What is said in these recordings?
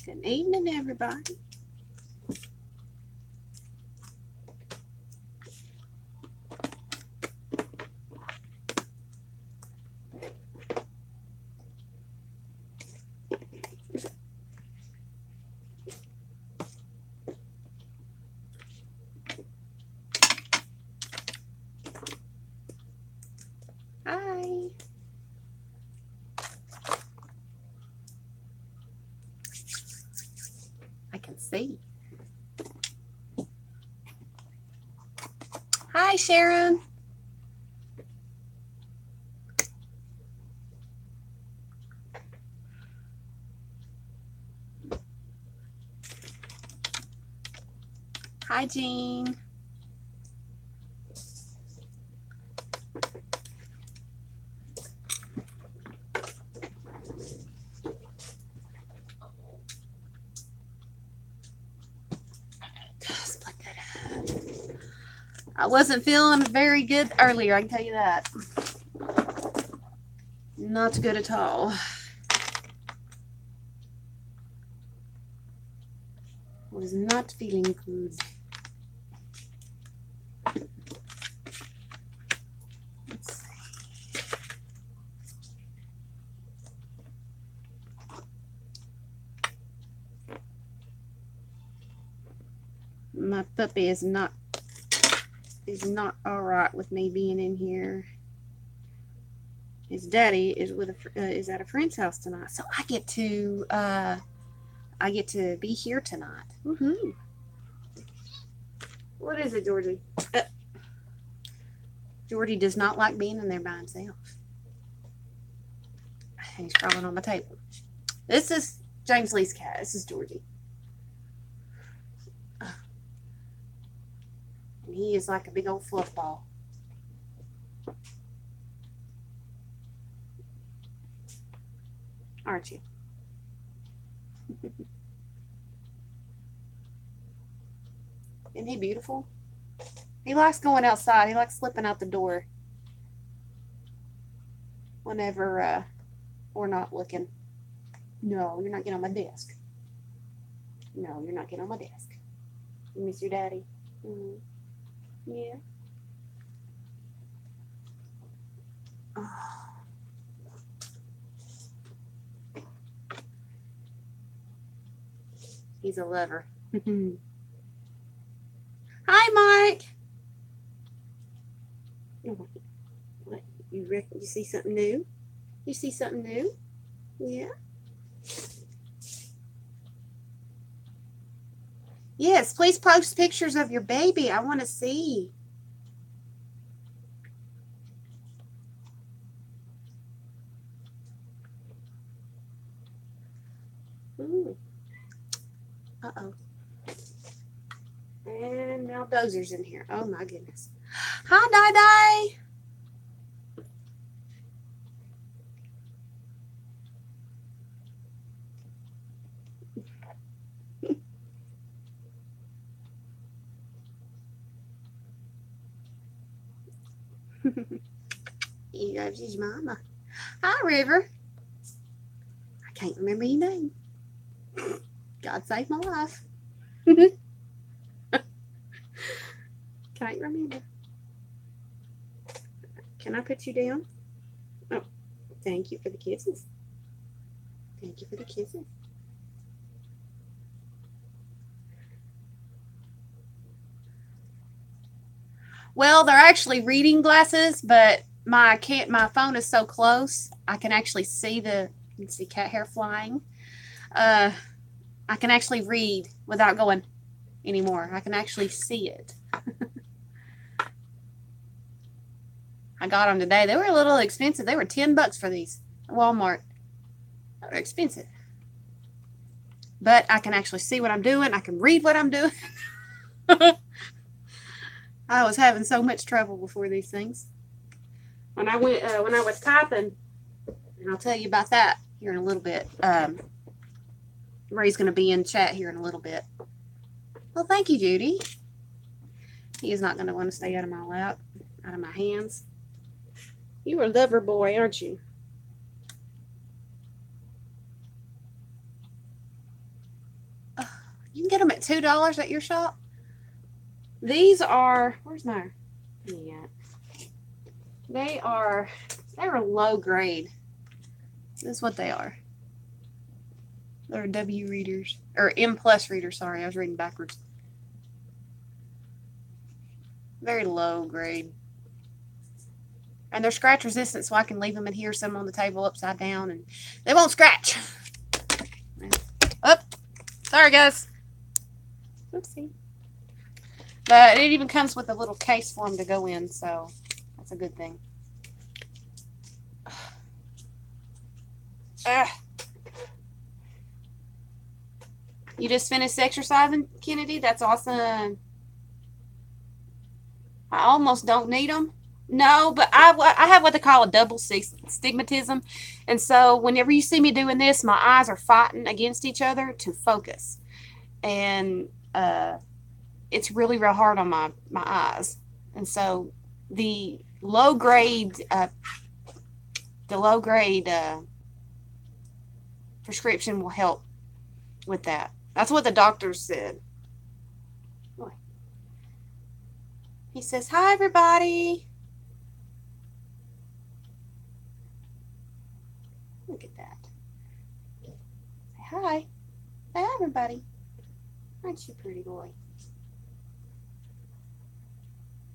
Good evening, everybody. Hi. I can see. Hi, Sharon. Hi, Jean. Split that up. I wasn't feeling very good earlier, I can tell you that. Not good at all. Was not feeling good. Let's see. My puppy is not all right with me being in here. His daddy is is at a friend's house tonight, so I get to be here tonight. Woohoo! What is it, Georgie? Georgie does not like being in there by himself. He's crawling on my table. This is James Lee's cat. This is Georgie. And he is like a big old fluff ball. Aren't you? Isn't he beautiful? He likes going outside. He likes slipping out the door whenever we're not looking. No, you're not getting on my desk. No, you're not getting on my desk. You miss your daddy? Mm-hmm. Yeah. Oh. He's a lover. Hi, Mike. What? You see something new? You see something new? Yeah. Yes, please post pictures of your baby. I want to see. Ooh. Uh-oh. And now Dozer's in here. Oh, my goodness. Hi, Di-Di. He loves his mama. Hi, River. I can't remember your name. God saved my life. Can't remember. Can I put you down? Oh, thank you for the kisses. Thank you for the kisses. Well, they're actually reading glasses, but my phone is so close, I can actually see you can see cat hair flying. I can actually read without going anymore. I can actually see it. I got them today. They were a little expensive. They were $10 for these at Walmart. They're expensive. But I can actually see what I'm doing. I can read what I'm doing. I was having so much trouble before these things. When I was typing, and I'll tell you about that here in a little bit. Ray's going to be in chat here in a little bit. Well, thank you, Judy. He is not going to want to stay out of my lap, out of my hands. You are a lover boy, aren't you? You can get them at $2 at your shop. These are, where's my, yeah. They're low grade. This is what they are. They're W readers, or M plus readers, sorry, I was reading backwards. Very low grade. And they're scratch resistant, so I can leave them in here, set them on the table upside down, and they won't scratch. Oh, sorry guys. Oopsie. But it even comes with a little case for them to go in, so that's a good thing. You just finished exercising, Kennedy? That's awesome. I almost don't need them. No, but I have what they call a double stigmatism. And so whenever you see me doing this, my eyes are fighting against each other to focus. And it's really real hard on my eyes. And so the low grade prescription will help with that. That's what the doctor said. He says, "Hi, everybody." Look at that. Say hi. Say hi, everybody. Aren't you a pretty boy?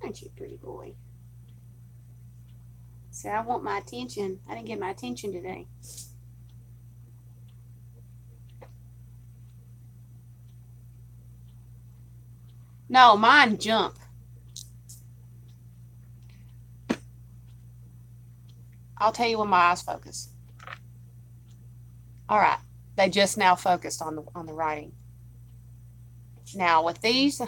Aren't you a pretty boy? Say, I want my attention. I didn't get my attention today. No, mine jump. I'll tell you when my eyes focus. All right, they just now focused on the writing. Now with these,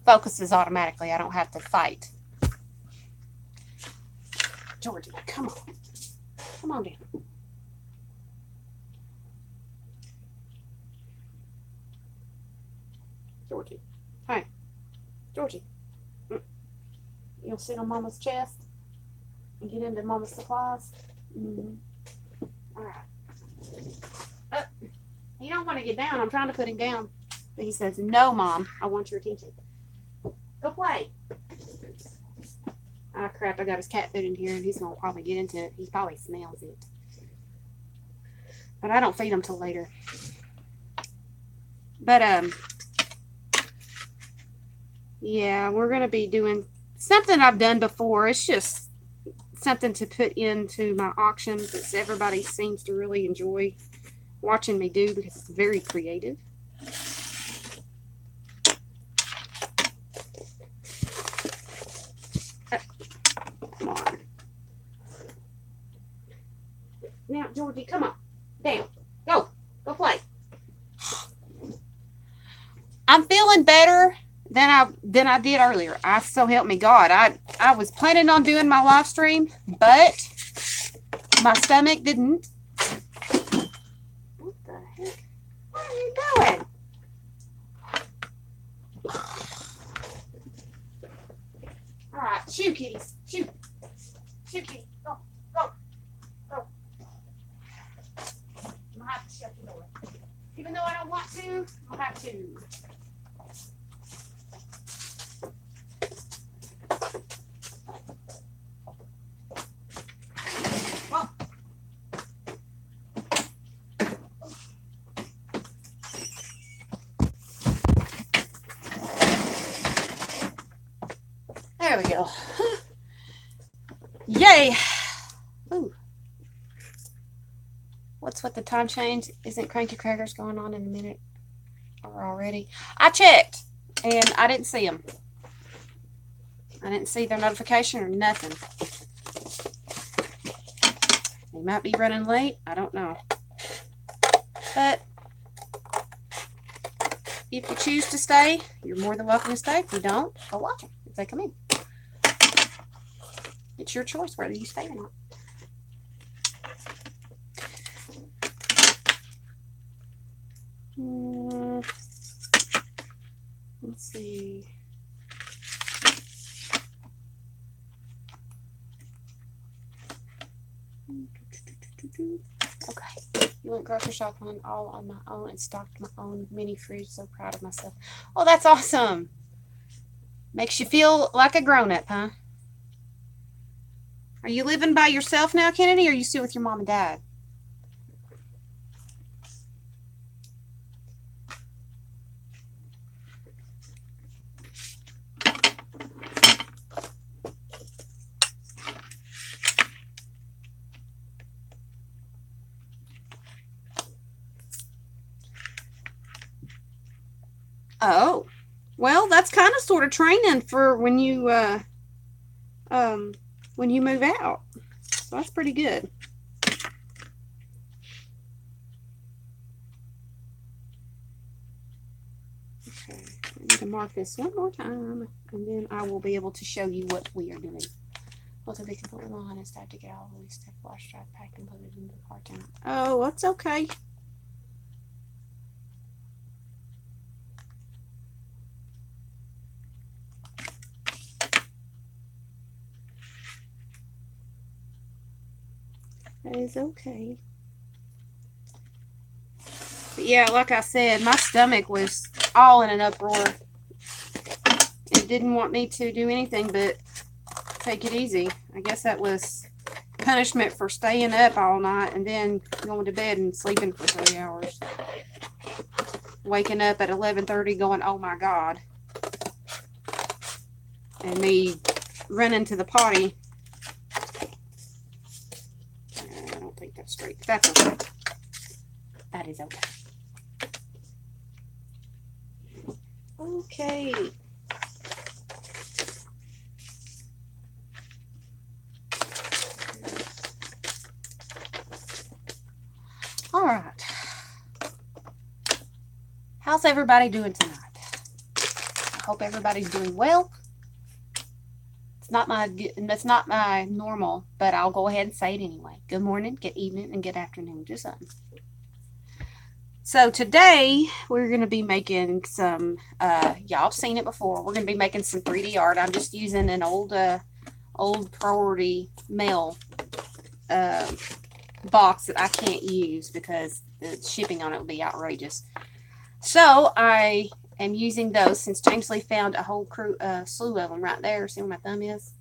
focuses automatically. I don't have to fight. Georgie, come on. Come on down. Georgie. Hey. Georgie. You'll sit on Mama's chest and get into Mama's supplies. All right. You don't want to get down. I'm trying to put him down. But he says, "No, Mom. I want your attention. Go play." Ah, crap. I got his cat food in here, and he's going to probably get into it. He probably smells it. But I don't feed him till later. But, yeah, we're going to be doing something I've done before. It's just something to put into my auction that everybody seems to really enjoy watching me do because it's very creative. Come on. Now, Georgie, come on. Down. Go. Go play. I'm feeling better than I did earlier. So help me God. I was planning on doing my live stream, but my stomach didn't. What the heck? What are you doing? All right, shoot, kitties. Shoot. Shoot, kitty. Go. Go. Go. I'm going to have to shut the door. Even though I don't want to, I'll have to. There we go. Yay! Ooh. What's with the time change? Isn't Cranky Crackers going on in a minute or already? I checked and I didn't see them. I didn't see their notification or nothing. They might be running late. I don't know. But if you choose to stay, you're more than welcome to stay. If you don't, go watch them if they come in. It's your choice whether you stay or not. Let's see. Okay. You went grocery shopping all on my own and stocked my own mini fridge. So proud of myself. Oh, that's awesome. Makes you feel like a grown-up, huh? Are you living by yourself now, Kennedy, or are you still with your mom and dad? Oh, well, that's kind of sort of training for when you move out. So that's pretty good. Okay, I need to mark this one more time, and then I will be able to show you what we are doing. Both of these completely line and stacked together, all the step wash, dry, packed, and put it into the carton. Oh, that's okay. That is okay. But yeah, like I said, my stomach was all in an uproar. It didn't want me to do anything but take it easy. I guess that was punishment for staying up all night and then going to bed and sleeping for 3 hours. Waking up at 11:30 going, oh my God. And me running to the potty. I don't think that's straight. That's okay. That is okay. Okay. All right. How's everybody doing tonight? I hope everybody's doing well. It's not my normal, but I'll go ahead and say it anyway. Good morning, good evening, and good afternoon to some. So today we're going to be making some, y'all have seen it before. We're going to be making some 3D art. I'm just using an old Priority Mail box that I can't use because the shipping on it would be outrageous. So I am using those since James Lee found a whole slew of them right there. See where my thumb is?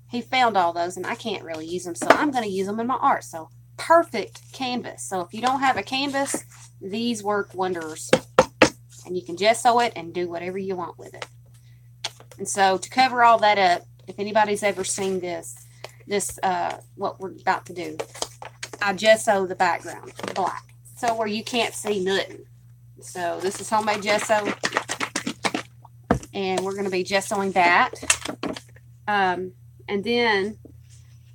He found all those and I can't really use them. So I'm going to use them in my art. So perfect canvas. So if you don't have a canvas, these work wonders. And you can gesso it and do whatever you want with it. And so to cover all that up, if anybody's ever seen this what we're about to do, I gesso the background black. So where you can't see nothing. So this is homemade gesso. And we're going to be gessoing that. And then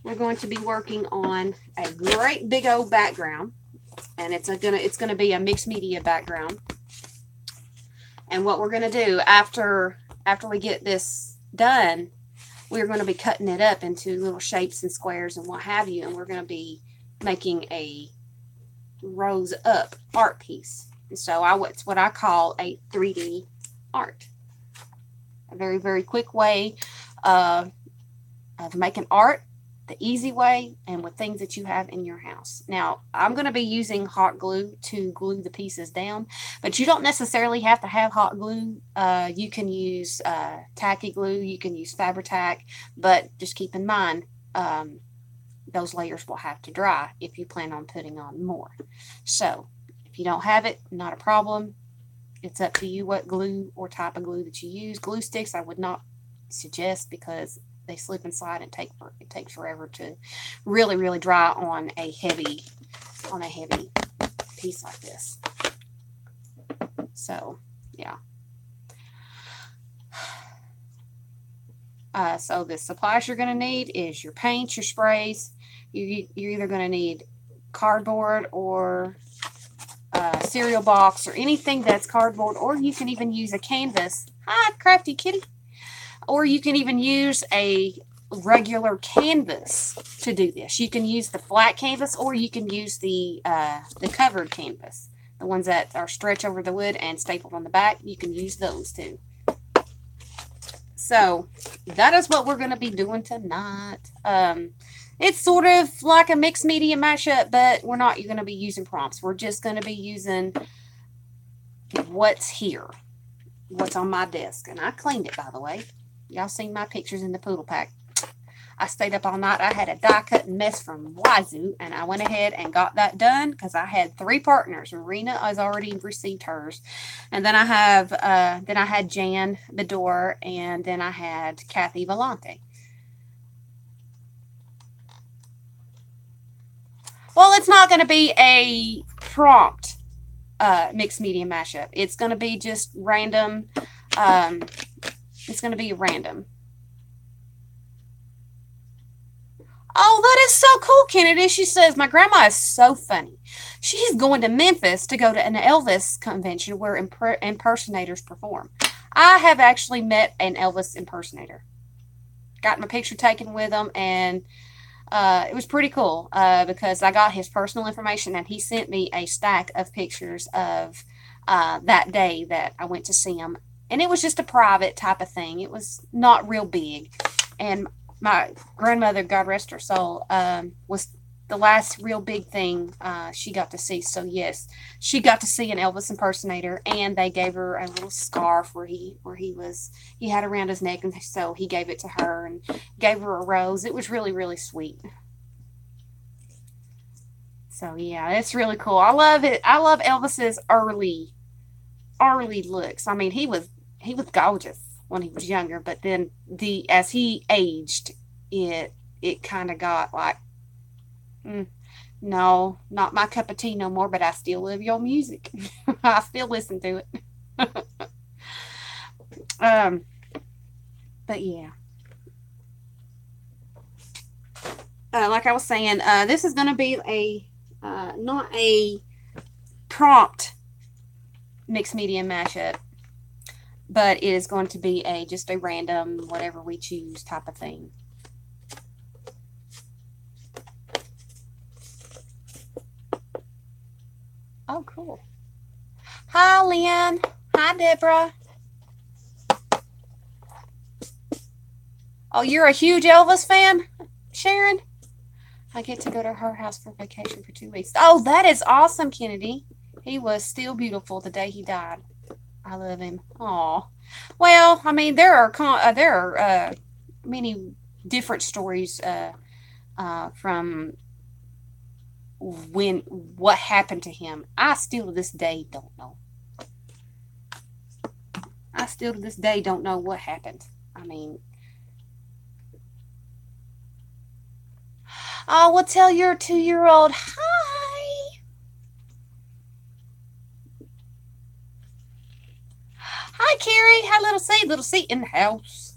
we're going to be working on a great big old background, and it's gonna be a mixed media background. And what we're gonna do after we get this done, we're going to be cutting it up into little shapes and squares and what have you, and we're going to be making a rose up art piece. And so it's what I call a 3D art. A very, very quick way of making art the easy way and with things that you have in your house. Now, I'm going to be using hot glue to glue the pieces down, but you don't necessarily have to have hot glue. You can use tacky glue, you can use Fabri-Tac, but just keep in mind those layers will have to dry if you plan on putting on more. So, if you don't have it, not a problem. It's up to you what glue or type of glue that you use. Glue sticks I would not suggest because they slip inside and it takes forever to really, really dry on a heavy piece like this. So, yeah. So the supplies you're going to need is your paints, your sprays. You're either going to need cardboard or cereal box or anything that's cardboard, or you can even use a canvas. Hi, crafty kitty. Or you can even use a regular canvas to do this. You can use the flat canvas, or you can use the covered canvas, the ones that are stretched over the wood and stapled on the back. You can use those too. So that is what we're going to be doing tonight. It's sort of like a mixed media mashup, but we're not going to be using prompts. We're just going to be using what's here, what's on my desk. And I cleaned it, by the way. Y'all seen my pictures in the poodle pack. I stayed up all night. I had a die cutting mess from Wazoo, and I went ahead and got that done because I had 3 partners. Marina has already received hers, and then I had Jan Bedore, and then I had Kathy Volante. Well, it's not going to be a prompt mixed media mashup. It's going to be just random. It's going to be random. Oh, that is so cool, Kennedy. She says, my grandma is so funny. She's going to Memphis to go to an Elvis convention where impersonators perform. I have actually met an Elvis impersonator. Got my picture taken with him, and it was pretty cool because I got his personal information, and he sent me a stack of pictures of that day that I went to see him. And it was just a private type of thing. It was not real big. And my grandmother, God rest her soul, was the last real big thing she got to see. So yes, she got to see an Elvis impersonator, and they gave her a little scarf where he had around his neck, and so he gave it to her and gave her a rose. It was really, really sweet. So yeah, it's really cool. I love it. I love Elvis's early looks. I mean, he was gorgeous when he was younger, but then as he aged, it kind of got like, no, not my cup of tea no more. But I still love your music. I still listen to it. um, but yeah, like I was saying, this is going to be not a prompt mixed media mashup, but it is going to be just a random whatever we choose type of thing. Oh, cool. Hi, Lynn. Hi, Deborah. Oh, you're a huge Elvis fan, Sharon? I get to go to her house for vacation for 2 weeks. Oh, that is awesome, Kennedy. He was still beautiful the day he died. I love him. Aw. Well, I mean, there are many different stories from what happened to him. I still to this day don't know. I still to this day don't know what happened. I mean, oh, well, tell your 2-year-old hi. Hi, Carrie. Hi, little C. Little C in the house.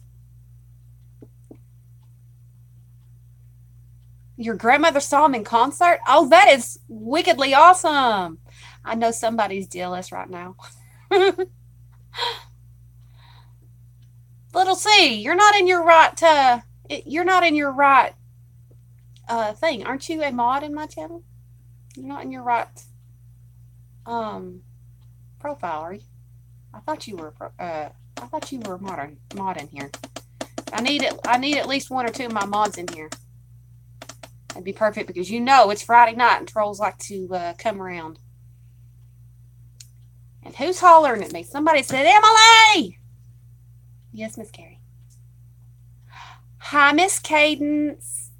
Your grandmother saw him in concert? Oh, that is wickedly awesome. I know somebody's jealous right now. Little C, you're not in your right thing. Aren't you a mod in my channel? You're not in your right profile, are you? I thought you were mod in here. I need at least 1 or 2 of my mods in here. That'd be perfect because it's Friday night and trolls like to come around. And who's hollering at me? Somebody said, Emily! Yes, Miss Carrie. Hi, Miss Cadence.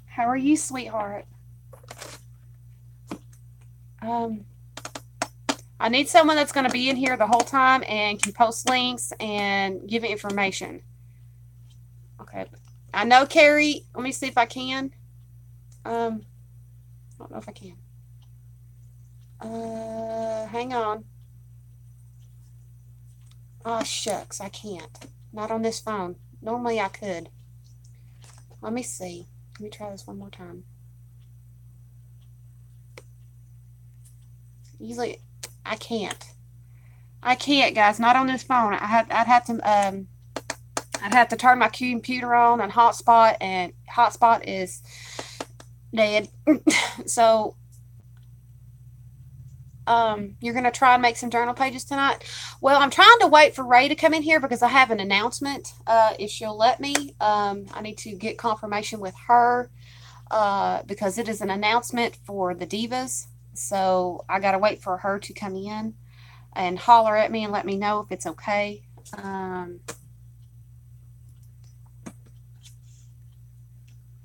How are you, sweetheart? I need someone that's going to be in here the whole time and can post links and give information. Okay. I know, Carrie. Let me see if I can. I don't know if I can. Hang on. Oh, shucks. I can't. Not on this phone. Normally I could. Let me see. Let me try this one more time. Usually, I can't. I can't, guys. Not on this phone. I'd have to turn my computer on and hotspot, and hotspot is dead. So You're going to try and make some journal pages tonight. Well, I'm trying to wait for Ray to come in here because I have an announcement. If she'll let me, I need to get confirmation with her because it is an announcement for the Divas. So I got to wait for her to come in and holler at me and let me know if it's okay.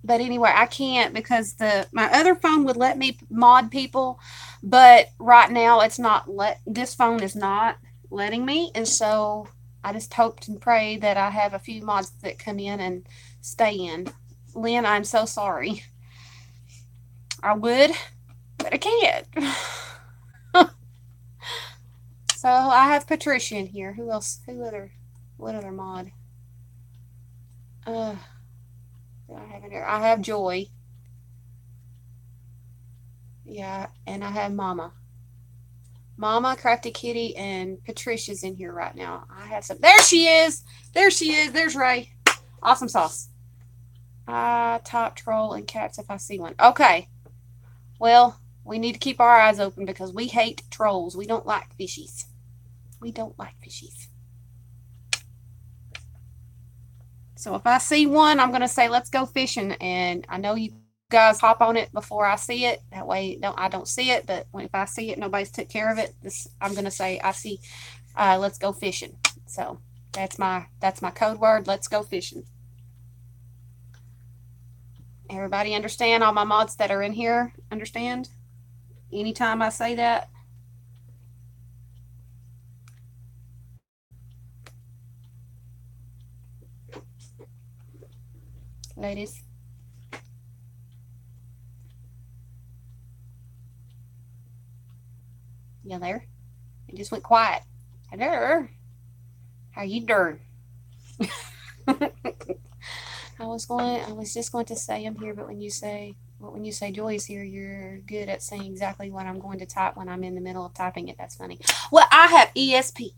But anyway, I can't because my other phone would let me mod people, but right now it's not this phone is not letting me, and so I just hoped and pray that I have a few mods that come in and stay in. Lynn, I'm so sorry. I would, but I can't. So I have Patricia in here. Who else? What other mod? I have in here. I have Joy. Yeah, and I have Mama. Mama, Crafty Kitty, and Patricia's in here right now. I have some. There she is. There she is. There's Ray. Awesome sauce. I top troll and cats if I see one. Okay. Well, we need to keep our eyes open because we hate trolls. We don't like fishies. We don't like fishies. So if I see one, I'm going to say, let's go fishing. And I know you guys hop on it before I see it. That way I don't see it. But if I see it, nobody's took care of it. I'm going to say, I see, let's go fishing. So that's my code word. Let's go fishing. Everybody understand? All my mods that are in here understand? Anytime I say that. Ladies. You there? It just went quiet. Hello. How you doing? I was just going to say I'm here, but when you say Joy's here, you're good at saying exactly what I'm going to type when I'm in the middle of typing it. That's funny. Well, I have ESP.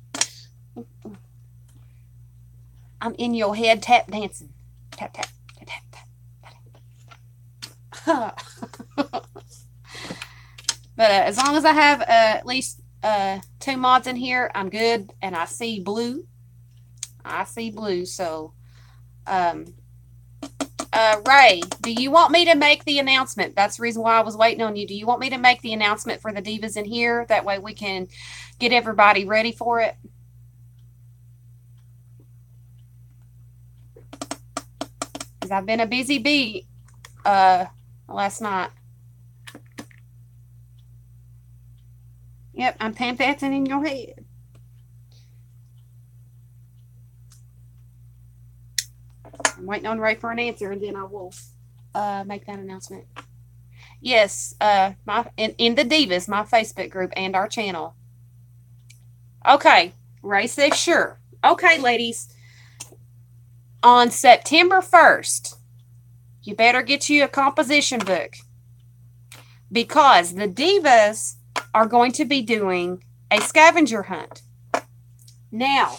I'm in your head tap dancing. Tap, tap, tap, tap, tap. But as long as I have at least 2 mods in here, I'm good. And I see blue. So, Ray, do you want me to make the announcement? That's the reason why I was waiting on you. Do you want me to make the announcement for the Divas in here? That way we can get everybody ready for it. Because I've been a busy bee last night. Yep, I'm tap dancing in your head. I'm waiting on Ray for an answer, and then I will make that announcement. Yes, in the Divas, my Facebook group and our channel. Okay, Ray says sure. Okay, ladies. On September 1st, you better get you a composition book because the Divas are going to be doing a scavenger hunt. Now,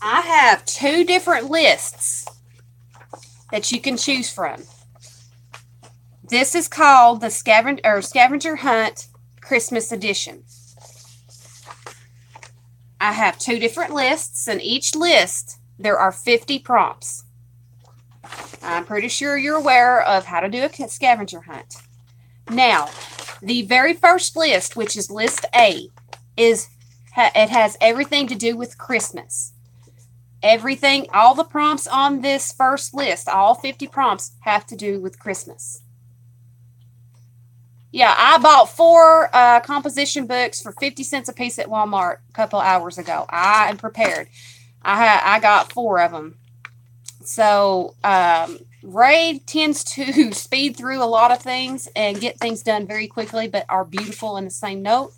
I have 2 different lists that you can choose from. This is called the Scavenger Hunt Christmas Edition. I have 2 different lists, and each list there are 50 prompts. I'm pretty sure you're aware of how to do a scavenger hunt. Now, the very first list, which is list A, it has everything to do with Christmas. Everything, all the prompts on this first list, all 50 prompts have to do with Christmas. Yeah, I bought 4 composition books for 50 cents a piece at Walmart a couple hours ago. I am prepared. I got 4 of them. So, Ray tends to speed through a lot of things and get things done very quickly, but are beautiful in the same note.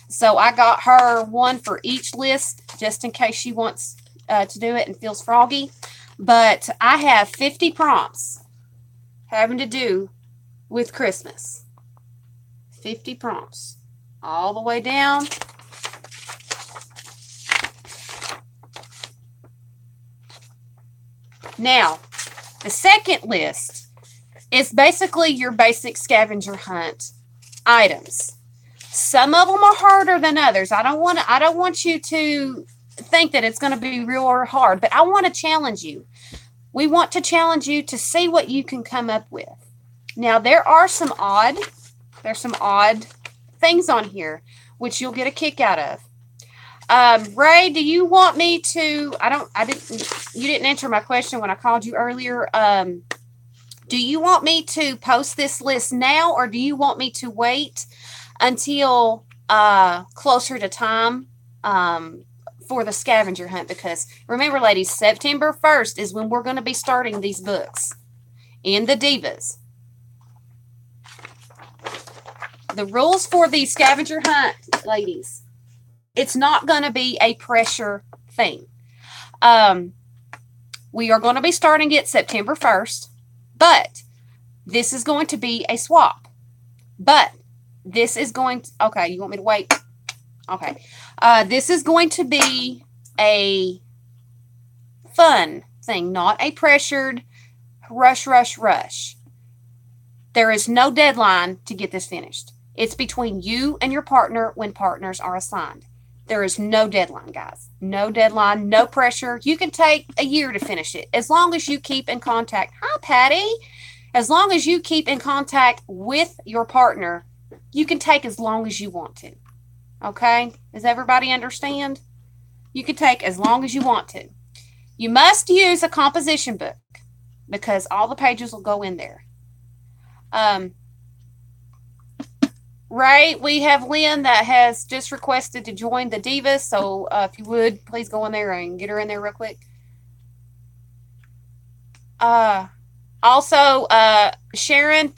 So I got her one for each list just in case she wants to do it and feels froggy. But I have 50 prompts having to do with Christmas. 50 prompts all the way down. Now, the second list It's basically your basic scavenger hunt items. Some of them are harder than others. I don't want you to think that it's going to be real or hard, but I want to challenge you. We want to challenge you to see what you can come up with. Now, there's some odd things on here, which you'll get a kick out of. Ray, do you want me to, you didn't answer my question when I called you earlier. Do you want me to post this list now, or do you want me to wait until closer to time for the scavenger hunt? Because remember, ladies, September 1st is when we're going to be starting these books in the Divas. The rules for the scavenger hunt, ladies, it's not going to be a pressure thing. We are going to be starting it September 1st, but this is going to be a swap. But this is going to, okay, you want me to wait? Okay. This is going to be a fun thing, not a pressured rush. There is no deadline to get this finished. It's between you and your partner when partners are assigned. There is no deadline, guys. No deadline, no pressure. You can take a year to finish it as long as you keep in contact. Hi, Patty. As long as you keep in contact with your partner, you can take as long as you want to. Okay? Does everybody understand? You can take as long as you want to. You must use a composition book because all the pages will go in there. Ray, we have Lynn that has just requested to join the Divas, so if you would, please go in there and get her in there real quick. Also, Sharon,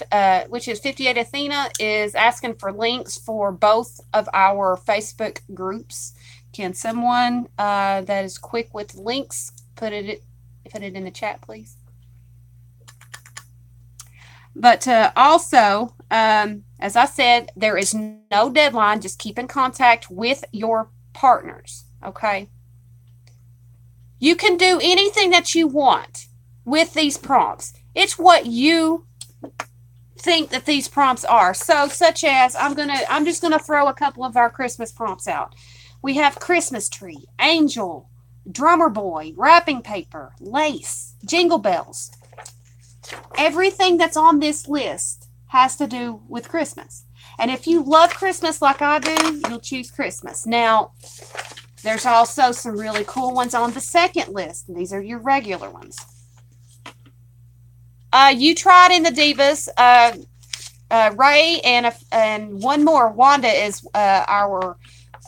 which is 58 Athena, is asking for links for both of our Facebook groups. Can someone that is quick with links put it in the chat, please? But also, as I said, there is no deadline. Just keep in contact with your partners, okay? You can do anything that you want with these prompts. It's what you think that these prompts are. So, such as, I'm just gonna throw a couple of our Christmas prompts out. We have Christmas tree, angel, drummer boy, wrapping paper, lace, jingle bells. Everything that's on this list has to do with Christmas. And if you love Christmas like I do, you'll choose Christmas. Now, there's also some really cool ones on the second list. These are your regular ones. You tried in the Divas. Ray and one more. Wanda is our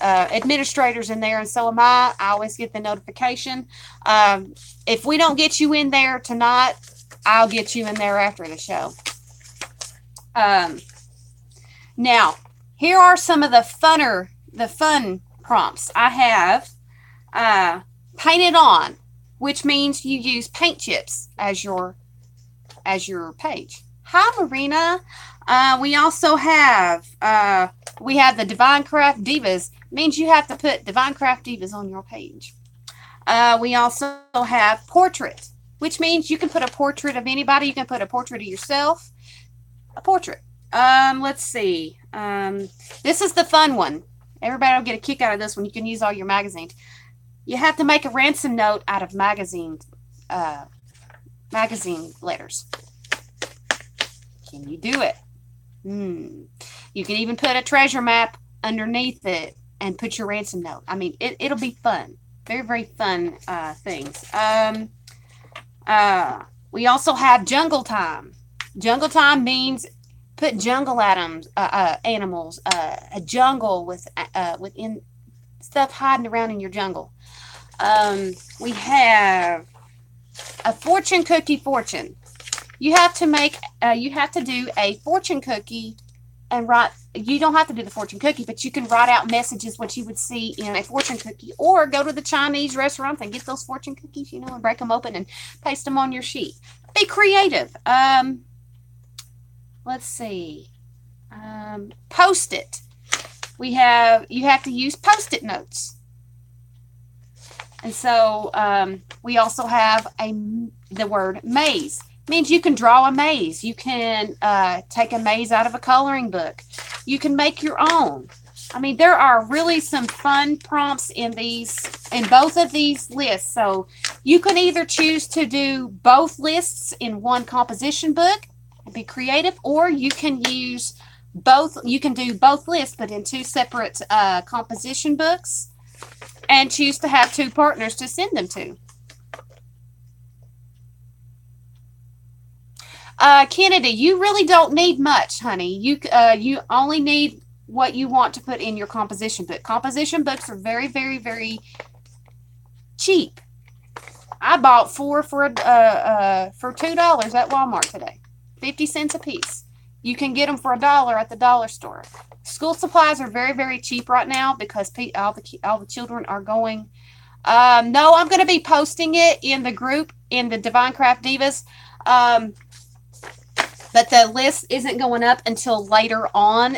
administrators in there, and so am I. I always get the notification. If we don't get you in there tonight, I'll get you in there after the show. Now, here are some of the fun prompts. I have paint it on, which means you use paint chips as your page. Hi, Marina. We also have the Divine Craft Divas. Means you have to put Divine Craft Divas on your page. We also have portrait, which means you can put a portrait of anybody. You can put a portrait of yourself. A portrait. Let's see. This is the fun one. Everybody will get a kick out of this one. You can use all your magazines. You have to make a ransom note out of magazine letters. Can you do it? You can even put a treasure map underneath it and put your ransom note. I mean, it'll be fun. Very, very fun things. We also have jungle time. Jungle time means put jungle animals, a jungle within stuff hiding around in your jungle. We have a fortune cookie fortune. You have to do a fortune cookie and write. You don't have to do the fortune cookie, but you can write out messages what you would see in a fortune cookie, or go to the Chinese restaurants and get those fortune cookies, and break them open and paste them on your sheet. Be creative. Let's see. Post-it. You have to use Post-it notes. And so we also have the word maze. Means you can draw a maze. You can take a maze out of a coloring book. You can make your own. I mean, there are really some fun prompts in both of these lists. So you can either choose to do both lists in one composition book and be creative, or you can use both. You can do both lists, but in two separate composition books, and choose to have two partners to send them to. Kennedy, you really don't need much, honey. You only need what you want to put in your composition book. Composition books are very, very, very cheap. I bought four for $2 at Walmart today, 50 cents a piece. You can get them for $1 at the dollar store. School supplies are very, very cheap right now because all the children are going. No, I'm going to be posting it in the group in the Divine Craft Divas. But the list isn't going up until later on,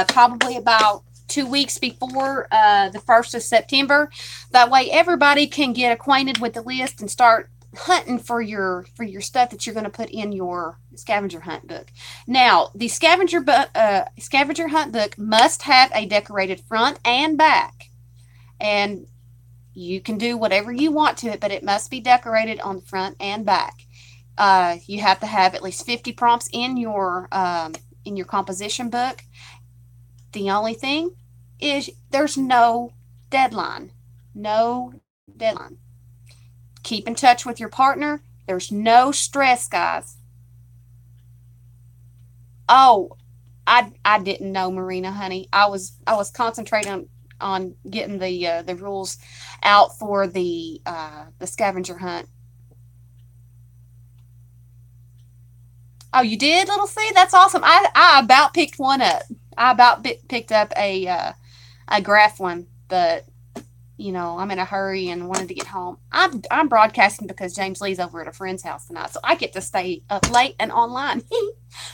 probably about 2 weeks before the 1st of September. That way everybody can get acquainted with the list and start hunting for your stuff that you're going to put in your scavenger hunt book. Now, the scavenger hunt book must have a decorated front and back. And you can do whatever you want to it, but it must be decorated on the front and back. You have to have at least 50 prompts in your composition book. The only thing is there's no deadline. No deadline. Keep in touch with your partner. There's no stress, guys. Oh, I didn't know, Marina, honey. I was concentrating on getting the rules out for the scavenger hunt. Oh, you did, little C? That's awesome. I about picked one up. I about picked up a graph one, but I'm in a hurry and wanted to get home. I'm broadcasting because James Lee's over at a friend's house tonight, so I get to stay up late and online.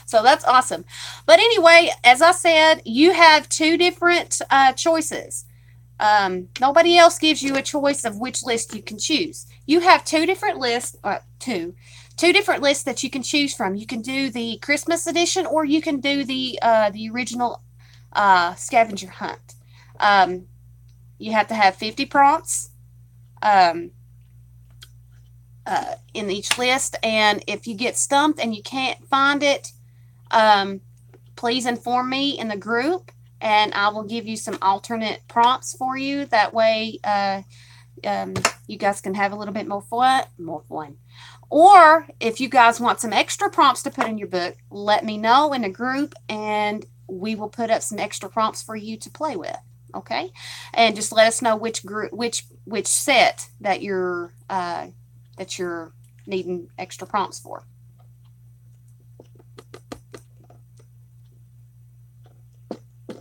So that's awesome. But anyway, as I said, you have two different choices. Nobody else gives you a choice of which list you can choose. You have two different lists, two different lists that you can choose from. You can do the Christmas edition, or you can do the original scavenger hunt. You have to have 50 prompts in each list, and if you get stumped and you can't find it, please inform me in the group, and I will give you some alternate prompts for you. That way, you guys can have a little bit more fun. Or if you guys want some extra prompts to put in your book, let me know in a group, and we will put up some extra prompts for you to play with. Okay, and just let us know which group, which set that you're needing extra prompts for.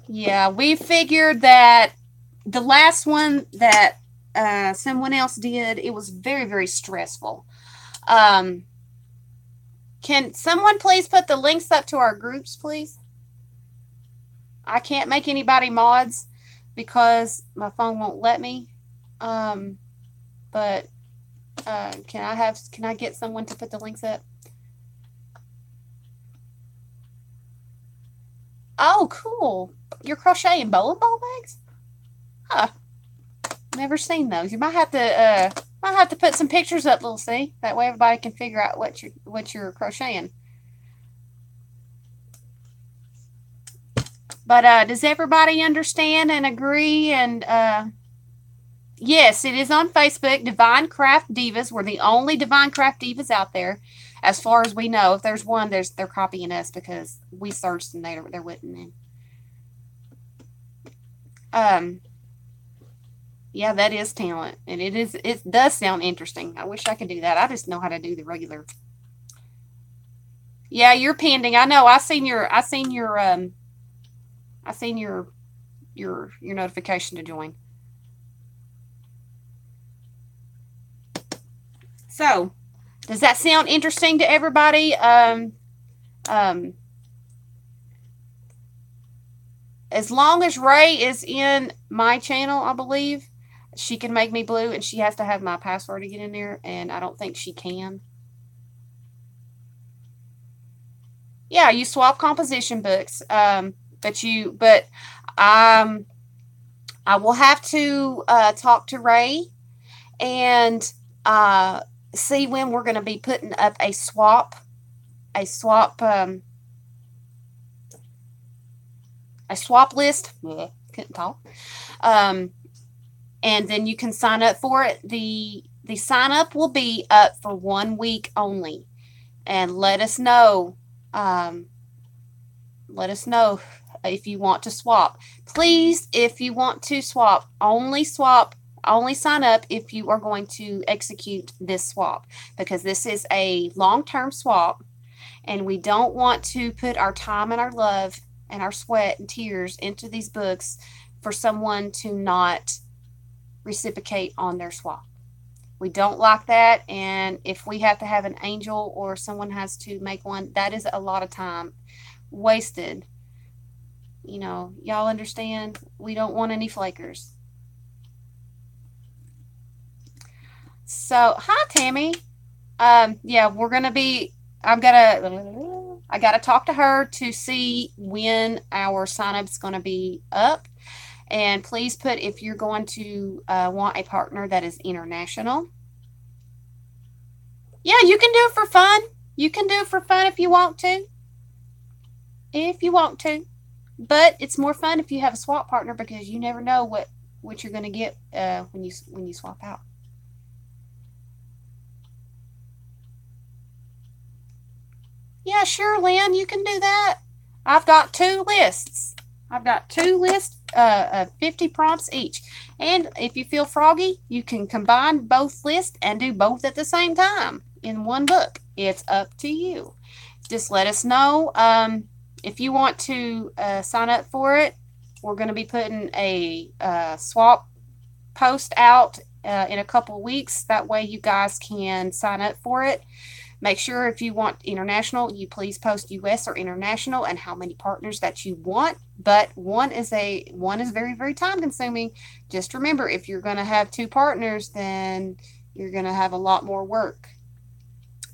Yeah, we figured that the last one that someone else did, it was very, very stressful. Can someone please put the links up to our groups, please? I can't make anybody mods because my phone won't let me. But can I get someone to put the links up? Oh, cool. You're crocheting bowling ball bags? Huh. Never seen those. You might have to put some pictures up, little C. That way everybody can figure out what you're crocheting. But does everybody understand and agree? And yes, it is on Facebook, Divine Craft Divas. We're the only Divine Craft Divas out there, as far as we know. If there's one, they're copying us because we searched and there wasn't any. Yeah, that is talent, and it does sound interesting. I wish I could do that. I just know how to do the regular. Yeah, you're pending. I know. I seen your notification to join. So, does that sound interesting to everybody? As long as Ray is in my channel, I believe, she can make me blue, and she has to have my password to get in there, and I don't think she can. Yeah, you swap composition books. But um, I will have to talk to Ray and uh, see when we're going to be putting up a swap, um, a swap list. Yeah, couldn't talk. Um, and then you can sign up for it. The sign up will be up for 1 week only, and Um, let us know if you want to swap. Please, if you want to swap, only sign up if you are going to execute this swap, because this is a long-term swap and we don't want to put our time and our love and our sweat and tears into these books for someone to not reciprocate on their swap. We don't like that, and if we have to have an angel or someone has to make one, that is a lot of time wasted. Y'all understand? We don't want any flakers. So, hi, Tammy. Yeah, we're gonna be. I gotta talk to her to see when our sign up's gonna be up. And please put if you're going to want a partner that is international. Yeah, you can do it for fun. You can do it for fun if you want to. If you want to. But it's more fun if you have a swap partner, because you never know what you're going to get when you swap out. Yeah, sure, Lynn, you can do that. I've got two lists. I've got two lists of 50 prompts each. And if you feel froggy, you can combine both lists and do both at the same time in one book. It's up to you. Just let us know if you want to sign up for it. We're going to be putting a swap post out in a couple of weeks. That way you guys can sign up for it. Make sure if you want international, you please post US or international and how many partners that you want. But one is very, very time consuming. Just remember, if you're going to have two partners, then you're going to have a lot more work,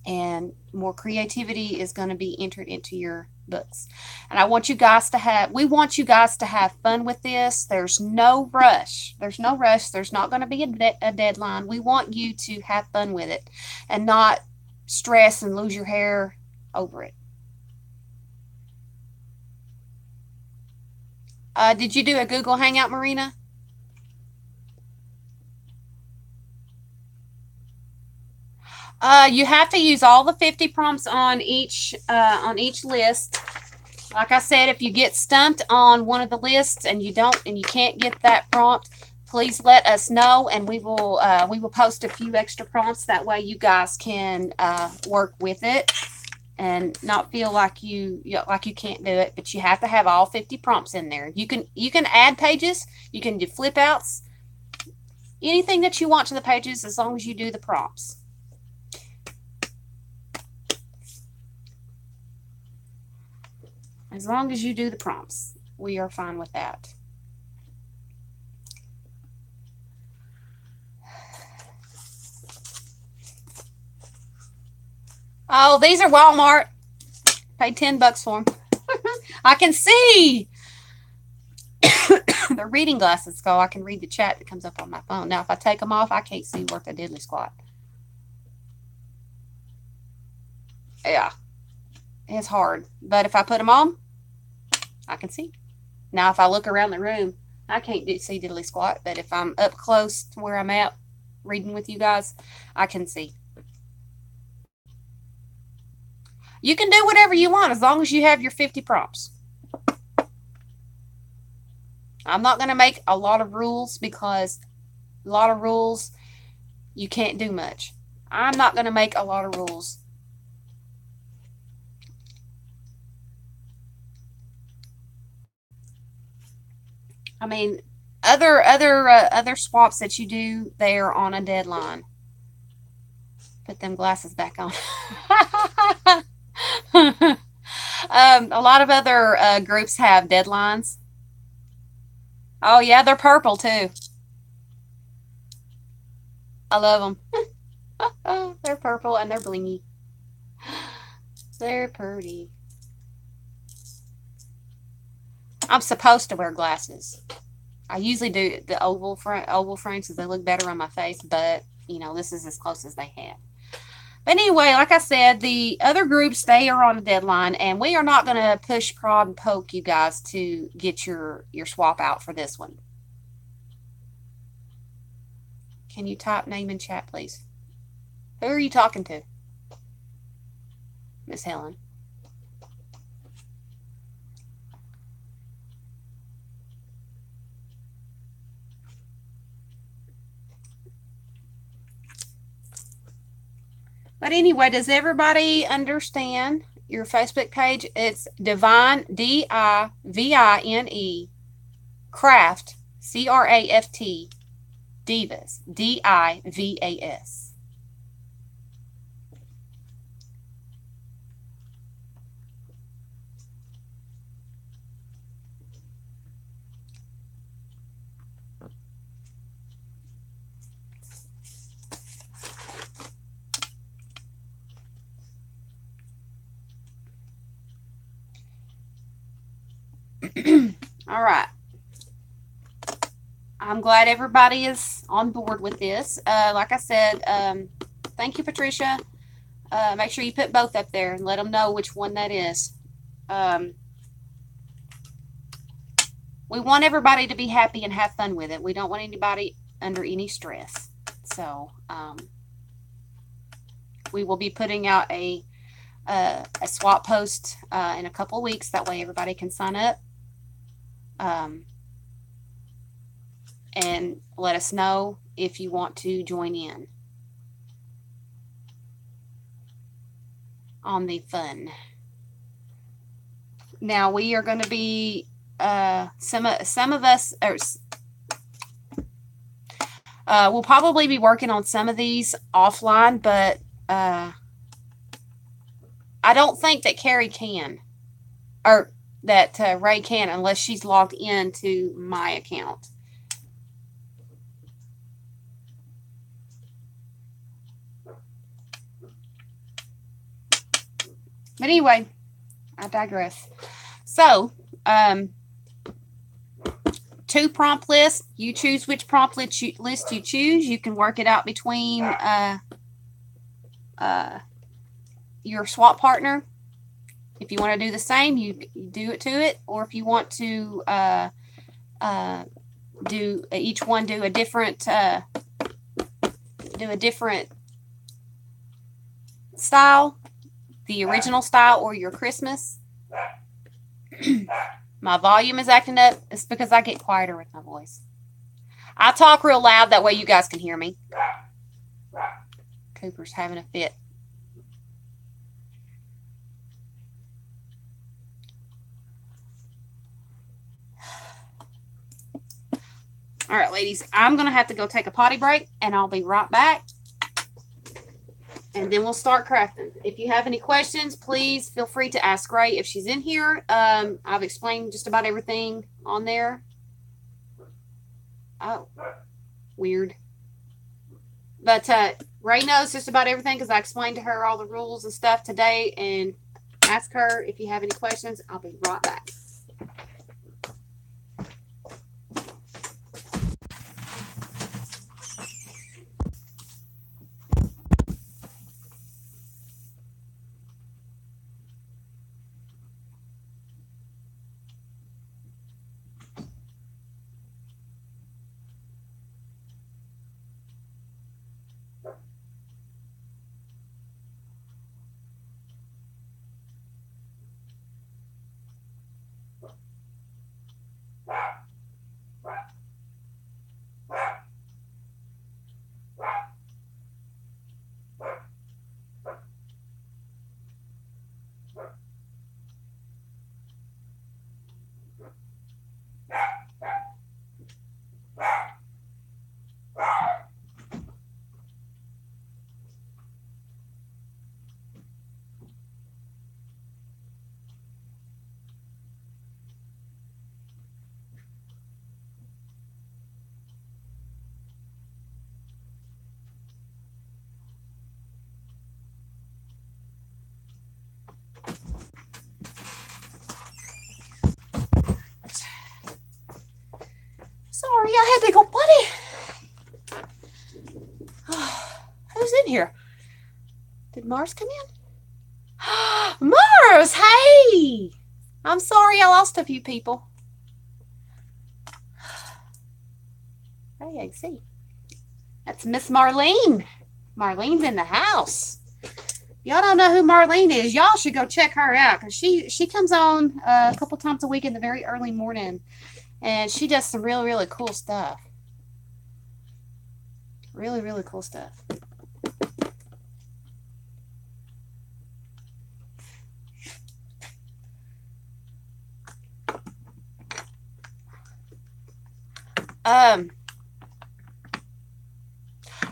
and more creativity is going to be entered into your books. And we want you guys to have fun with this. There's no rush. There's not going to be a deadline. We want you to have fun with it and not stress and lose your hair over it. Did you do a Google Hangout, Marina? You have to use all the 50 prompts on each list. Like I said, if you get stumped on one of the lists and you can't get that prompt, please let us know, and we will post a few extra prompts. That way, you guys can work with it and not feel like you can't do it. But you have to have all 50 prompts in there. You can add pages. You can do flip outs. Anything that you want to the pages, as long as you do the prompts. As long as you do the prompts, we are fine with that. Oh, these are Walmart. Paid $10 for them. I can see. They're reading glasses, so I can read the chat that comes up on my phone. Now, if I take them off, I can't see worth a diddly squat. Yeah, it's hard. But if I put them on, I can see. Now, if I look around the room, I can't see diddly squat. But if I'm up close to where I'm at reading with you guys, I can see. You can do whatever you want as long as you have your 50 prompts. I'm not going to make a lot of rules, because a lot of rules, you can't do much. I'm not going to make a lot of rules. I mean, other swaps that you do, they are on a deadline. Put them glasses back on. A lot of other groups have deadlines. Oh yeah, they're purple too. I love them. They're purple and they're blingy. They're pretty. I'm supposed to wear glasses. I usually do the oval frames because they look better on my face, but you know, this is as close as they have. But anyway, like I said, the other groups, they are on a deadline, and we are not going to push, prod, and poke you guys to get your swap out for this one. Can you type name in chat, please? Who are you talking to? Miss Helen. But anyway, does everybody understand your Facebook page? It's Divine, Divine, Craft, Craft, Divas, Divas. All right. I'm glad everybody is on board with this. Like I said, thank you, Patricia. Make sure you put both up there and let them know which one that is. We want everybody to be happy and have fun with it. We don't want anybody under any stress. So we will be putting out a swap post in a couple of weeks. That way everybody can sign up. And let us know if you want to join in on the fun. Now we are going to be some of us we'll probably be working on some of these offline, but I don't think that Carrie can, or that Ray can, unless she's logged into my account. But anyway, I digress. So, 2 prompt lists. You choose which prompt list you choose. You can work it out between your swap partner. If you want to do the same, you do it to it. Or if you want to do each one do a different style, the original style or your Christmas. My volume is acting up. It's because I get quieter with my voice. I talk real loud, that way you guys can hear me. Cooper's having a fit. All right, ladies, I'm going to have to go take a potty break, and I'll be right back. And then we'll start crafting. If you have any questions, please feel free to ask Ray if she's in here. I've explained just about everything on there. Oh, weird. But Ray knows just about everything because I explained to her all the rules and stuff today. And ask her if you have any questions. I'll be right back. Hi, big old buddy. Who's in here? Did Mars come in? Mars, hey! I'm sorry I lost a few people. Hey, I see. That's Miss Marlene. Marlene's in the house. Y'all don't know who Marlene is. Y'all should go check her out because she comes on a couple times a week in the very early morning, and she does some really, really cool stuff. Really, really cool stuff.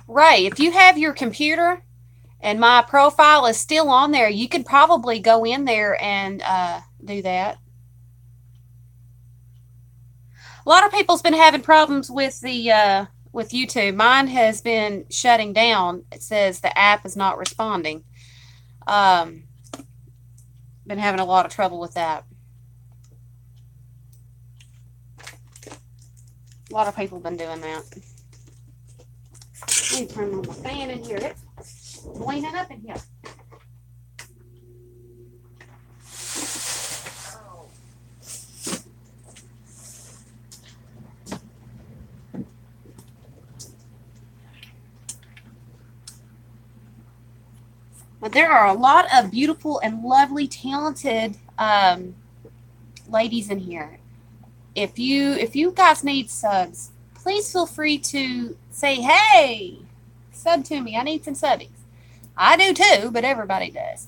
Ray, if you have your computer and my profile is still on there, you could probably go in there and do that. A lot of people's been having problems with the with YouTube. Mine has been shutting down. It says the app is not responding. Been having a lot of trouble with that. A lot of people have been doing that. Let me turn on my fan in here. It's blowing up in here. But there are a lot of beautiful and lovely, talented ladies in here. If you guys need subs, please feel free to say, hey, sub to me. I need some subbies. I do too, but everybody does.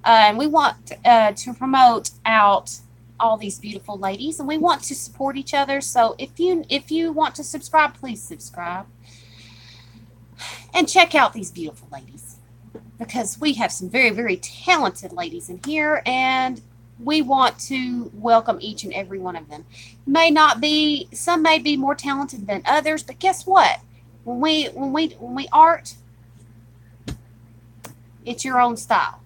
And we want to promote out all these beautiful ladies, and we want to support each other. So if you want to subscribe, please subscribe. And check out these beautiful ladies, because we have some very, very talented ladies in here, and we want to welcome each and every one of them. Some may be more talented than others, but guess what? When we art, it's your own style.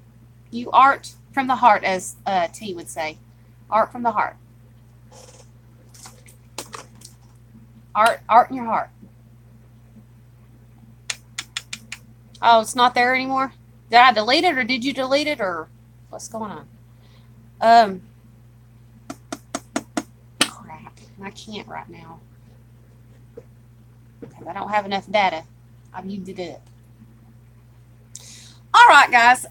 You art from the heart, as T would say. Art from the heart. Art in your heart. Oh, it's not there anymore? Did I delete it, or did you delete it, or what's going on? Crap. I can't right now. Because I don't have enough data. I've used it up. Alright, guys.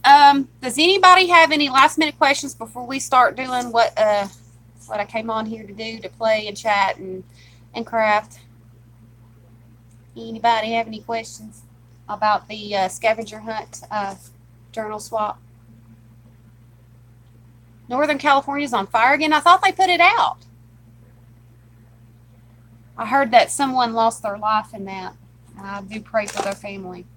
Does anybody have any last minute questions before we start doing what I came on here to do, to play and chat and craft? Anybody have any questions about the scavenger hunt journal swap? Northern California's on fire again. I thought they put it out. I heard that someone lost their life in that. I do pray for their family.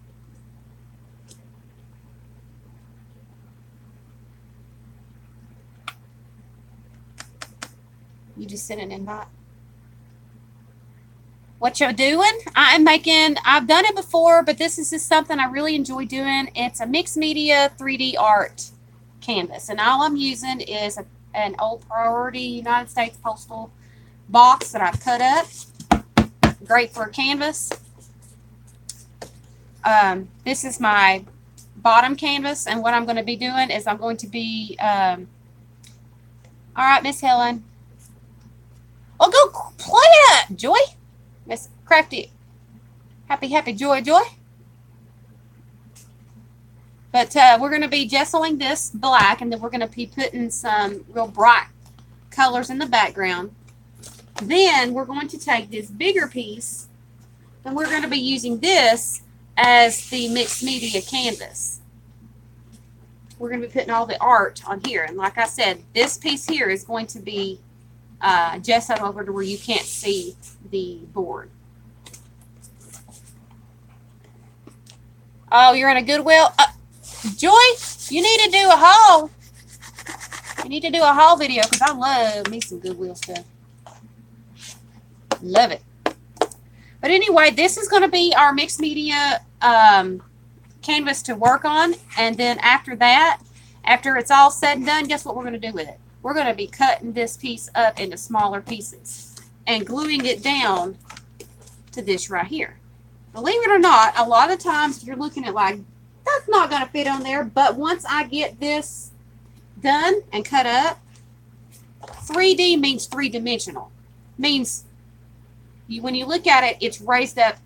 You just sent an invite. What you're doing? I've done it before, but this is just something I really enjoy doing. It's a mixed media 3D art canvas, and all I'm using is an old Priority United States Postal box that I've cut up. Great for a canvas. This is my bottom canvas, and what I'm going to be doing is I'm going to be all right, Miss Helen. Oh, go play it, Joy. Miss Crafty. Happy Joy. But we're going to be gessoing this black, and then we're going to be putting some real bright colors in the background. Then we're going to take this bigger piece, and we're going to be using this as the mixed media canvas. We're going to be putting all the art on here. And like I said, this piece here is going to be gessoed over to where you can't see the board. Oh, you're in a Goodwill? Joy, you need to do a haul. You need to do a haul video, because I love me some Goodwill stuff. Love it. But anyway, this is going to be our mixed media canvas to work on. And then after that, after it's all said and done, guess what we're going to do with it? We're going to be cutting this piece up into smaller pieces and gluing it down to this right here. Believe it or not, a lot of times you're looking at like, that's not going to fit on there. But once I get this done and cut up, 3D means three-dimensional. Means when you look at it, it's raised up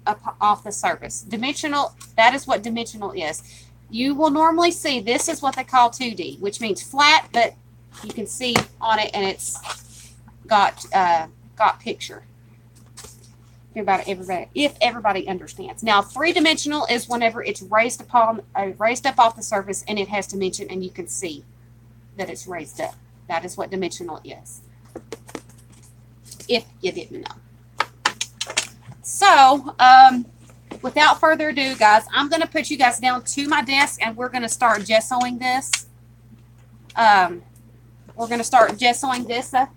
off the surface. Dimensional, that is what dimensional is. You will normally see, this is what they call 2D, which means flat, but you can see on it and it's got picture. If everybody understands. Now, three-dimensional is whenever it's raised up off the surface and it has dimension and you can see that it's raised up. That is what dimensional is. If you didn't know. So, without further ado, guys, I'm going to put you guys down to my desk and we're going to start gessoing this. We're going to start gessoing this up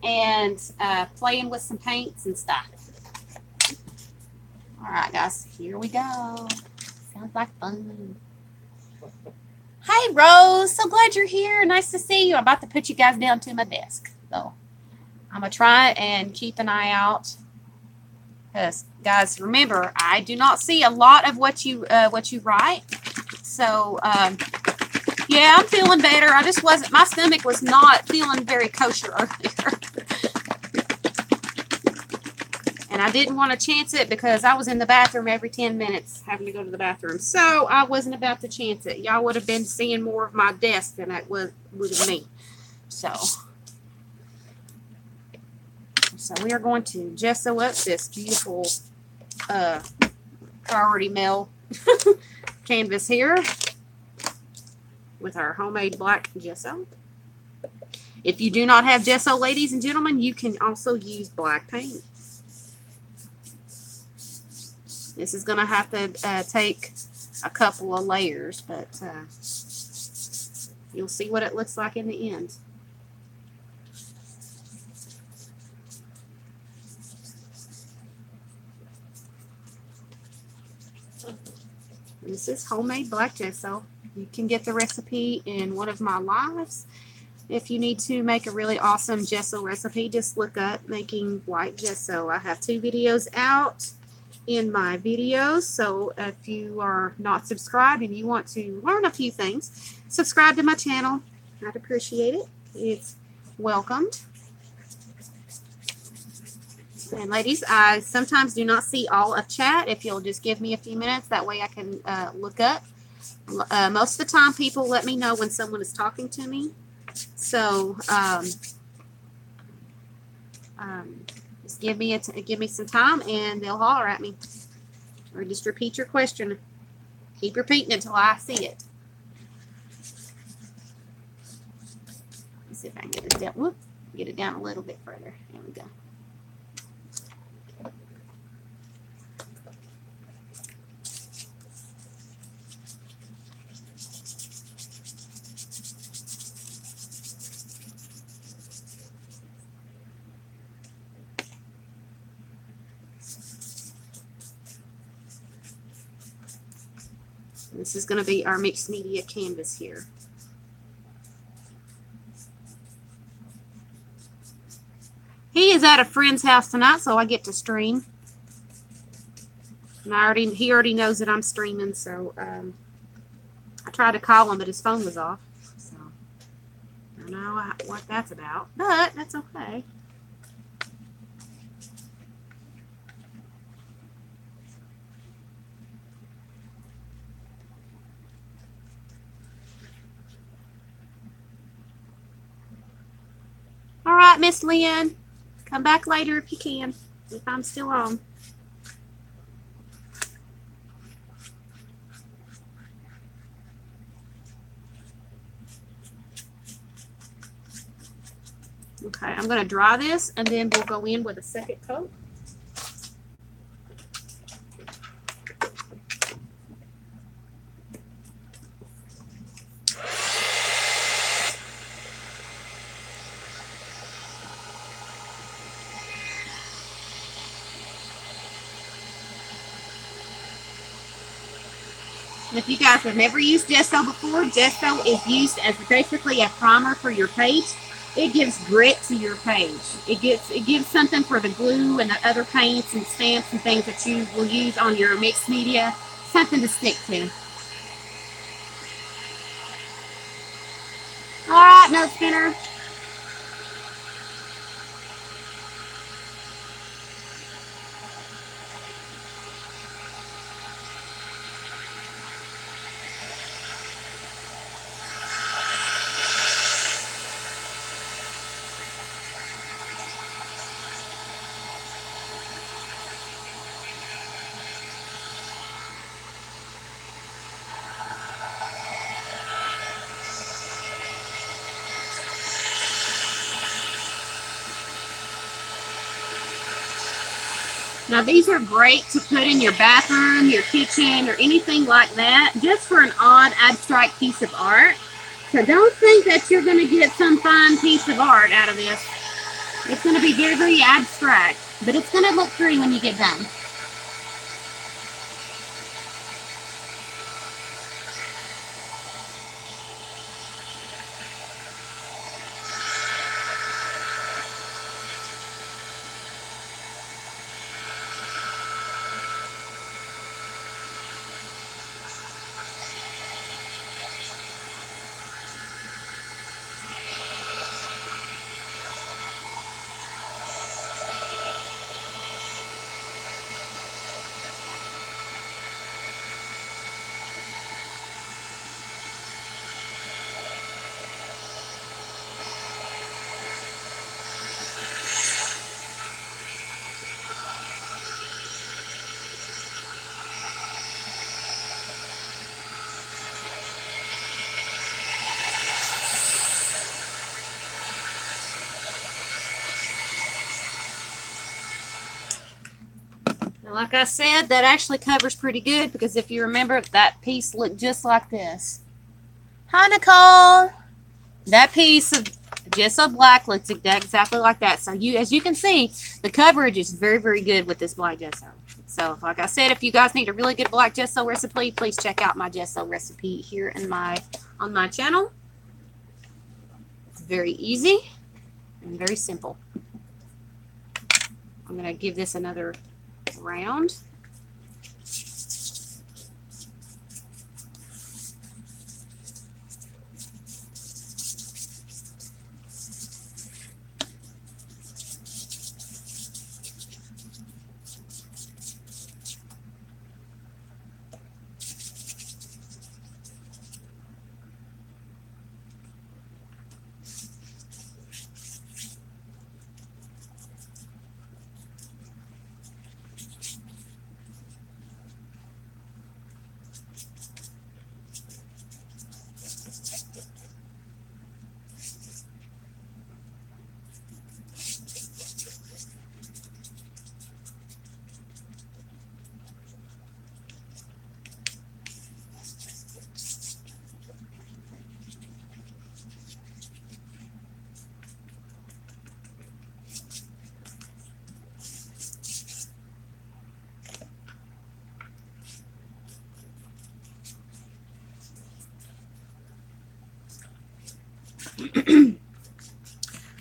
and playing with some paints and stuff. All right, guys, here we go. Sounds like fun. Hi, Rose. So glad you're here. Nice to see you. I'm about to put you guys down to my desk. So I'm going to try and keep an eye out. Because, guys, remember, I do not see a lot of what you write. So, yeah, I'm feeling better. I just wasn't, my stomach was not feeling very kosher earlier. And I didn't want to chance it because I was in the bathroom every 10 minutes having to go to the bathroom. So I wasn't about to chance it. Y'all would have been seeing more of my desk than it would have me. So we are going to gesso up this beautiful priority mail canvas here with our homemade black gesso. If you do not have gesso, ladies and gentlemen, you can also use black paint. This is going to have to take a couple of layers, but you'll see what it looks like in the end. This is homemade black gesso. You can get the recipe in one of my lives. If you need to make a really awesome gesso recipe, just look up making white gesso. I have 2 videos out in my videos, so if you are not subscribed and you want to learn a few things, subscribe to my channel. I'd appreciate it. It's welcomed. And ladies, I sometimes do not see all of chat. If you'll just give me a few minutes, that way I can look up. Most of the time people let me know when someone is talking to me, so just give me some time and they'll holler at me, or just repeat your question. Keep repeating until I see it. Let's see if I can get it down. Whoop, get it down a little bit further. There we go. This is going to be our mixed media canvas here. He is at a friend's house tonight, so I get to stream. And he already knows that I'm streaming, so I tried to call him, but his phone was off. So I don't know what that's about, but that's okay. All right, Miss Lynn, come back later if you can, if I'm still on. Okay, I'm going to dry this and then we'll go in with a second coat. And if you guys have never used gesso before, gesso is used as basically a primer for your paint. it gives grit to your page. It gives something for the glue and the other paints and stamps and things that you will use on your mixed media, something to stick to. All right, note spinner. Now these are great to put in your bathroom, your kitchen, or anything like that, just for an odd abstract piece of art. So don't think that you're going to get some fine piece of art out of this. It's going to be very, very abstract, but it's going to look pretty when you get done. Now, like I said, that actually covers pretty good because if you remember, that piece looked just like this. Hi, Nicole. That piece of gesso black looks exactly like that. So as you can see, the coverage is very, very good with this black gesso. So like I said, if you guys need a really good black gesso recipe, please check out my gesso recipe here on my channel. It's very easy and very simple. I'm going to give this another round.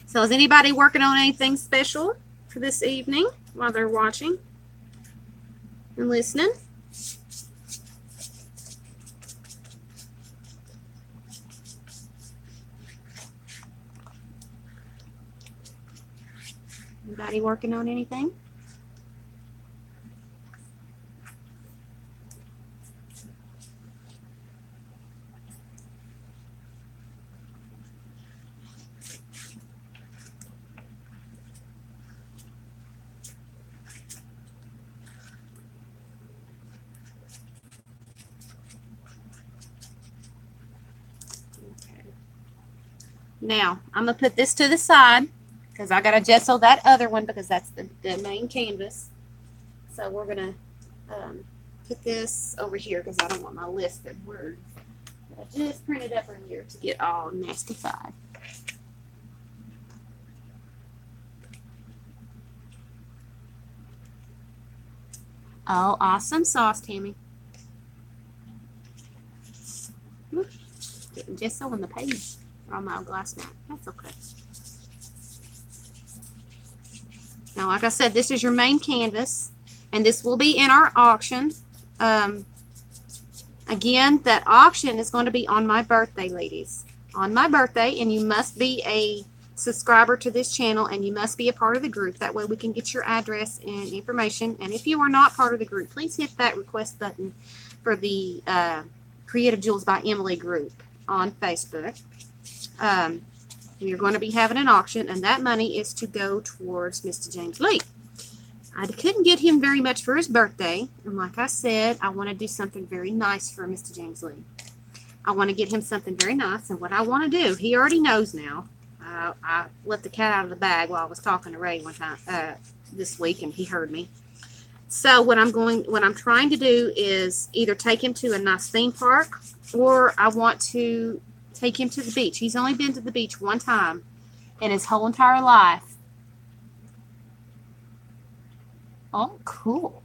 So is anybody working on anything special for this evening while they're watching and listening? Anybody working on anything? Now, I'm going to put this to the side because I got to gesso that other one because that's the main canvas. So we're going to put this over here because I don't want my list of words that I just printed up earlier to get all nastified. Oh, awesome sauce, Tammy. Getting gesso on the page on my glass mat. That's okay. Now, like I said, this is your main canvas, and this will be in our auction. Again, that auction is going to be on my birthday, ladies. On my birthday, and you must be a subscriber to this channel, and you must be a part of the group. That way we can get your address and information. And if you are not part of the group, please hit that request button for the Creative Jewels by Emily group on Facebook. You're going to be having an auction, and that money is to go towards Mr. James Lee. I couldn't get him very much for his birthday, and like I said, I want to do something very nice for Mr. James Lee. I want to get him something very nice, and what I want to do, he already knows now. I let the cat out of the bag while I was talking to Ray one time this week, and he heard me. So what I'm trying to do is either take him to a nice theme park, or I want to take him to the beach. He's only been to the beach one time in his whole entire life. Oh, cool.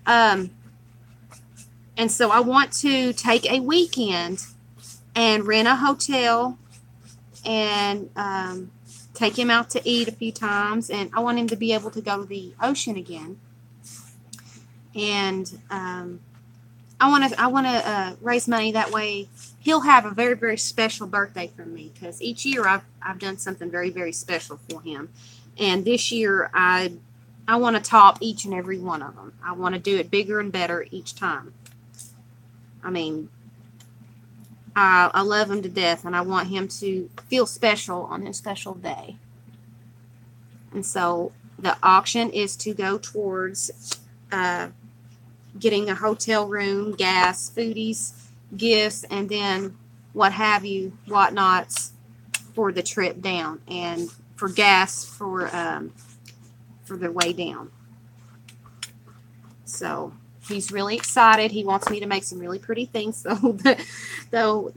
And so I want to take a weekend and rent a hotel and take him out to eat a few times. And I want him to be able to go to the ocean again. And I want to raise money that way. He'll have a very, very special birthday from me, because each year I've done something very, very special for him. And this year I want to top each and every one of them. I want to do it bigger and better each time. I mean, I love him to death, and I want him to feel special on his special day. And so the auction is to go towards getting a hotel room, gas, foodies, gifts, and then what have you, whatnots for the trip down, and for gas for their way down. So he's really excited. He wants me to make some really pretty things,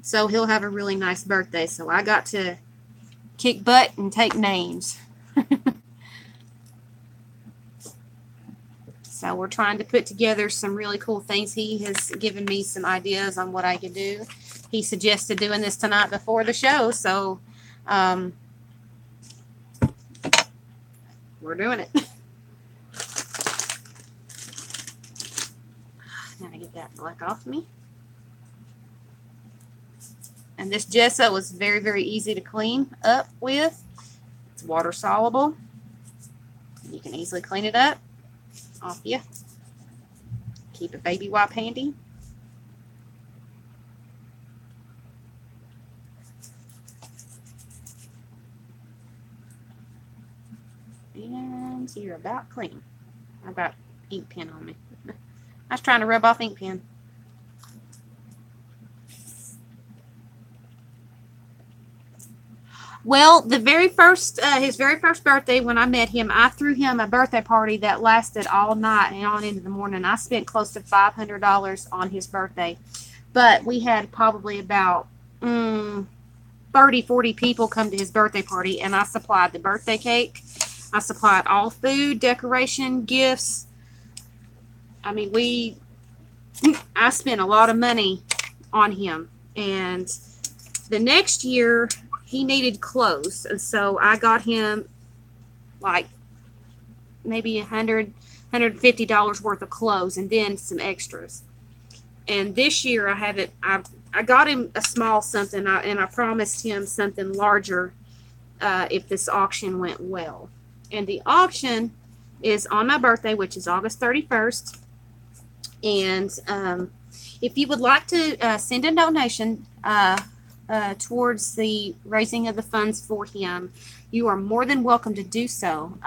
so he'll have a really nice birthday. So I got to kick butt and take names. So we're trying to put together some really cool things. He has given me some ideas on what I can do. He suggested doing this tonight before the show, so we're doing it. Now I get that black off me. And this gesso is very, very easy to clean up with. It's water soluble. You can easily clean it up off you. Keep a baby wipe handy. And you're about clean. I've got ink pen on me. I was trying to rub off ink pen. Well, his very first birthday, when I met him, I threw him a birthday party that lasted all night and on into the morning. I spent close to $500 on his birthday. But we had probably about 30, 40 people come to his birthday party, and I supplied the birthday cake. I supplied all food, decoration, gifts. I mean, I spent a lot of money on him. And the next year, he needed clothes, and so I got him like maybe $150 worth of clothes, and then some extras. And this year I got him a small something, and I promised him something larger if this auction went well. And the auction is on my birthday, which is August 31st. And if you would like to send a donation towards the raising of the funds for him, you are more than welcome to do so.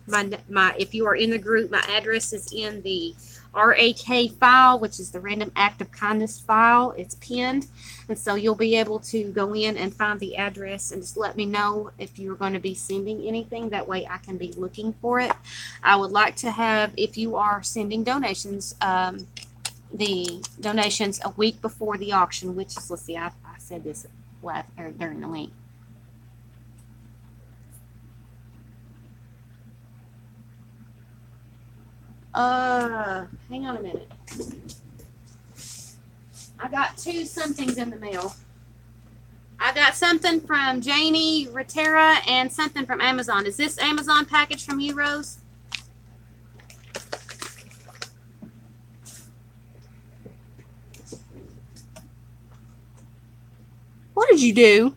If you are in the group, my address is in the RAK file, which is the Random Act of Kindness file. It's pinned, and so you'll be able to go in and find the address and just let me know if you're going to be sending anything. That way I can be looking for it. I would like to have, if you are sending donations, the donations a week before the auction, which is, let's see, I said this during the link. Hang on a minute. I got two somethings in the mail. I got something from Janie Ratera and something from Amazon. Is this Amazon package from you, Rose? What did you do?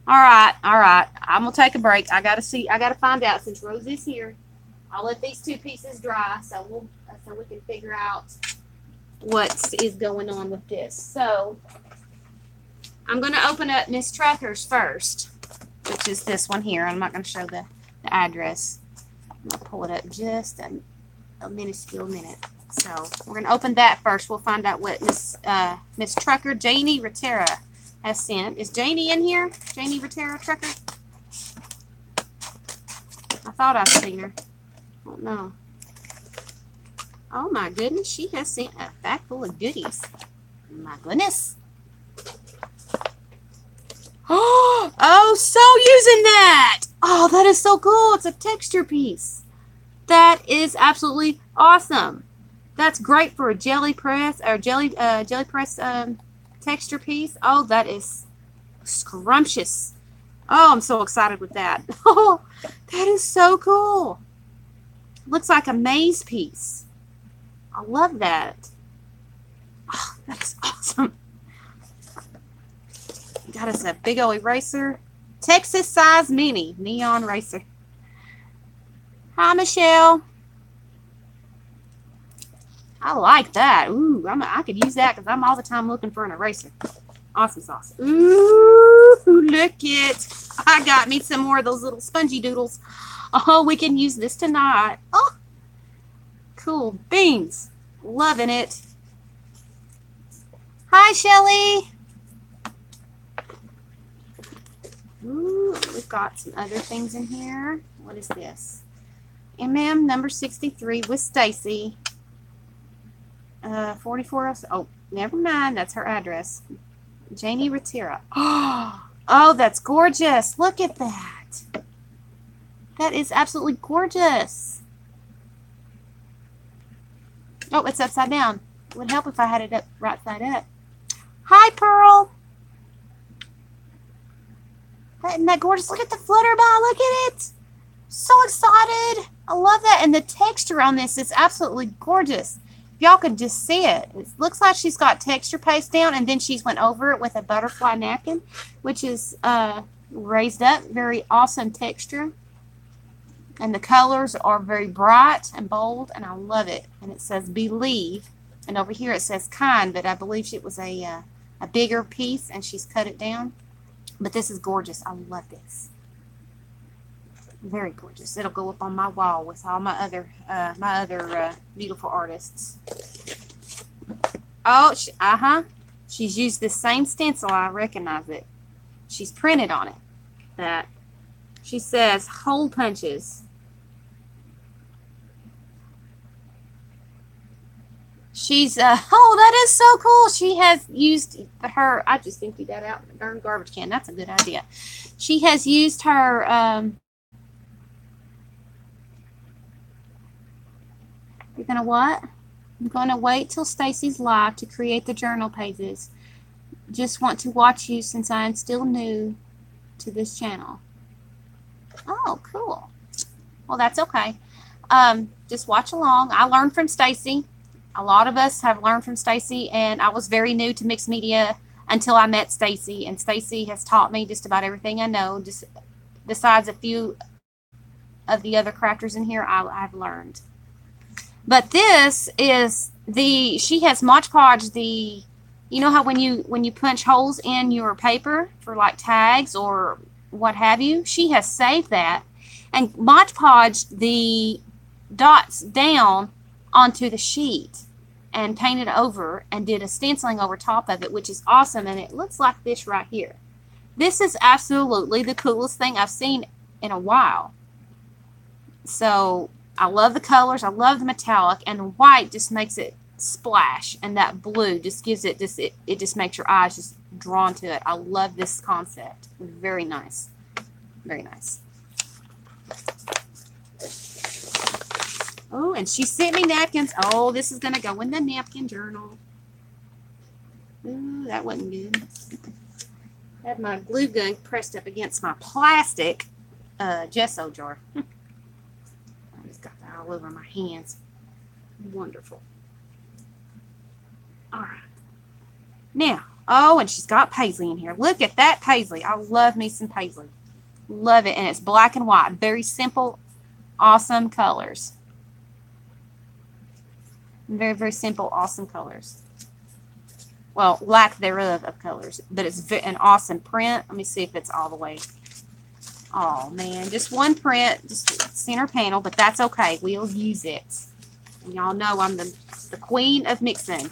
All right, all right. I'm gonna take a break. I gotta see. I gotta find out since Rose is here. I'll let these two pieces dry so we can figure out what is going on with this. So I'm gonna open up Miss Trucker's first, which is this one here. I'm not gonna show the address. I'm gonna pull it up just a minuscule minute. So we're gonna open that first. We'll find out what Miss Trucker Janie Ratera has sent. Is Janie in here? Janie Ratera Trucker? I thought I'd seen her. I don't know. Oh my goodness, she has sent a bag full of goodies. My goodness. Oh, so using that. Oh, that is so cool. It's a texture piece. That is absolutely awesome. That's great for a jelly press or jelly press texture piece. Oh, that is scrumptious. Oh, I'm so excited with that. Oh, that is so cool. Looks like a maze piece. I love that. Oh, that's awesome. Got us a big old eraser. Texas size mini neon eraser. Hi, Michelle. I like that. Ooh, I could use that because I'm all the time looking for an eraser. Awesome sauce. Ooh, look it. I got me some more of those little spongy doodles. Oh, we can use this tonight. Oh, cool beans. Loving it. Hi, Shelly. Ooh, we've got some other things in here. What is this? MM number 63 with Stacy. 44. Oh, never mind. That's her address. Janie Ratera. Oh, that's gorgeous. Look at that. That is absolutely gorgeous. Oh, it's upside down. It would help if I had it up right side up. Hi, Pearl. Isn't that gorgeous? Look at the flutterball. Look at it. So excited. I love that. And the texture on this is absolutely gorgeous. If y'all could just see it. It looks like she's got texture paste down and then she's went over it with a butterfly napkin, which is raised up. Very awesome texture. And the colors are very bright and bold, and I love it. And it says believe. And over here it says kind, but I believe it was a bigger piece and she's cut it down. But this is gorgeous. I love this. Very gorgeous. It'll go up on my wall with all my other beautiful artists. Oh, she's used this same stencil. I recognize it. She's printed on it. That she says hole punches. She's oh, that is so cool. She has used her. I just emptied that out in the darn garbage can. That's a good idea. She has used her. You're gonna what? I'm gonna wait till Stacy's live to create the journal pages. Just want to watch you since I am still new to this channel. Oh, cool. Well, that's okay. Just watch along. I learned from Stacy. A lot of us have learned from Stacy, and I was very new to mixed media until I met Stacy, and Stacy has taught me just about everything I know. Just besides a few of the other crafters in here, I've learned. But this is she has Mod Podge the, you know how when you punch holes in your paper for like tags or what have you, she has saved that and Mod Podge the dots down onto the sheet and painted over and did a stenciling over top of it, which is awesome. And it looks like this right here. This is absolutely the coolest thing I've seen in a while. So I love the colors. I love the metallic, and white just makes it splash, and that blue just gives it it just makes your eyes just drawn to it. I love this concept. Very nice. Very nice. Oh, and she sent me napkins. Oh, this is going to go in the napkin journal. Ooh, that wasn't good. I have my glue gun pressed up against my plastic gesso jar. I just got that all over my hands. Wonderful. All right. Now, oh, and she's got paisley in here. Look at that paisley. I love me some paisley. Love it. And it's black and white. Very simple, awesome colors. Very, very simple, awesome colors. Well, lack thereof of colors. But it's an awesome print. Let me see if it's all the way. Oh, man. Just one print. Just center panel. But that's okay. We'll use it. And y'all know I'm the queen of mixing.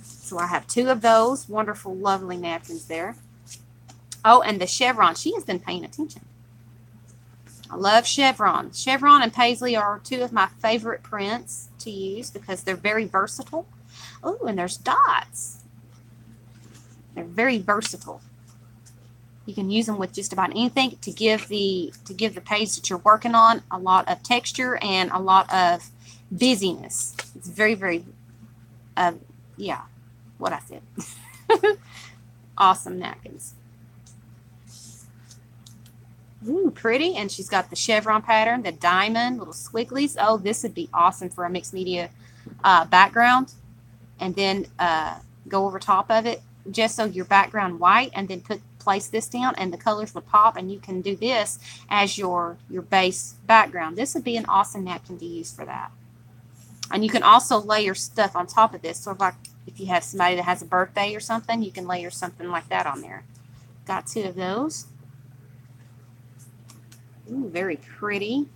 So I have 2 of those wonderful, lovely napkins there. Oh, and the chevron. She has been paying attention. I love chevron. Chevron and paisley are 2 of my favorite prints to use because they're very versatile. Oh, and there's dots. They're very versatile. You can use them with just about anything to give the page that you're working on a lot of texture and a lot of busyness. It's very, very, yeah, what I said. Awesome napkins. Ooh, pretty. And she's got the chevron pattern, the diamond, little squigglies. Oh, this would be awesome for a mixed media background. And then go over top of it, just so your background white, and then place this down, and the colors would pop, and you can do this as your base background. This would be an awesome napkin to use for that. And you can also layer stuff on top of this. So like if you have somebody that has a birthday or something, you can layer something like that on there. Got 2 of those. Ooh, very pretty.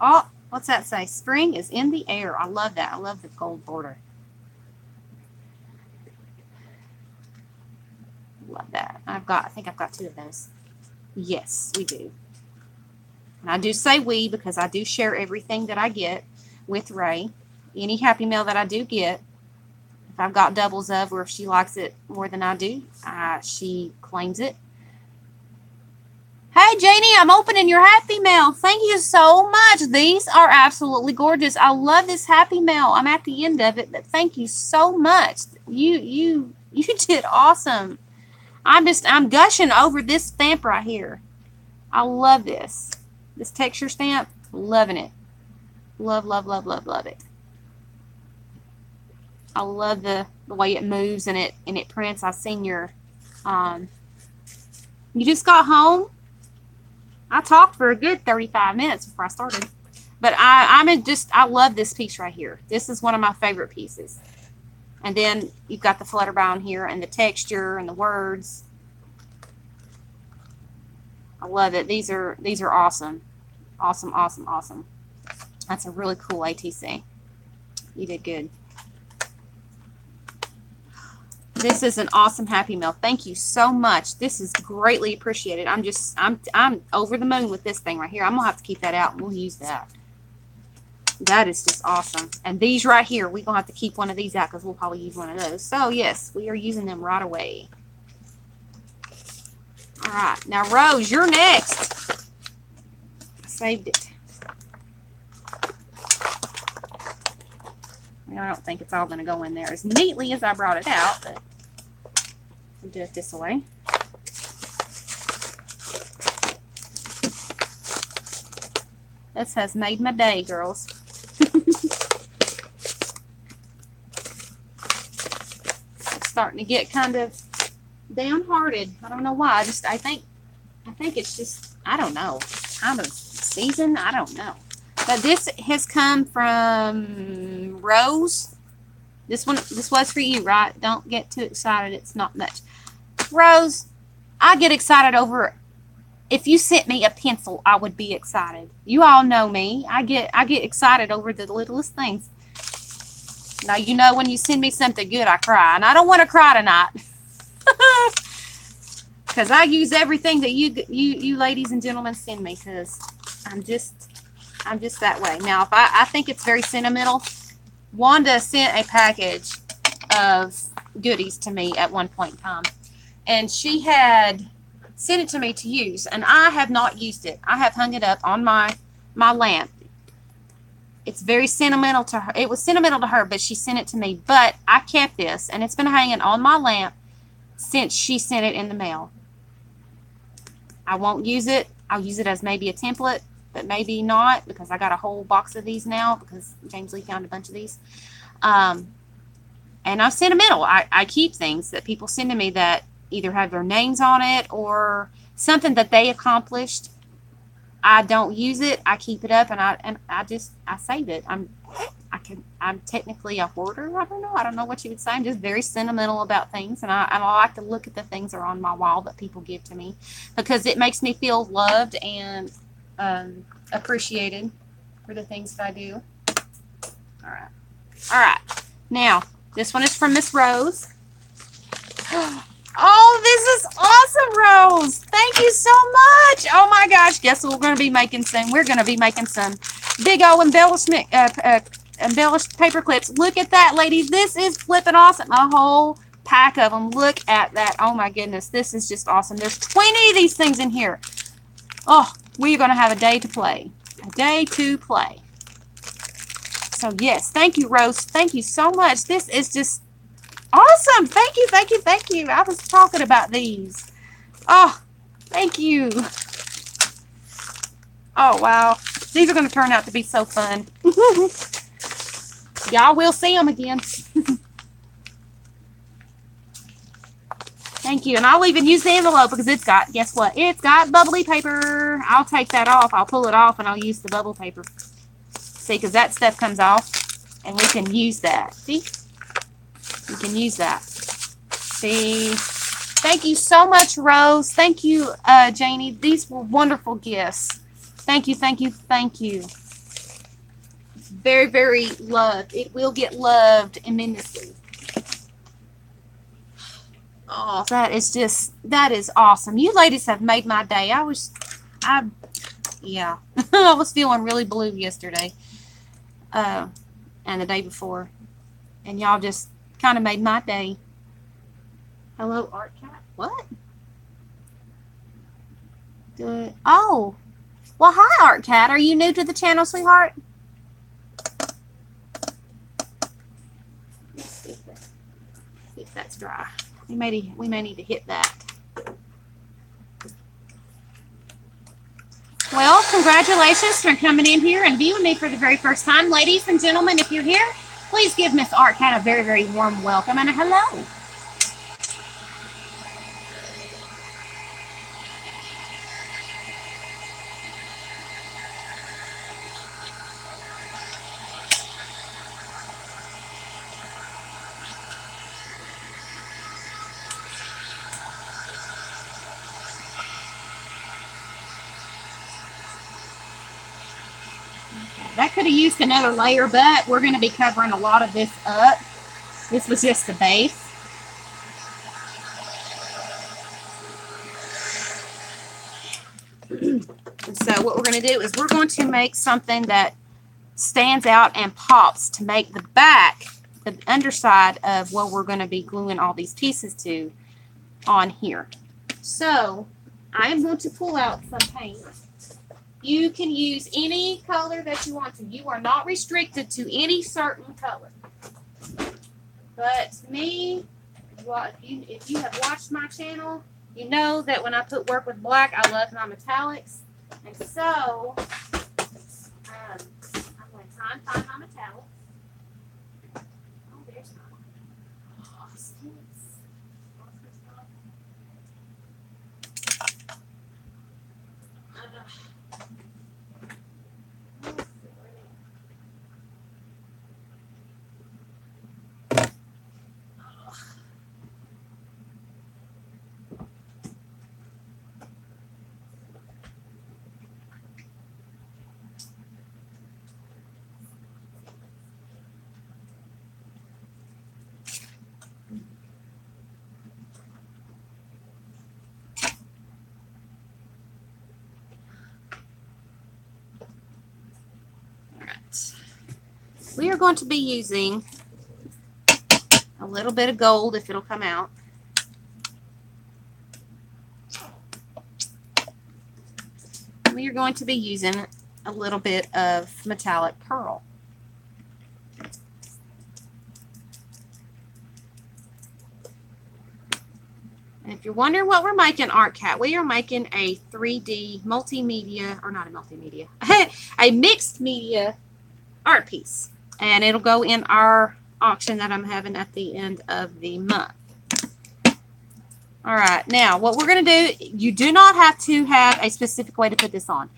Oh, what's that say? Spring is in the air. I love that. I love the gold border. Love that. I think I've got 2 of those. Yes, we do. And I do say we because I do share everything that I get with Ray. Any Happy Mail that I do get, if I've got doubles of, or if she likes it more than I do, she claims it. Hey, Janie, I'm opening your Happy Mail. Thank you so much. These are absolutely gorgeous. I love this Happy Mail. I'm at the end of it, but thank you so much. You did awesome. I'm gushing over this stamp right here. I love this. This texture stamp, loving it. Love, love, love, love, love it. I love the way it moves and it prints. I've seen your you just got home. I talked for a good 35 minutes before I started. But I love this piece right here. This is one of my favorite pieces. And then you've got the flutterby here and the texture and the words. I love it. These are awesome. Awesome, awesome, awesome. That's a really cool ATC. You did good. This is an awesome Happy Mail. Thank you so much. This is greatly appreciated. I'm over the moon with this thing right here. I'm gonna have to keep that out and we'll use that. That is just awesome. And these right here, we're gonna have to keep one of these out because we'll probably use one of those. So yes, we are using them right away. All right, now Rose, you're next. I saved it. I don't think it's all going to go in there as neatly as I brought it out, but we'll do it this way. This has made my day, girls. It's starting to get kind of downhearted. I don't know why. I think it's just, I don't know, kind of season. I don't know. But this has come from Rose. This was for you, right? Don't get too excited. It's not much. Rose, I get excited over, if you sent me a pencil, I would be excited. You all know me. I get excited over the littlest things. Now, you know when you send me something good, I cry. And I don't want to cry tonight. Because I use everything that you ladies and gentlemen send me, because I'm just that way. Now, if I think it's very sentimental. Wanda sent a package of goodies to me at one point in time. And she had sent it to me to use. And I have not used it. I have hung it up on my lamp. It's very sentimental to her. It was sentimental to her, but she sent it to me. But I kept this, and it's been hanging on my lamp since she sent it in the mail. I won't use it. I'll use it as maybe a template, but maybe not, because I got a whole box of these now because James Lee found a bunch of these. And I'm sentimental. I keep things that people send to me that either have their names on it or something that they accomplished. I don't use it. I keep it up, and I save it. I'm technically a hoarder. I don't know what you would say. I'm just very sentimental about things, and I like to look at the things that are on my wall that people give to me because it makes me feel loved and appreciated for the things that I do. All right. Now this one is from Miss Rose. Oh, this is awesome, Rose. Thank you so much. Oh, my gosh. Guess what we're going to be making soon? We're going to be making some big old embellishment, embellished paper clips. Look at that, ladies. This is flipping awesome. A whole pack of them. Look at that. Oh, my goodness. This is just awesome. There's 20 of these things in here. Oh, we're going to have a day to play. A day to play. So, yes. Thank you, Rose. Thank you so much. This is just awesome. Thank you, thank you, thank you. I was talking about these. Oh, thank you. Oh, wow. These are going to turn out to be so fun. Y'all will see them again. Thank you. And I'll even use the envelope because it's got, guess what? It's got bubbly paper. I'll take that off. I'll pull it off and I'll use the bubble paper. See, because that stuff comes off and we can use that. See? You can use that. See? Thank you so much, Rose. Thank you, Janie. These were wonderful gifts. Thank you, thank you, thank you. Very, very loved. It will get loved immensely. Oh, that is awesome. You ladies have made my day. Yeah. I was feeling really blue yesterday. And the day before. And y'all just kind of made my day. Hello, Art Cat. What? Good. Oh. Well, hi, Art Cat. Are you new to the channel, sweetheart? Let's see if that's dry. We may need to hit that. Well, congratulations for coming in here and viewing me for the very first time. Ladies and gentlemen, if you're here, please give Miss Art Cat a very, very warm welcome and a hello. That could have used another layer, but we're going to be covering a lot of this up. This was just the base. So what we're going to do is we're going to make something that stands out and pops to make the back, the underside of what we're going to be gluing all these pieces to on here. So I am going to pull out some paint. You can use any color that you want to. You are not restricted to any certain color. But me, if you have watched my channel, you know that when I work with black, I love my metallics. And so, I'm going to try and find my metallics. Oh, there's mine. Oh, we are going to be using a little bit of gold if it'll come out. We are going to be using a little bit of metallic pearl. And if you're wondering what we're making, Art Cat, we are making a 3D multimedia, or not a multimedia, a mixed media art piece. And it'll go in our auction that I'm having at the end of the month. All right, now what we're going to do, you do not have to have a specific way to put this on.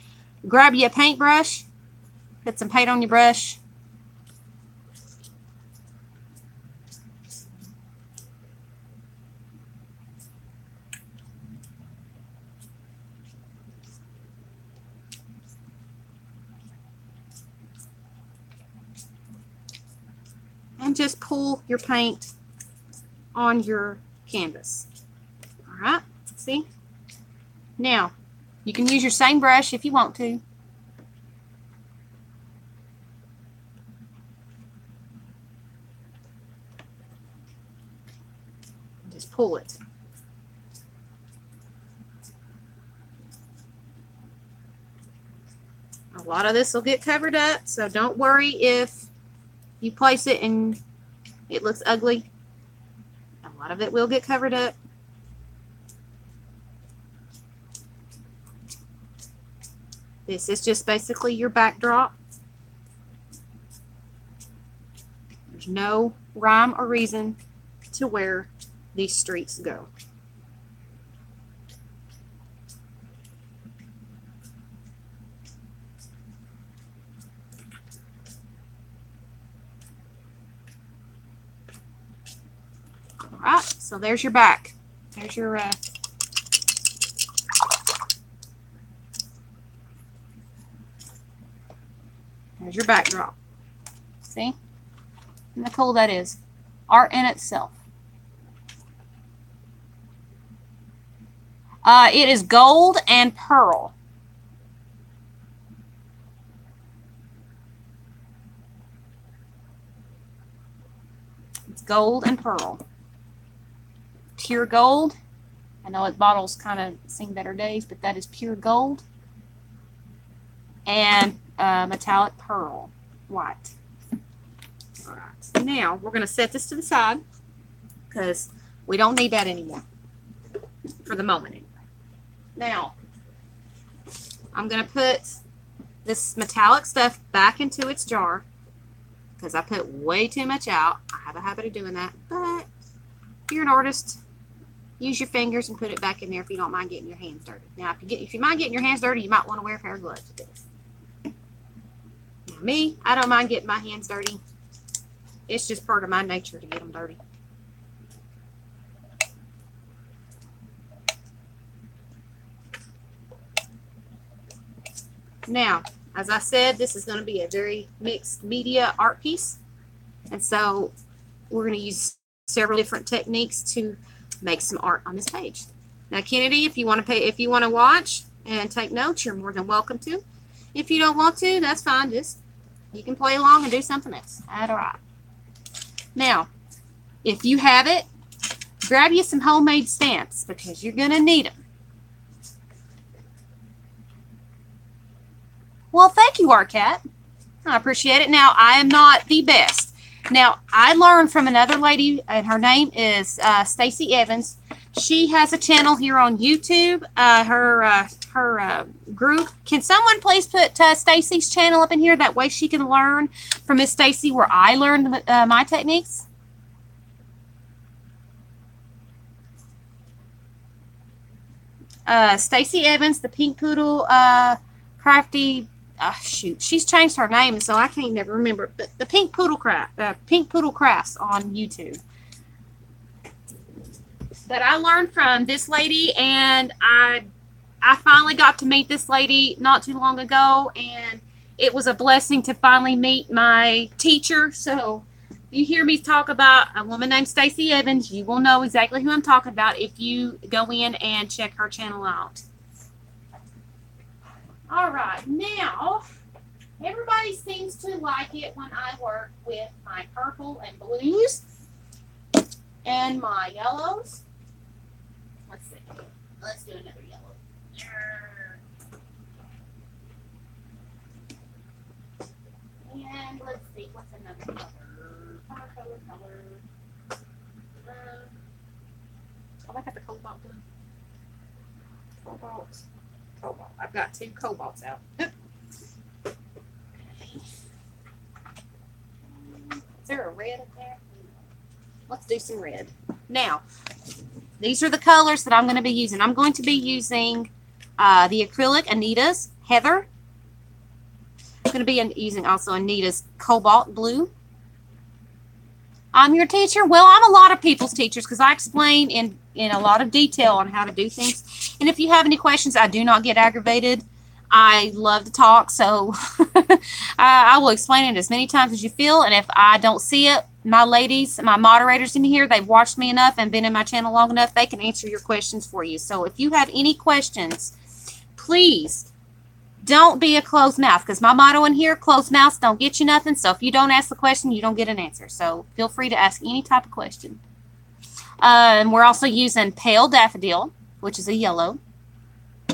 Grab you a paintbrush, put some paint on your brush. And just pull your paint on your canvas. All right, see? Now, you can use your same brush if you want to. Just pull it. A lot of this will get covered up, so don't worry if you place it and it looks ugly. A lot of it will get covered up. This is just basically your backdrop. There's no rhyme or reason to where these streets go. All right, so there's your back. There's your there's your backdrop. See? Isn't that cool that is? Art in itself. It is gold and pearl. It's gold and pearl. Pure gold. I know it bottles kind of seen better days, but that is pure gold. And metallic pearl, white. All right. Now we're going to set this to the side because we don't need that anymore for the moment. Anyway. Now I'm going to put this metallic stuff back into its jar because I put way too much out. I have a habit of doing that, but if you're an artist, use your fingers and put it back in there if you don't mind getting your hands dirty. Now, if you mind getting your hands dirty, you might want to wear a pair of gloves to do this. Now, me, I don't mind getting my hands dirty. It's just part of my nature to get them dirty. Now, as I said, this is going to be a very mixed media art piece. And so we're going to use several different techniques to make some art on this page. Now, Kennedy, if you want to watch and take notes, you're more than welcome to. If you don't want to, that's fine. Just you can play along and do something else. All right. Now, if you have it, grab you some homemade stamps because you're going to need them. Well, thank you, Arcat. I appreciate it. Now, I am not the best. Now, I learned from another lady, and her name is Stacy Evans. She has a channel here on YouTube. Her group. Can someone please put Stacy's channel up in here? That way she can learn from Miss Stacy where I learned my techniques. Stacy Evans, the Pink Poodle Crafty. Shoot, she's changed her name, so I can't never remember. But the Pink Poodle Crafts on YouTube. But I learned from this lady, and I finally got to meet this lady not too long ago, and it was a blessing to finally meet my teacher. So you hear me talk about a woman named Stacy Evans, you will know exactly who I'm talking about if you go in and check her channel out. All right, now everybody seems to like it when I work with my purple and blues and my yellows. Let's see. Let's do another yellow. And let's see, what's another color? Color. Oh, I got the cobalt blue. Cobalt. Cobalt. I've got 2 cobalts out. Is there a red up there? Let's do some red. Now, these are the colors that I'm going to be using. I'm going to be using the acrylic Anita's Heather. I'm going to be using also Anita's Cobalt Blue. I'm your teacher. Well, I'm a lot of people's teachers because I explain in a lot of detail on how to do things. And if you have any questions, I do not get aggravated. I love to talk, so I will explain it as many times as you feel. And if I don't see it, my ladies, my moderators in here, they've watched me enough and been in my channel long enough, they can answer your questions for you. So if you have any questions, please don't be a closed mouth, because my motto in here, closed mouths don't get you nothing. So if you don't ask the question, you don't get an answer. So feel free to ask any type of question. And we're also using Pale Daffodil, which is a yellow.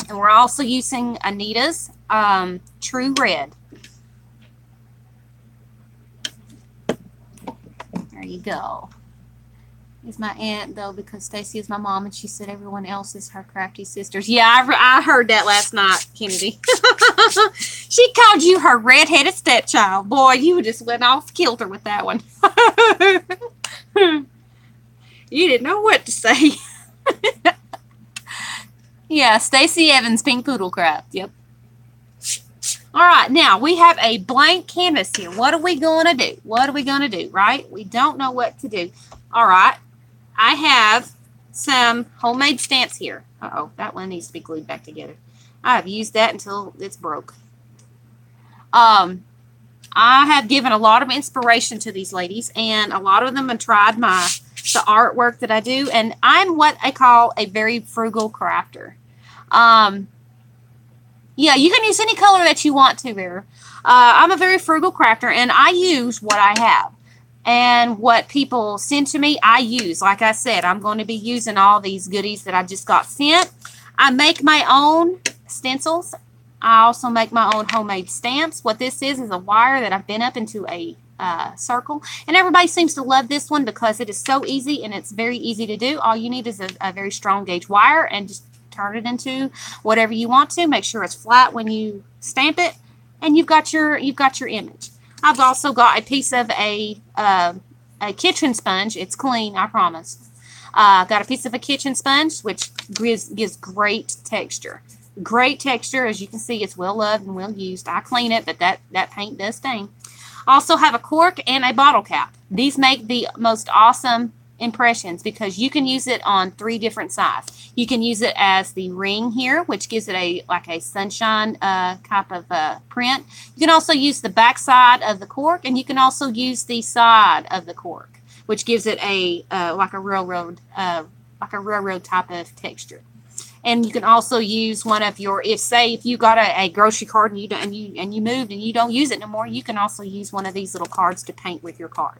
And we're also using Anita's True Red. There you go. Is my aunt, though, because Stacy is my mom, and she said everyone else is her crafty sisters. Yeah, I heard that last night, Kennedy. She called you her red-headed stepchild. Boy, you just went off kilter with that one. You didn't know what to say. Yeah, Stacy Evans, Pink Poodle Craft. Yep. All right, now we have a blank canvas here. What are we going to do? What are we going to do, right? We don't know what to do. All right, I have some homemade stamps here. Uh-oh, that one needs to be glued back together. I have used that until it's broke. I have given a lot of inspiration to these ladies, and a lot of them have tried the artwork that I do, and I'm what I call a very frugal crafter. Yeah, you can use any color that you want to there. I'm a very frugal crafter, and I use what I have. And what people send to me, I use. Like I said, I'm going to be using all these goodies that I just got sent. I make my own stencils. I also make my own homemade stamps. What this is a wire that I've bent up into a circle. And everybody seems to love this one because it is so easy and it's very easy to do. All you need is a very strong gauge wire and just turn it into whatever you want to. Make sure it's flat when you stamp it, and you've got your image. I've also got a piece of a kitchen sponge. It's clean, I promise. Got a piece of a kitchen sponge, which gives great texture. Great texture. As you can see, it's well loved and well used. I clean it, but that paint does stain. Also have a cork and a bottle cap. These make the most awesome impressions because you can use it on 3 different sides. You can use it as the ring here, which gives it like a sunshine type of print. You can also use the back side of the cork, and you can also use the side of the cork, which gives it like a railroad type of texture. And you can also use one of your, if you got a grocery card and you moved and you don't use it no more, you can also use one of these little cards to paint with your card.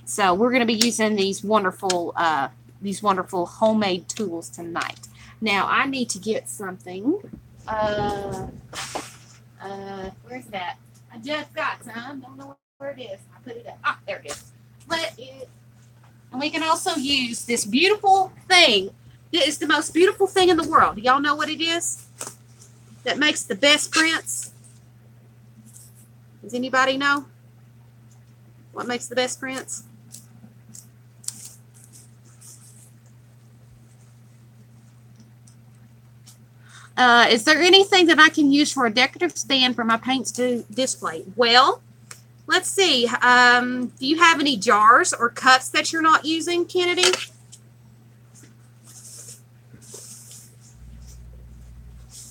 So we're going to be using these wonderful homemade tools tonight. Now I need to get something. Where's that? I just got some. Don't know where it is. I put it up. Ah, there it is. And we can also use this beautiful thing. It's the most beautiful thing in the world. Do y'all know what it is? That makes the best prints. Does anybody know what makes the best prints? Is there anything that I can use for a decorative stand for my paints to display? Well, let's see. Do you have any jars or cups that you're not using, Kennedy?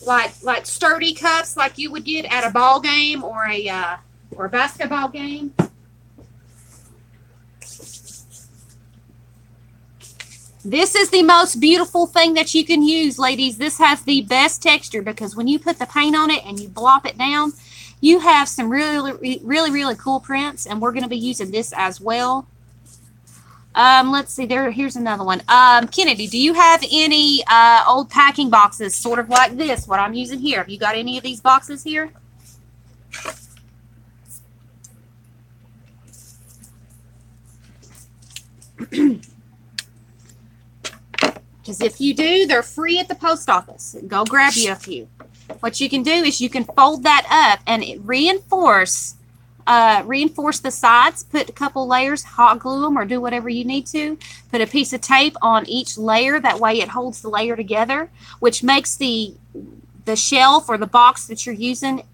Like sturdy cups like you would get at a ball game or a basketball game? This is the most beautiful thing that you can use, ladies. This has the best texture because when you put the paint on it and you blop it down, you have some really cool prints, and we're going to be using this as well. Let's see. Here's another one. Kennedy, do you have any old packing boxes, sort of like this, what I'm using here? Have you got any of these boxes here? Because if you do, they're free at the post office. Go grab you a few. What you can do is you can fold that up and reinforce the sides. Put a couple layers, hot glue them, or do whatever you need to. Put a piece of tape on each layer. That way it holds the layer together, which makes the shelf or the box that you're using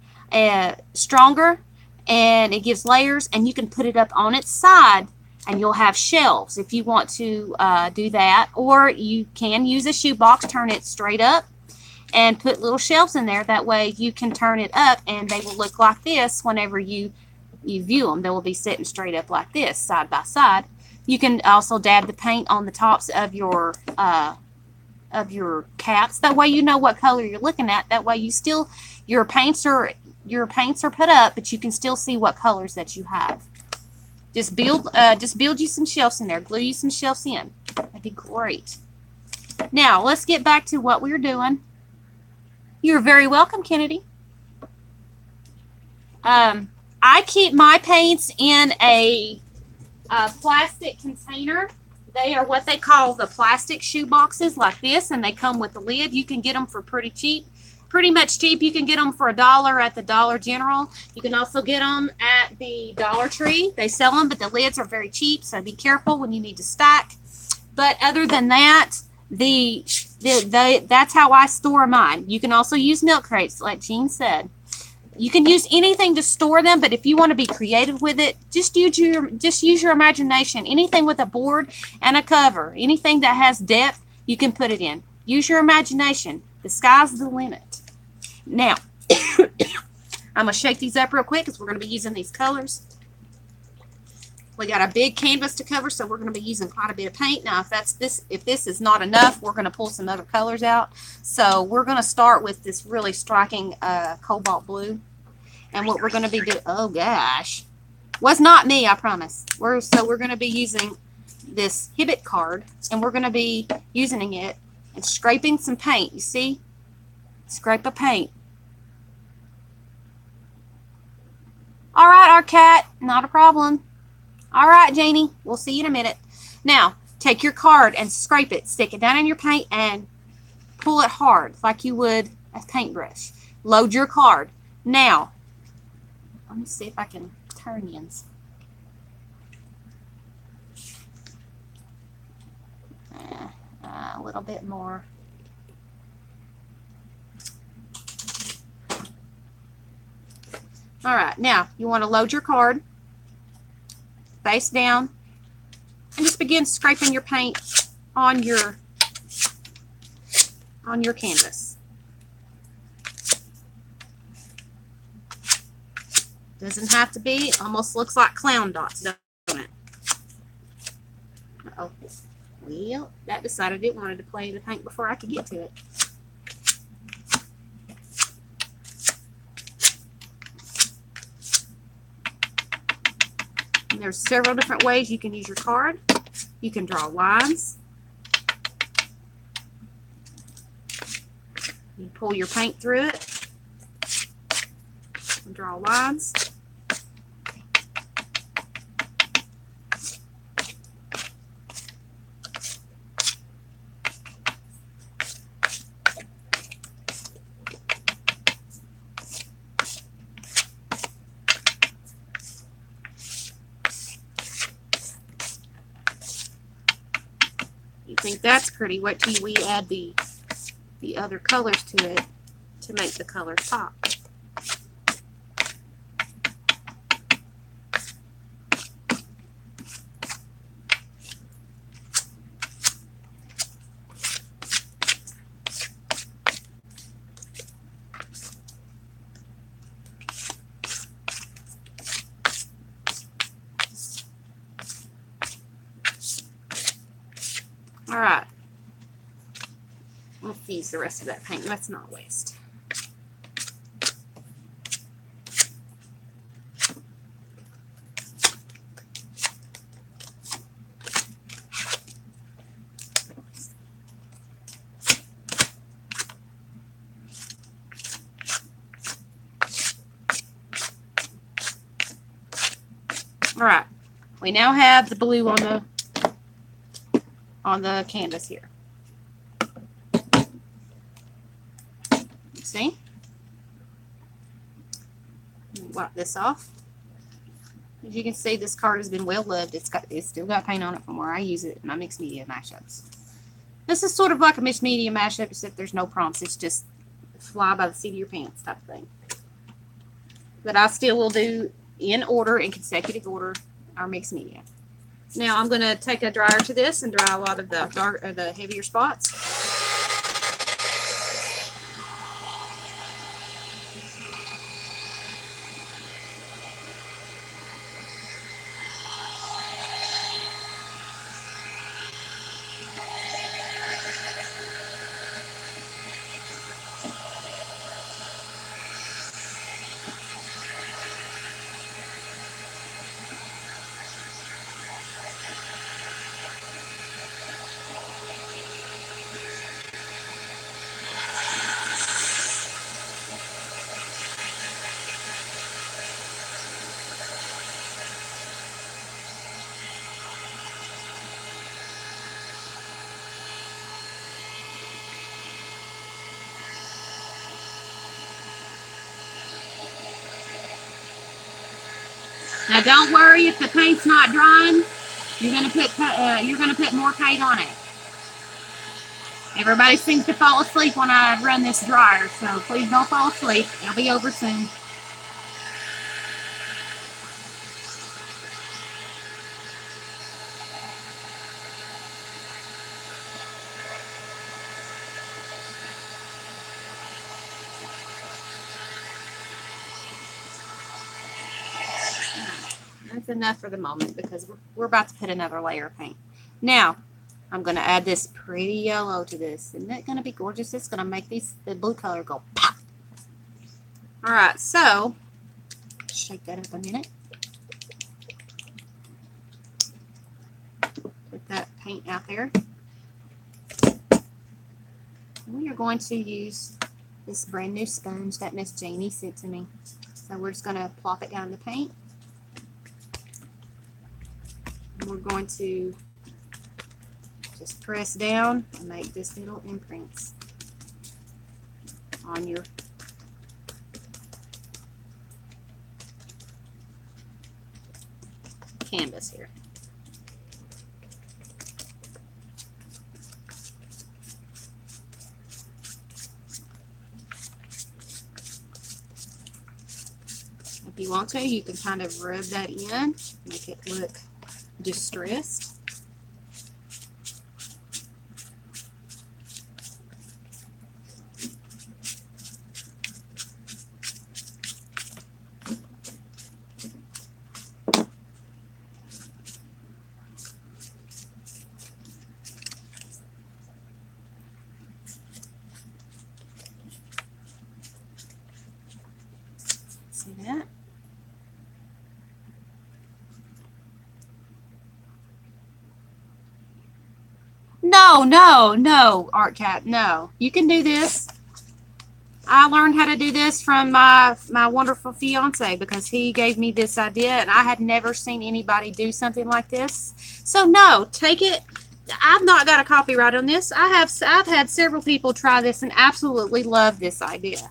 stronger, and it gives layers, and you can put it up on its side and you'll have shelves if you want to do that. Or you can use a shoebox, turn it straight up, and put little shelves in there. That way you can turn it up and they will look like this whenever you view them. They will be sitting straight up like this, side by side. You can also dab the paint on the tops of your caps. That way you know what color you're looking at. That way your paints are put up, but you can still see what colors that you have. Just build you some shelves in there. Glue you some shelves in. That'd be great. Now let's get back to what we were doing. You're very welcome, Kennedy. I keep my paints in a plastic container. They are what they call the plastic shoe boxes, like this, and they come with the lid. You can get them for pretty cheap. Pretty much cheap. You can get them for $1 at the Dollar General. You can also get them at the Dollar Tree. They sell them, but the lids are very cheap, so be careful when you need to stack. But other than that, that's how I store mine. You can also use milk crates, like Jean said. You can use anything to store them, but if you want to be creative with it, just use your imagination. Anything with a board and a cover, anything that has depth, you can put it in. Use your imagination. The sky's the limit. Now, I'm going to shake these up real quick because we're going to be using these colors. We got a big canvas to cover, so we're going to be using quite a bit of paint. Now, if this is not enough, we're going to pull some other colors out. So we're going to start with this really striking cobalt blue. And what we're going to be doing, oh gosh, was not me, I promise. We're going to be using this Hibbit card, and we're going to be using it and scraping some paint. You see? Scrape a paint. All right, our cat, not a problem. All right, Janie, we'll see you in a minute. Now, take your card and scrape it. Stick it down in your paint and pull it hard like you would a paintbrush. Load your card. Now, let me see if I can turn ins. A little bit more. All right, now you want to load your card face down and just begin scraping your paint on your canvas. Doesn't have to be. It almost looks like clown dots, doesn't it? Uh-oh. Well, that decided it wanted to play the paint before I could get to it. And there's several different ways you can use your card. You can draw lines. You pull your paint through it and draw lines. Think that's pretty. Wait till we add the other colors to it to make the colors pop. All right, let's use the rest of that paint. Let's not waste. All right, we now have the blue on the canvas here. See? Wipe this off. As you can see, this card has been well loved. It's still got paint on it from where I use it in my mixed media mashups. This is sort of like a mixed media mashup, except there's no prompts. It's just fly by the seat of your pants type of thing. But I still will do in order, in consecutive order, our mixed media. Now I'm going to take a dryer to this and dry a lot of the heavier spots. Now don't worry if the paint's not drying. You're gonna put more paint on it. Everybody seems to fall asleep when I run this dryer, so please don't fall asleep. It'll be over soon. That's enough for the moment because we're about to put another layer of paint. Now, I'm going to add this pretty yellow to this. Isn't that going to be gorgeous? It's going to make the blue color go pop. All right, so shake that up a minute. Put that paint out there. We are going to use this brand new sponge that Miss Janie sent to me. So we're just going to plop it down in the paint. And we're going to just press down and make this little imprints on your canvas here. If you want to, you can kind of rub that in, make it look distressed. See that? No, Art Cat, no. You can do this. I learned how to do this from my wonderful fiance because he gave me this idea and I had never seen anybody do something like this. So no, take it. I've not got a copyright on this. I've had several people try this and absolutely love this idea.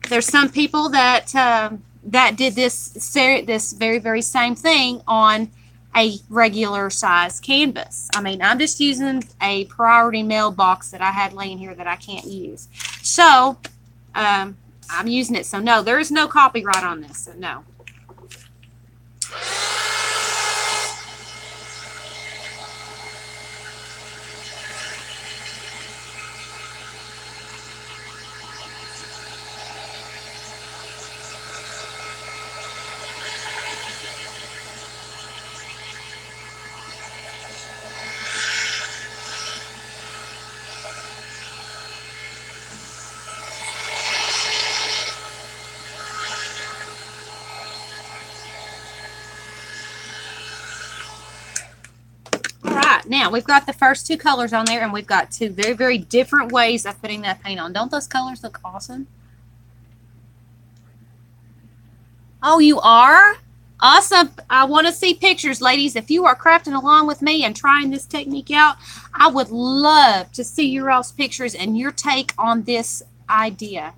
There's some people that did this very, very same thing on a regular size canvas. I mean, I'm just using a priority mail box that I had laying here that I can't use. So, I'm using it. So, no, there is no copyright on this. So, no. Now, we've got the first two colors on there, and we've got two very, very different ways of putting that paint on. Don't those colors look awesome? Oh, you are? Awesome. I want to see pictures, ladies. If you are crafting along with me and trying this technique out, I would love to see your all's pictures and your take on this idea.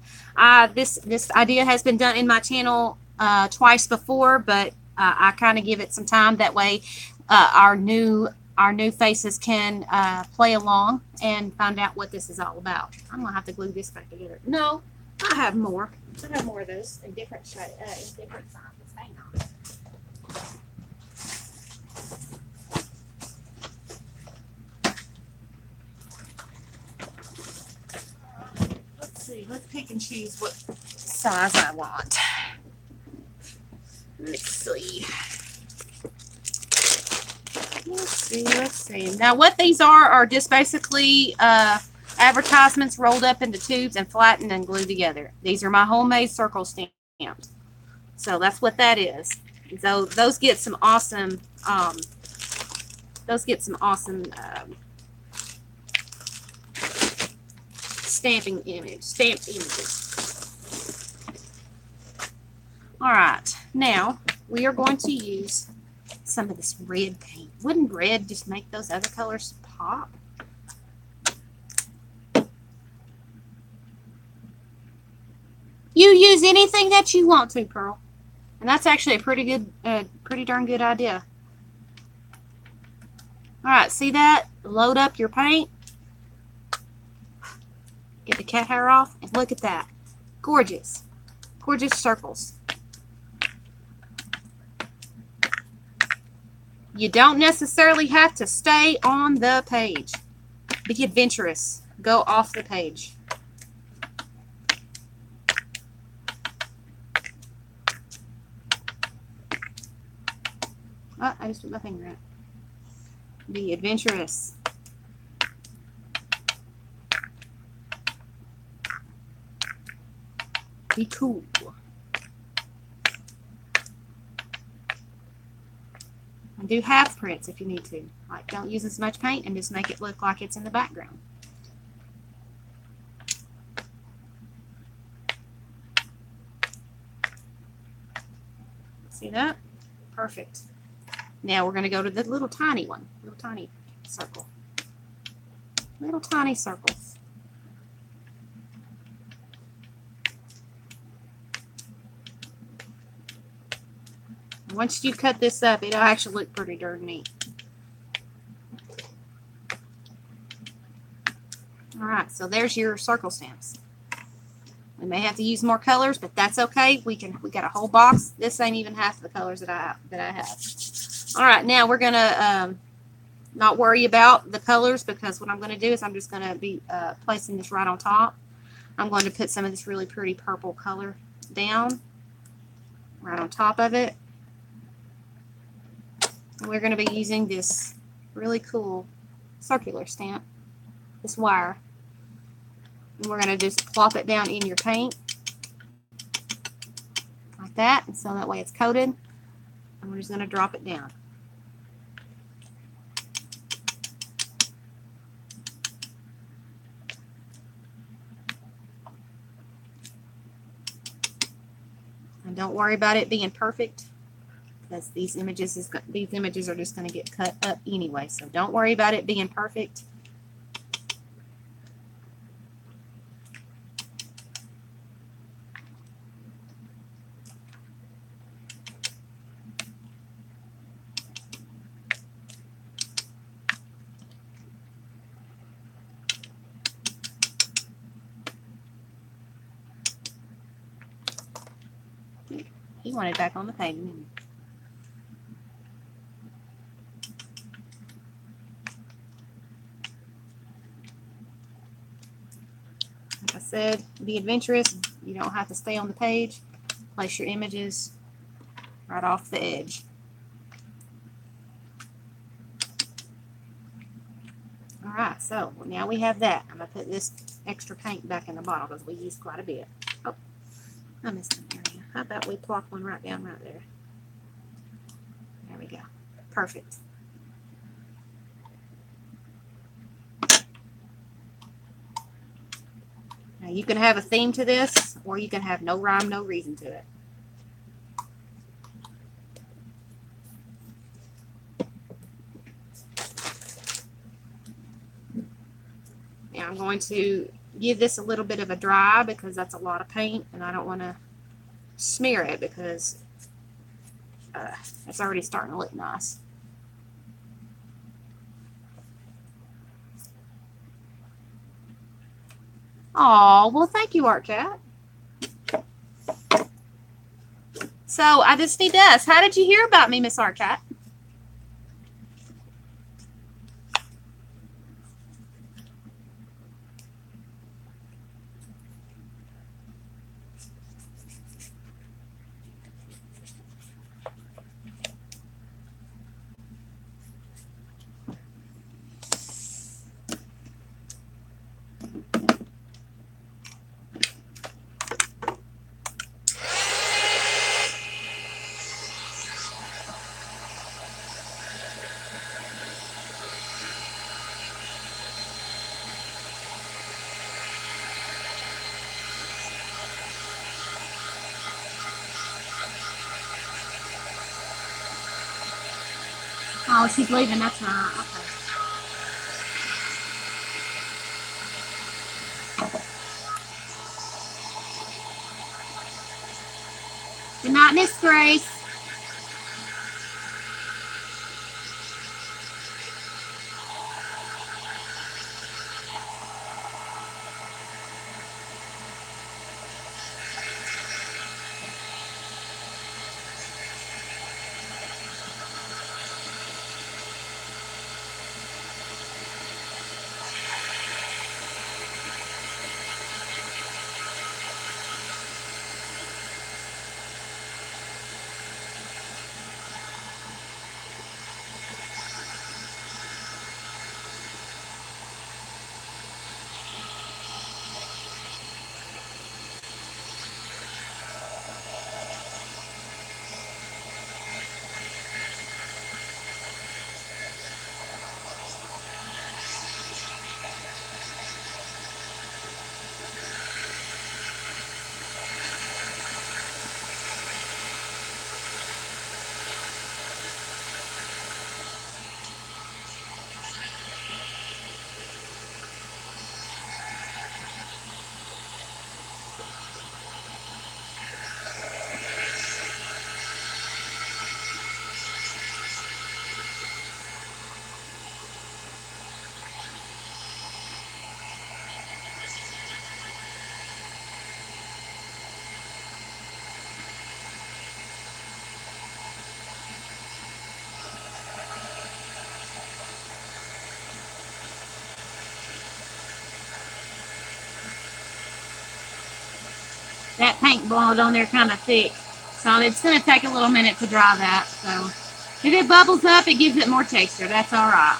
This idea has been done in my channel twice before, but I kind of give it some time. That way, our new faces can play along and find out what this is all about. I'm gonna have to glue this back together. No, I have more. I have more of those in different in different sizes. Hang on. Let's see. Let's pick and choose what size I want. Let's see. Let's see. Now, what these are just basically advertisements rolled up into tubes and flattened and glued together. These are my homemade circle stamps. So that's what that is. So those get some awesome. Stamped images. All right, now we are going to use some of this red paint. Wouldn't red just make those other colors pop? You use anything that you want to, Pearl. And that's actually a pretty darn good idea. All right, see that? Load up your paint. Get the cat hair off, and look at that. Gorgeous. Gorgeous circles. You don't necessarily have to stay on the page. Be adventurous. Go off the page. Oh, I just put my finger in. Be adventurous. Be cool. And do half prints if you need to. Like, don't use as much paint and just make it look like it's in the background. See that? Perfect. Now we're going to go to the little tiny one. Little tiny circle. Little tiny circles. Once you cut this up, it'll actually look pretty darn neat. Alright, so there's your circle stamps. We may have to use more colors, but that's okay. We got a whole box. This ain't even half the colors that I have. Alright, now we're gonna not worry about the colors, because what I'm gonna do is I'm just gonna be placing this right on top. I'm going to put some of this really pretty purple color down right on top of it. We're going to be using this really cool circular stamp, this wire. And we're going to just plop it down in your paint like that, and so that way it's coated. And we're just going to drop it down. And don't worry about it being perfect, because these images are just going to get cut up anyway. So don't worry about it being perfect. He wanted back on the page. Like I said, be adventurous. You don't have to stay on the page. Place your images right off the edge. Alright, so now we have that. I'm going to put this extra paint back in the bottle because we used quite a bit. Oh, I missed an area. How about we plop one right down right there? There we go. Perfect. Now you can have a theme to this, or you can have no rhyme, no reason to it. Now I'm going to give this a little bit of a dry because that's a lot of paint, and I don't want to smear it because it's already starting to look nice. Oh, well, thank you, Art Cat. So I just need to ask, how did you hear about me, Miss Art Cat? Oh, she's leaving. That's right. Okay. Good night, Miss Grace. That paint blotted on there kind of thick, so it's going to take a little minute to dry that. So if it bubbles up, it gives it more texture. That's all right.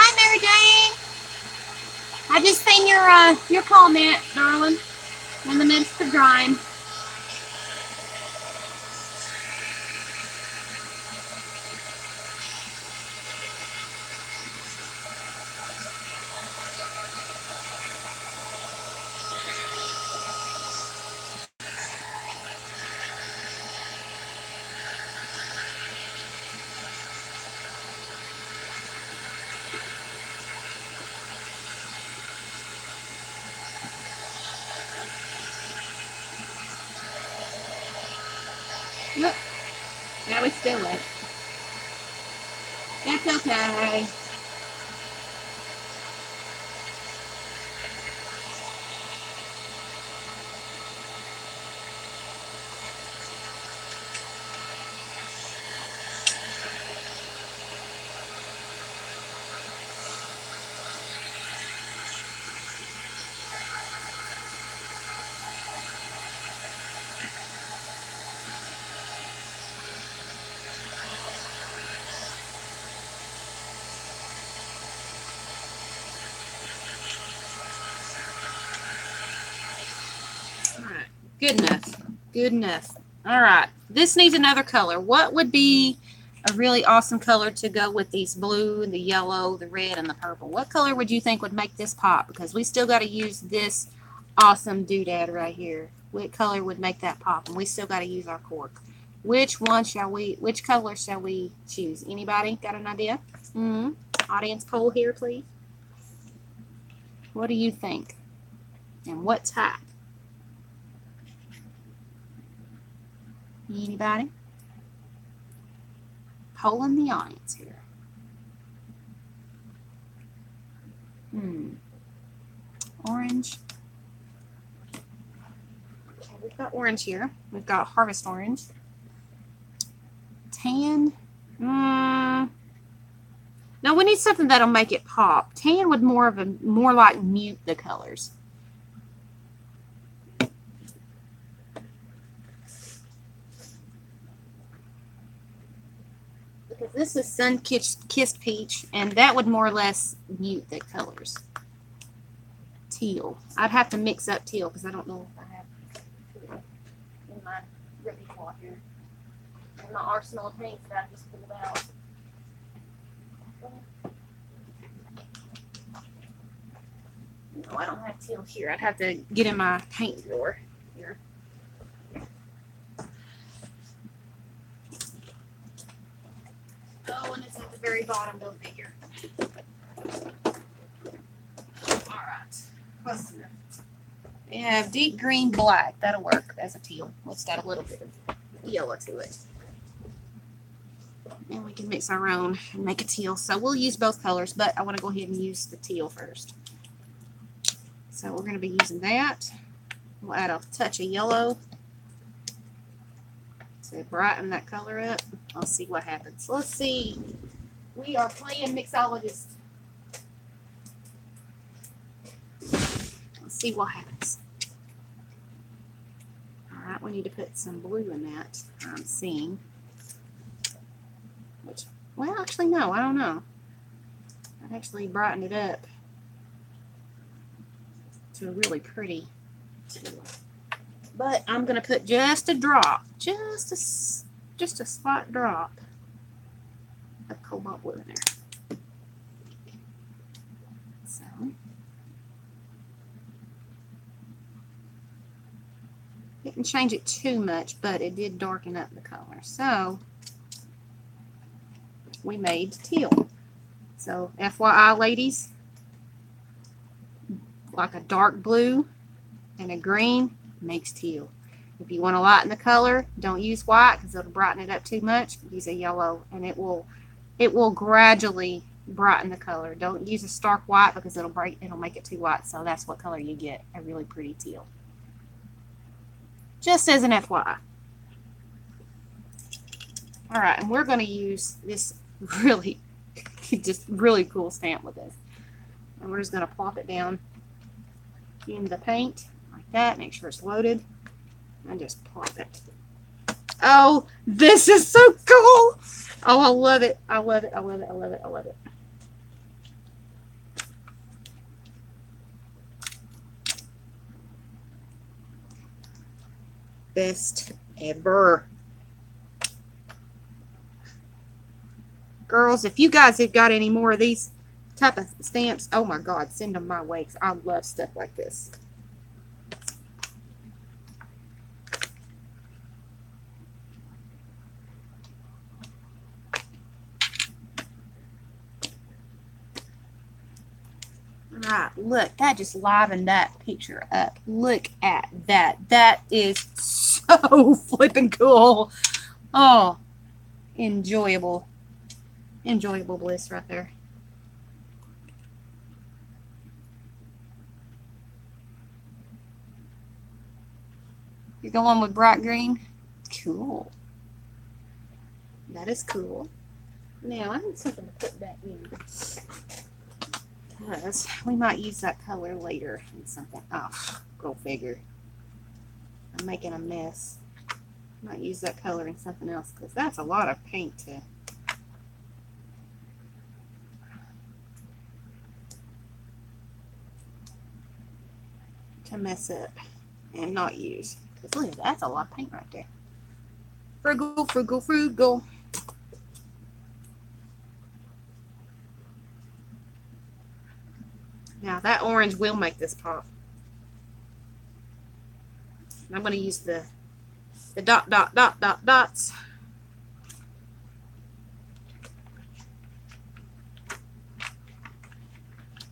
Hi, Mary Jane. I just seen your comment, darling. In the midst of drying. Look, that was still wet. That's okay. Good enough. Good enough. All right. This needs another color. What would be a really awesome color to go with these blue, the yellow, the red, and the purple? What color would you think would make this pop? Because we still got to use this awesome doodad right here. What color would make that pop? And we still got to use our cork. Which color shall we choose? Anybody got an idea? Audience poll here, please. What do you think? And what type? Anybody? Polling the audience here. Orange. Okay, we've got orange here. We've got harvest orange. Tan. No, we need something that'll make it pop. Tan would more like mute the colors. Because this is sun-kissed peach, and that would more or less mute the colors. Teal. I'd have to mix up teal because I don't know if I have teal in my repertoire here. In my arsenal of paints that I just pulled out. No, I don't have teal here. I'd have to get in my paint drawer here. Oh, and it's at the very bottom, go figure. Alright. Close enough. We have deep green black. That'll work as a teal. Let's add a little bit of yellow to it. And we can mix our own and make a teal. So we'll use both colors, but I want to go ahead and use the teal first. So we're going to be using that. We'll add a touch of yellow to brighten that color up. I'll see what happens. Let's see. We are playing mixologist. Let's see what happens. All right, we need to put some blue in that. I'm seeing. Which, well, actually, no, I don't know. I'd actually brighten it up to a really pretty teal. But I'm going to put just a drop, just a slight drop of cobalt blue in there. So, didn't change it too much, but it did darken up the color. So, we made teal. So, FYI, ladies, like a dark blue and a green makes teal. If you want to lighten the color, don't use white because it'll brighten it up too much. Use a yellow, and it will gradually brighten the color. Don't use a stark white because it'll make it too white. So that's what color you get, a really pretty teal. Just as an FYI. All right, and we're going to use this really cool stamp with this. And we're just going to plop it down in the paint like that. Make sure it's loaded. And just plop it. Oh, this is so cool. Oh, I love it. I love it. I love it. I love it. I love it. Best ever. Girls, if you guys have got any more of these type of stamps, oh my God, send them my way because I love stuff like this. Alright, look, that just livened that picture up. Look at that. That is so flipping cool. Oh, enjoyable bliss right there. You're going with bright green? Cool. That is cool. Now, I need something to put that in. Because we might use that color later in something. Oh, go figure. I'm making a mess. Might use that color in something else because that's a lot of paint to mess up and not use. Look at that. That's a lot of paint right there. Frugal, frugal, frugal. Now that orange will make this pop. And I'm going to use the dots.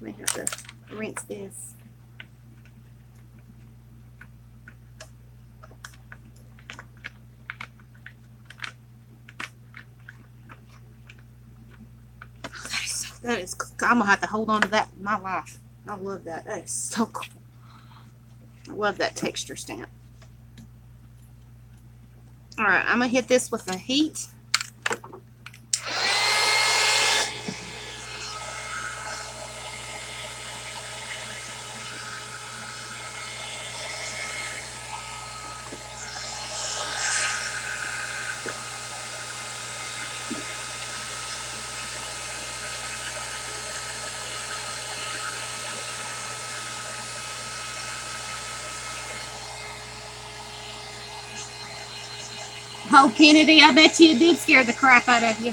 I may have to rinse this. That is, I'm gonna have to hold on to that in my life. I love that. That is so cool. I love that texture stamp. All right, I'm gonna hit this with the heat. Oh, Kennedy, I bet you it did scare the crap out of you.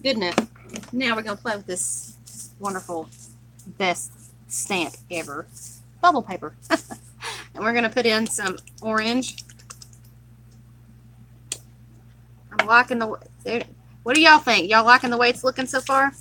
Good enough. Now we're going to play with this wonderful, best stamp ever, bubble paper. And we're going to put in some orange. I'm liking the, what do y'all think? Y'all liking the way it's looking so far?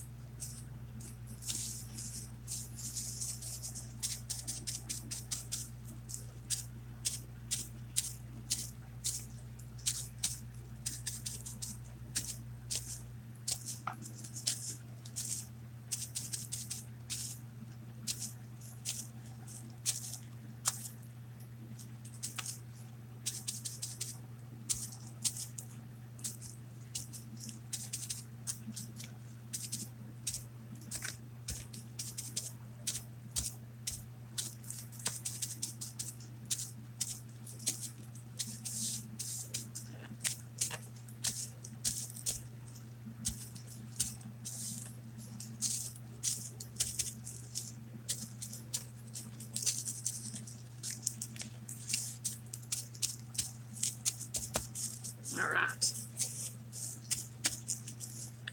All right.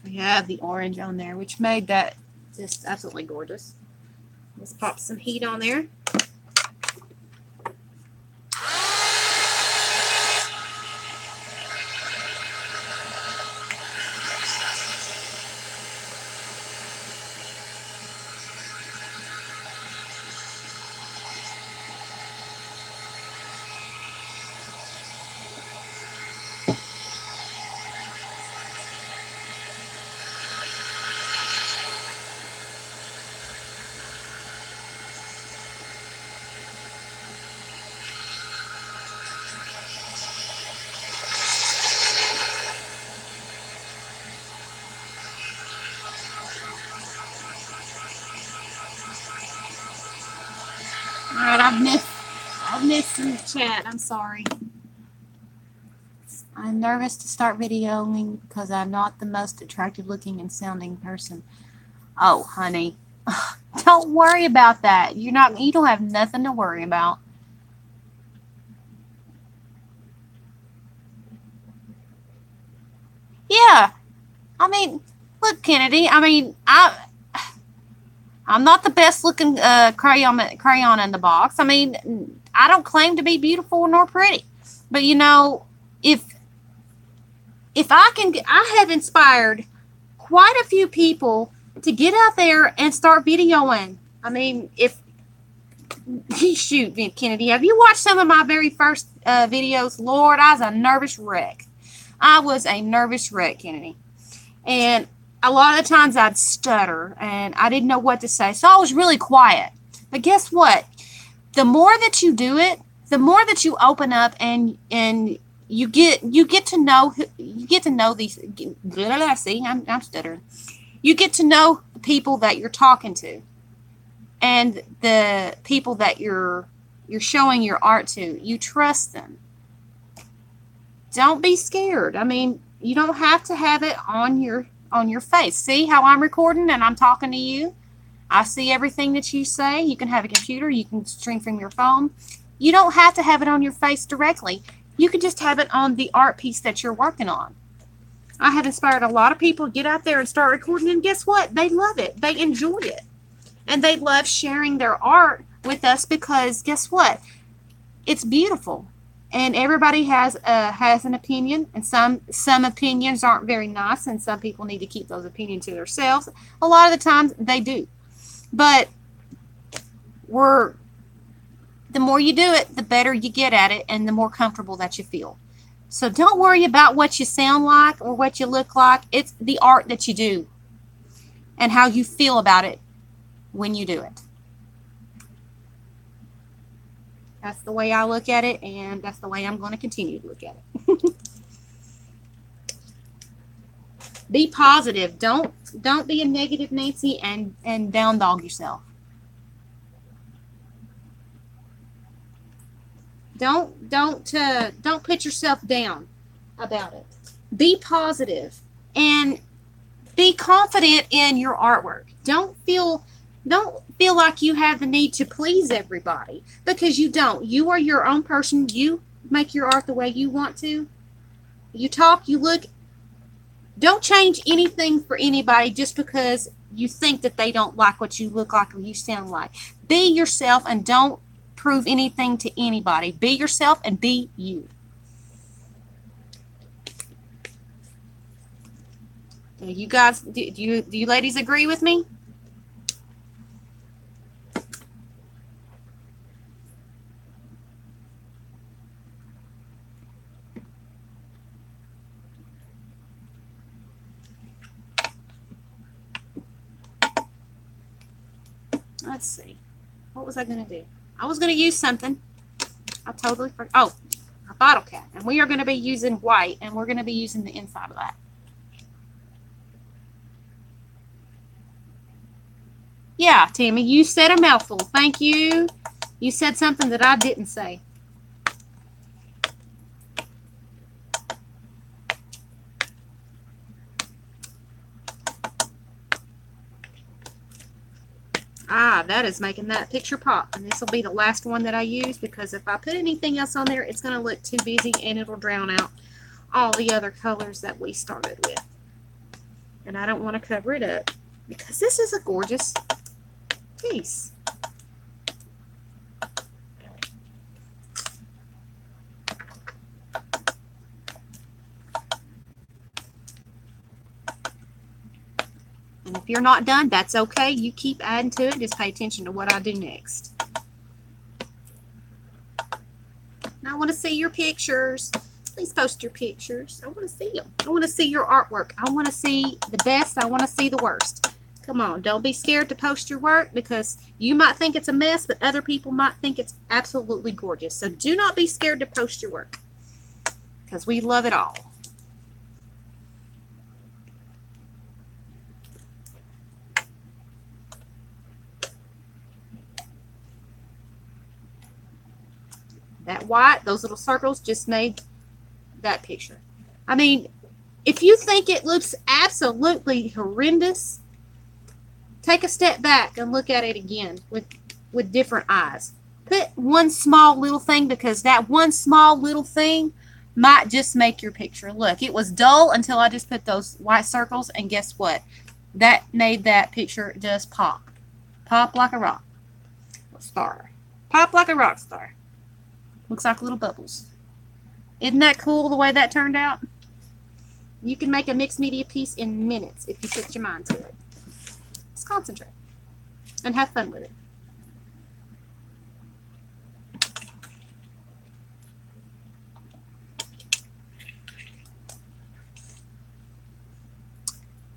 We have the orange on there, which made that just absolutely gorgeous. Let's pop some heat on there. All right, I've missed some chat. I'm sorry. I'm nervous to start videoing because I'm not the most attractive looking and sounding person. Oh, honey, don't worry about that. You don't have nothing to worry about. Yeah. I mean, look, Kennedy. I mean, I'm not the best looking crayon in the box. I mean, I don't claim to be beautiful nor pretty, but you know, if I have inspired quite a few people to get out there and start videoing. I mean, if shoot, Kennedy, have you watched some of my very first videos? Lord, I was a nervous wreck. I was a nervous wreck, Kennedy. And a lot of the times I'd stutter and I didn't know what to say. So I was really quiet. But guess what? The more that you do it, the more that you open up and you get to know these. See, I'm stuttering. You get to know the people that you're talking to, and the people that you're showing your art to. You trust them. Don't be scared. I mean, you don't have to have it on your face. See how I'm recording and I'm talking to you? I see everything that you say. You can have a computer. You can stream from your phone. You don't have to have it on your face directly. You can just have it on the art piece that you're working on. I have inspired a lot of people to get out there and start recording, and guess what? They love it. They enjoy it. And they love sharing their art with us because guess what? It's beautiful. And everybody has an opinion, and some opinions aren't very nice, and some people need to keep those opinions to themselves. A lot of the times they do. But the more you do it, the better you get at it and the more comfortable that you feel. So don't worry about what you sound like or what you look like. It's the art that you do and how you feel about it when you do it. That's the way I look at it, and that's the way I'm going to continue to look at it. Be positive. Don't be a negative Nancy and down dog yourself. Don't put yourself down about it. Be positive and be confident in your artwork. Don't feel like you have the need to please everybody, because you don't. You are your own person. You make your art the way you want to. You talk, you look. Don't change anything for anybody just because you think that they don't like what you look like or you sound like. Be yourself and don't prove anything to anybody. Be yourself and be you. You guys, do you ladies agree with me? Let's see. What was I going to do? I was going to use something. I totally forgot. Oh, a bottle cap. And we are going to be using white, and we're going to be using the inside of that. Yeah, Tammy, you said a mouthful. Thank you. You said something that I didn't say. Ah, that is making that picture pop. And this will be the last one that I use, because if I put anything else on there, it's going to look too busy and it'll drown out all the other colors that we started with. And I don't want to cover it up because this is a gorgeous piece. And if you're not done, that's okay. You keep adding to it. Just pay attention to what I do next. Now I want to see your pictures. Please post your pictures. I want to see them. I want to see your artwork. I want to see the best. I want to see the worst. Come on, don't be scared to post your work, because you might think it's a mess, but other people might think it's absolutely gorgeous. So do not be scared to post your work, because we love it all. That white, those little circles just made that picture. I mean, if you think it looks absolutely horrendous, take a step back and look at it again with different eyes. Put one small little thing, because that one small little thing might just make your picture. Look, it was dull until I just put those white circles, and guess what? That made that picture just pop. Pop like a rock star. Pop like a rock star. Looks like little bubbles. Isn't that cool the way that turned out? You can make a mixed media piece in minutes if you put your mind to it. Just concentrate and have fun with it.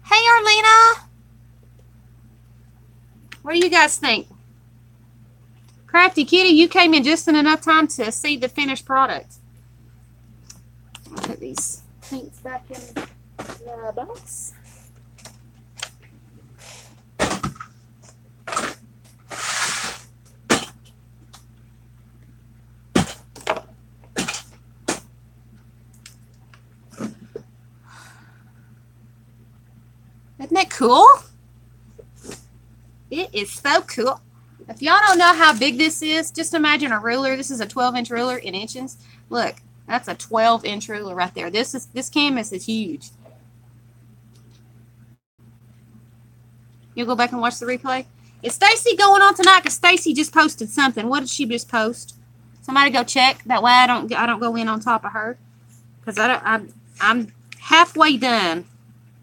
Hey, Arlena. What do you guys think? Crafty Kitty, you came in just in enough time to see the finished product. I'll put these paints back in the box. Isn't that cool? It is so cool. If y'all don't know how big this is, just imagine a ruler. This is a 12-inch ruler in inches. Look, that's a 12-inch ruler right there. This canvas is huge. You'll go back and watch the replay. Is Stacy going on tonight? Because Stacy just posted something. What did she just post? Somebody go check. That way I don't go in on top of her. Because I'm halfway done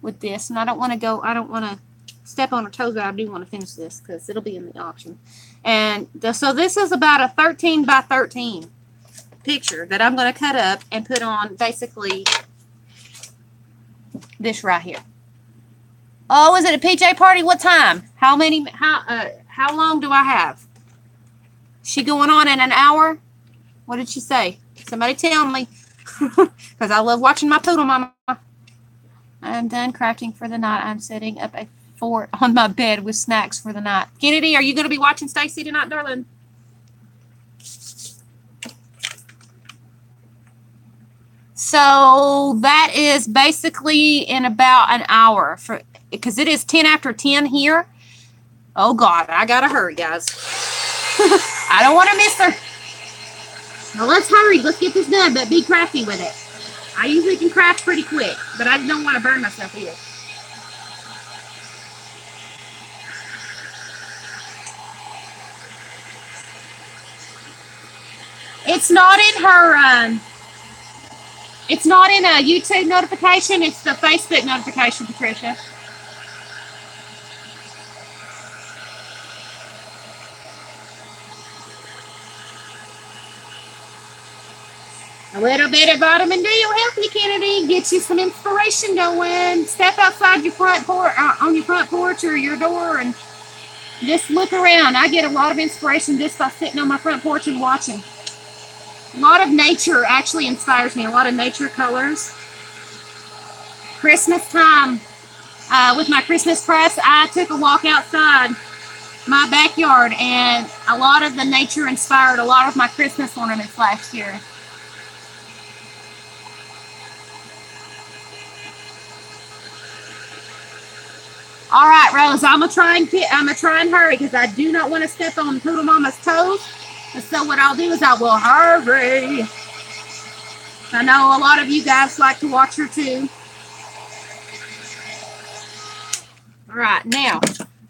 with this, and I don't want to step on her toes, but I do want to finish this because it'll be in the auction. And so this is about a 13 by 13 picture that I'm going to cut up and put on basically this right here. Oh, is it a PJ party? What time? How long do I have? She going on in an hour? What did she say? Somebody tell me. Because I love watching my poodle mama. I'm done crafting for the night. I'm setting up a fort on my bed with snacks for the night. Kennedy, are you going to be watching Stacy tonight, darling? So that is basically in about an hour, because it is 10 after 10 here. Oh, God, I got to hurry, guys. I don't want to miss her. Now, let's hurry. Let's get this done, but be crafty with it. I usually can craft pretty quick, but I don't want to burn myself either. It's not in her, it's not in a YouTube notification. It's the Facebook notification, Patricia. A little bit of vitamin D will help you, Kennedy. Get you some inspiration going. Step outside your front porch, on your front porch or your door, and just look around. I get a lot of inspiration just by sitting on my front porch and watching. A lot of nature actually inspires me. A lot of nature colors. Christmas time, with my Christmas press, I took a walk outside my backyard, and a lot of the nature inspired a lot of my Christmas ornaments last year. All right, Rose, I'm gonna try and hurry because I do not want to step on Poodle Mama's toes. And so what I'll do is I will hurry. I know a lot of you guys like to watch her too. All right, now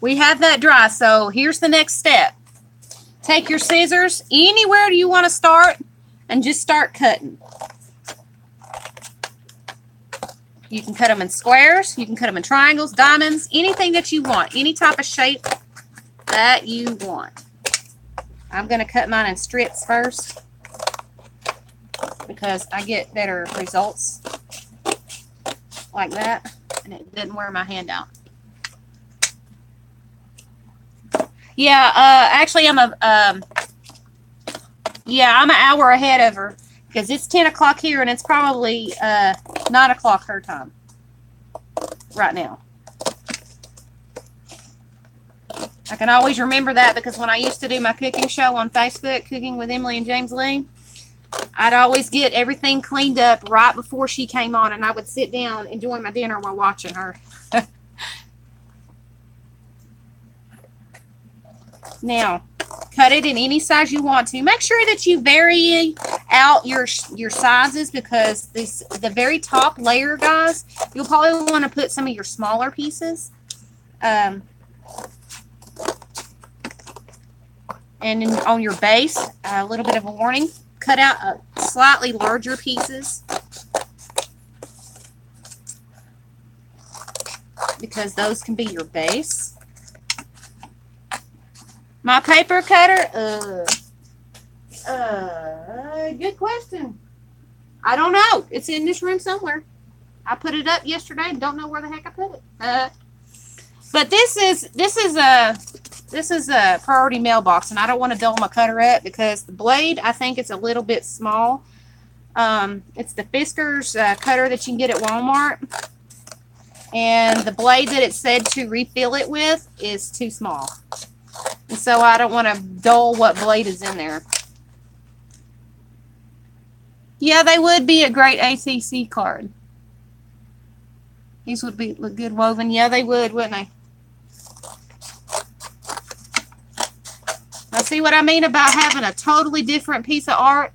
we have that dry. So here's the next step. Take your scissors anywhere you want to start and just start cutting. You can cut them in squares. You can cut them in triangles, diamonds, anything that you want. Any type of shape that you want. I'm going to cut mine in strips first because I get better results like that. And it didn't wear my hand out. Yeah, actually I'm an hour ahead of her. Because it's 10 o'clock here and it's probably 9 o'clock her time right now. I can always remember that because when I used to do my cooking show on Facebook, Cooking with Emily and James Lee, I'd always get everything cleaned up right before she came on, and I would sit down enjoying my dinner while watching her. Now, cut it in any size you want to. Make sure that you vary out your sizes, because the very top layer, guys, you'll probably want to put some of your smaller pieces. And on your base, a little bit of a warning, cut out slightly larger pieces, because those can be your base. My paper cutter, good question. I don't know. It's in this room somewhere. I put it up yesterday and don't know where the heck I put it. But this is a priority mailbox, and I don't want to dull my cutter up because the blade, I think it's a little bit small. It's the Fisker's cutter that you can get at Walmart, and the blade that it said to refill it with is too small, and so I don't want to dull what blade is in there. Yeah, they would be a great ACC card. These would look good woven. Yeah, they would, wouldn't they? Now, see what I mean about having a totally different piece of art?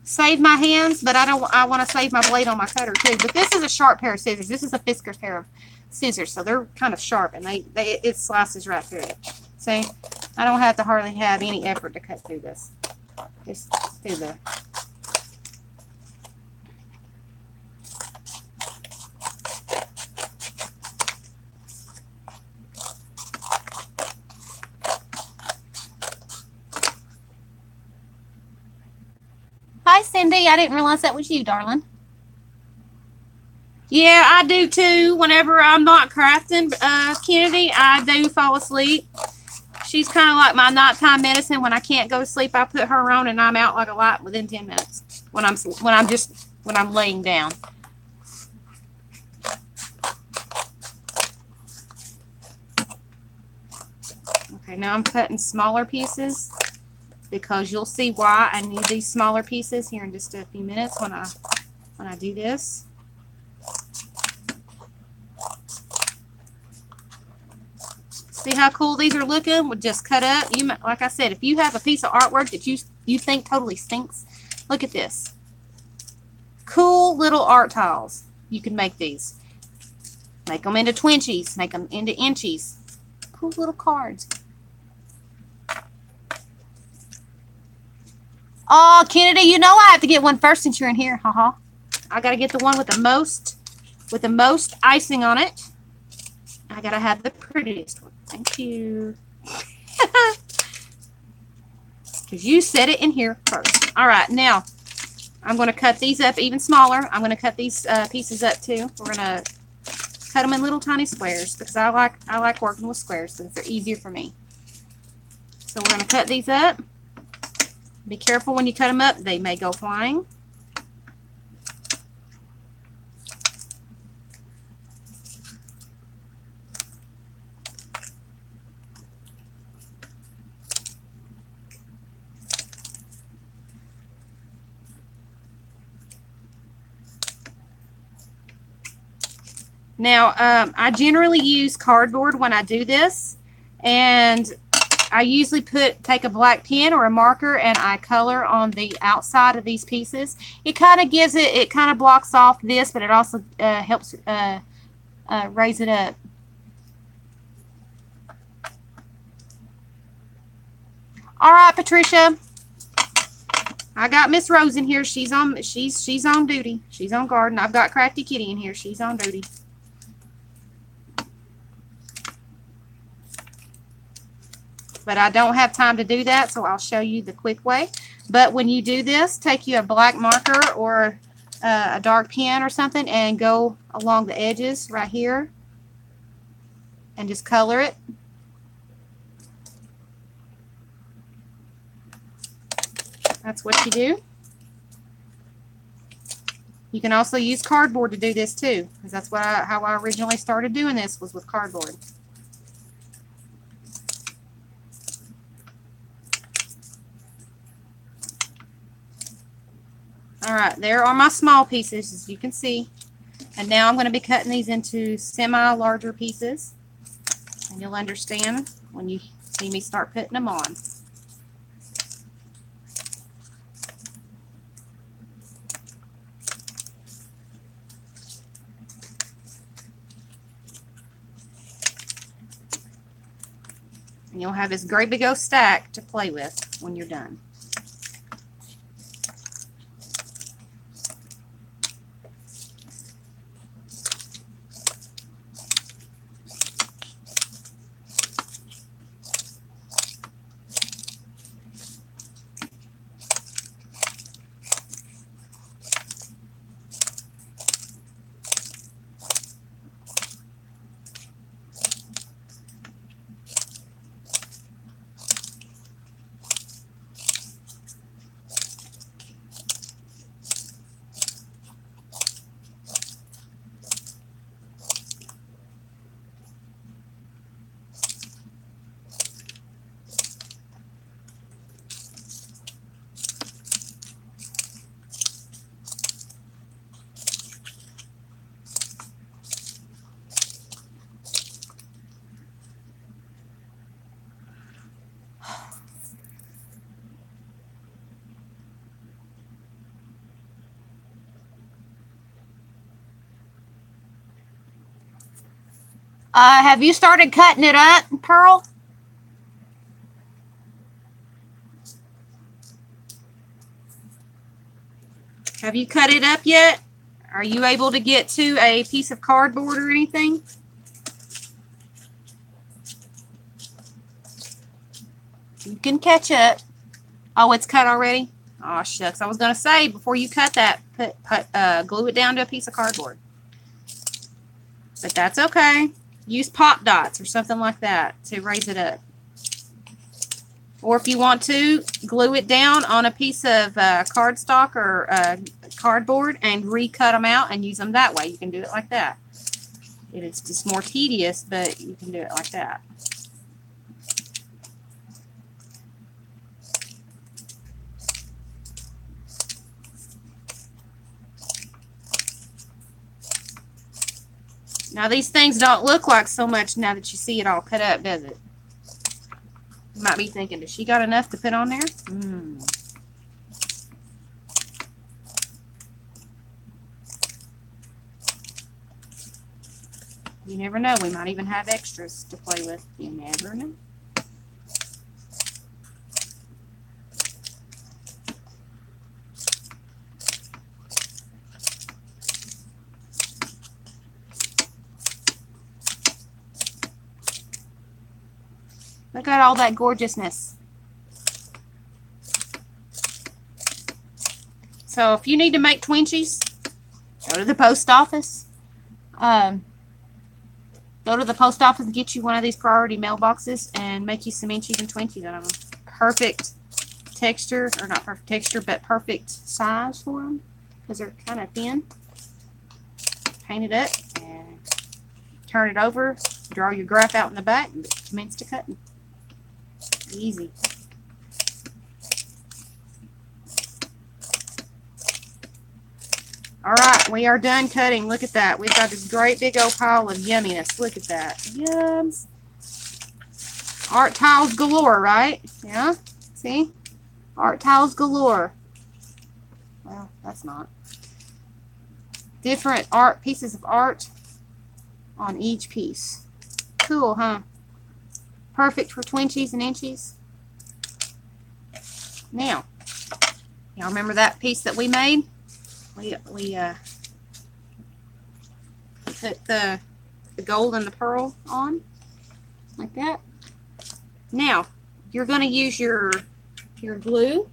Save my hands, but I want to save my blade on my cutter too. But this is a sharp pair of scissors. This is a Fisker's pair of scissors, so they're kind of sharp, and it slices right through it. See, I don't have to hardly have any effort to cut through this. Just do the. Hi, Cindy. I didn't realize that was you, darling. Yeah, I do too. Whenever I'm not crafting, Kennedy, I do fall asleep. She's kind of like my nighttime medicine. When I can't go to sleep, I put her on, and I'm out like a light within 10 minutes. When I'm laying down. Okay, now I'm cutting smaller pieces, because you'll see why I need these smaller pieces here in just a few minutes when I do this. See how cool these are looking? With just cut up. Like I said, if you have a piece of artwork that you think totally stinks, look at this. Cool little art tiles. You can make these. Make them into twinchies. Make them into inchies. Cool little cards. Oh, Kennedy, you know I have to get one first since you're in here. Haha. I gotta get the one with the most icing on it. I gotta have the prettiest one. Thank you. Because you set it in here first. All right, now I'm going to cut these up even smaller. I'm going to cut these pieces up too. We're going to cut them in little tiny squares, because I like working with squares since they're easier for me. So we're going to cut these up. Be careful when you cut them up. They may go flying. Now, I generally use cardboard when I do this, and I usually take a black pen or a marker, and I color on the outside of these pieces. It kind of gives it kind of blocks off this, but it also helps raise it up. All right, Patricia. I got Miss Rose in here. She's on duty. She's on guard, and I've got Crafty Kitty in here. She's on duty. But I don't have time to do that, so I'll show you the quick way. But when you do this, take you a black marker or a dark pen or something, and go along the edges right here and just color it. That's what you do. You can also use cardboard to do this too, because that's how I originally started doing this, was with cardboard. Alright, there are my small pieces, as you can see. And now I'm going to be cutting these into semi-larger pieces. And you'll understand when you see me start putting them on. And you'll have this great big old stack to play with when you're done. Have you started cutting it up, Pearl? Have you cut it up yet? Are you able to get to a piece of cardboard or anything? You can catch it. Oh, it's cut already? Oh, shucks. I was going to say, before you cut that, glue it down to a piece of cardboard. But that's okay. Use pop dots or something like that to raise it up. Or if you want to, glue it down on a piece of cardstock or cardboard and recut them out and use them that way. You can do it like that. It is just more tedious, but you can do it like that. Now these things don't look like so much now that you see it all cut up, does it? You might be thinking, does she got enough to put on there? You never know. We might even have extras to play with. You never know. Look at all that gorgeousness. So if you need to make Twinchies, go to the post office. Go to the post office and get you one of these priority mailboxes and make you some inchies and Twinchies out of them. Perfect texture, or not perfect texture, but perfect size for them because they're kind of thin. Paint it up and turn it over. Draw your graph out in the back and commence to cutting. Easy. Alright, we are done cutting. Look at that. We've got this great big old pile of yumminess. Look at that. Yums. Art tiles galore, right? Yeah? See? Art tiles galore. Well, that's not. Different art, pieces of art on each piece. Cool, huh? Perfect for Twinchies and inchies. Now, y'all remember that piece that we made? We put the gold and the pearl on like that. Now, you're going to use your glue.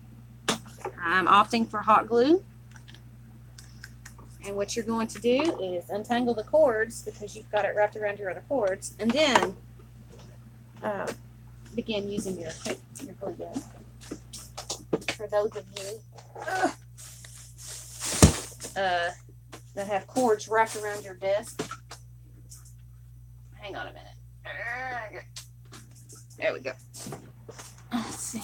I'm opting for hot glue. And what you're going to do is untangle the cords because you've got it wrapped around your other cords, and then begin using your glue gun. For those of you that have cords wrapped around your desk. Hang on a minute. There we go. Let's see.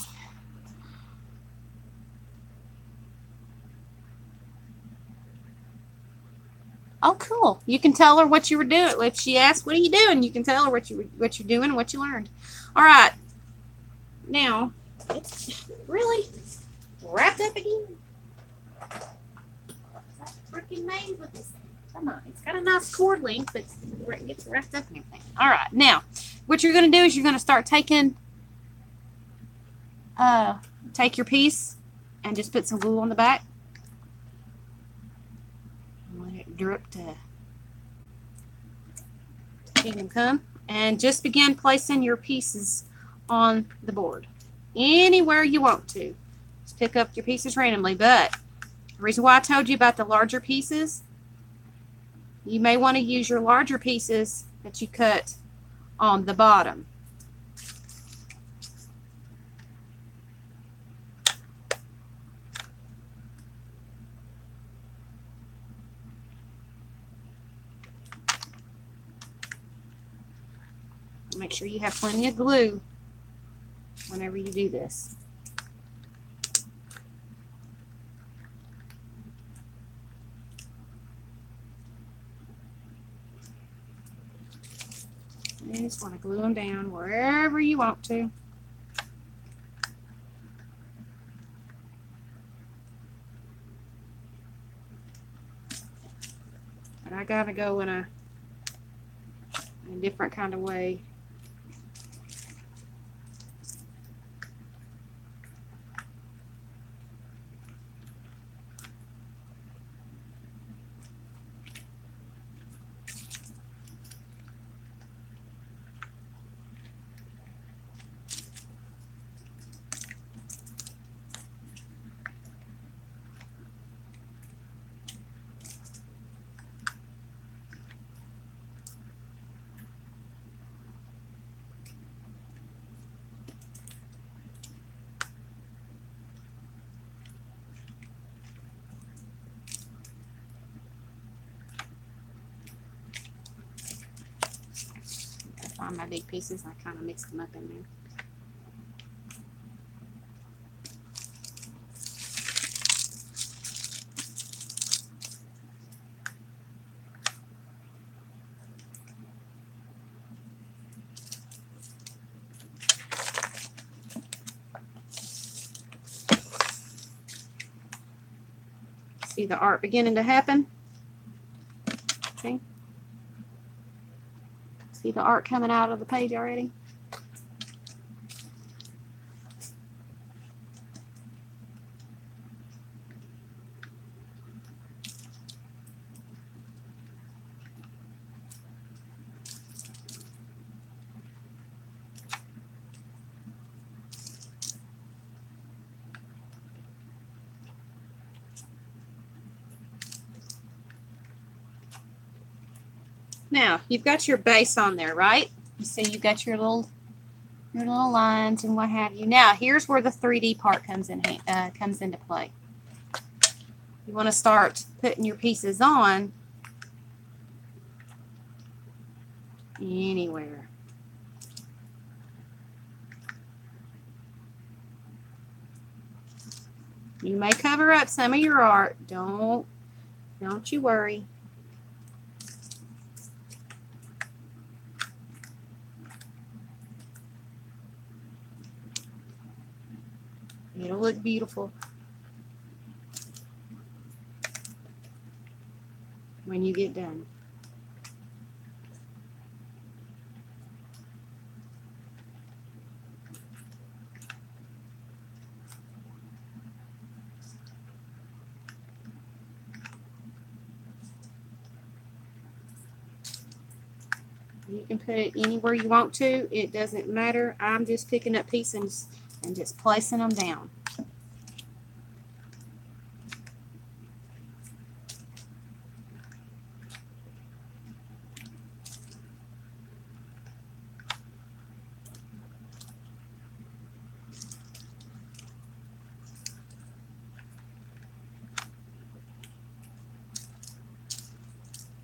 Oh, cool. You can tell her what you were doing. If she asks, what are you doing? You can tell her what you're doing and what you learned. All right. Now, it's really wrapped up again. Freaking made with this. Come on. It's got a nice cord length, but it gets wrapped up and everything. All right. Now, what you're going to do is you're going to start taking take your piece and just put some glue on the back. Let it drip to kingdom come. And just begin placing your pieces on the board. Anywhere you want to. Just pick up your pieces randomly. But the reason why I told you about the larger pieces, you may want to use your larger pieces that you cut on the bottom. Make sure you have plenty of glue whenever you do this. You just want to glue them down wherever you want to. But I gotta go in a different kind of way. Find my big pieces. I kind of mixed them up in there. See the art beginning to happen? See? See the art coming out of the page already? Now, you've got your base on there, right? You see you've got your little lines and what have you. Now, here's where the 3D part comes into play. You want to start putting your pieces on anywhere. You may cover up some of your art. Don't you worry. It'll look beautiful when you get done. You can put it anywhere you want to. It doesn't matter. I'm just picking up pieces and just placing them down.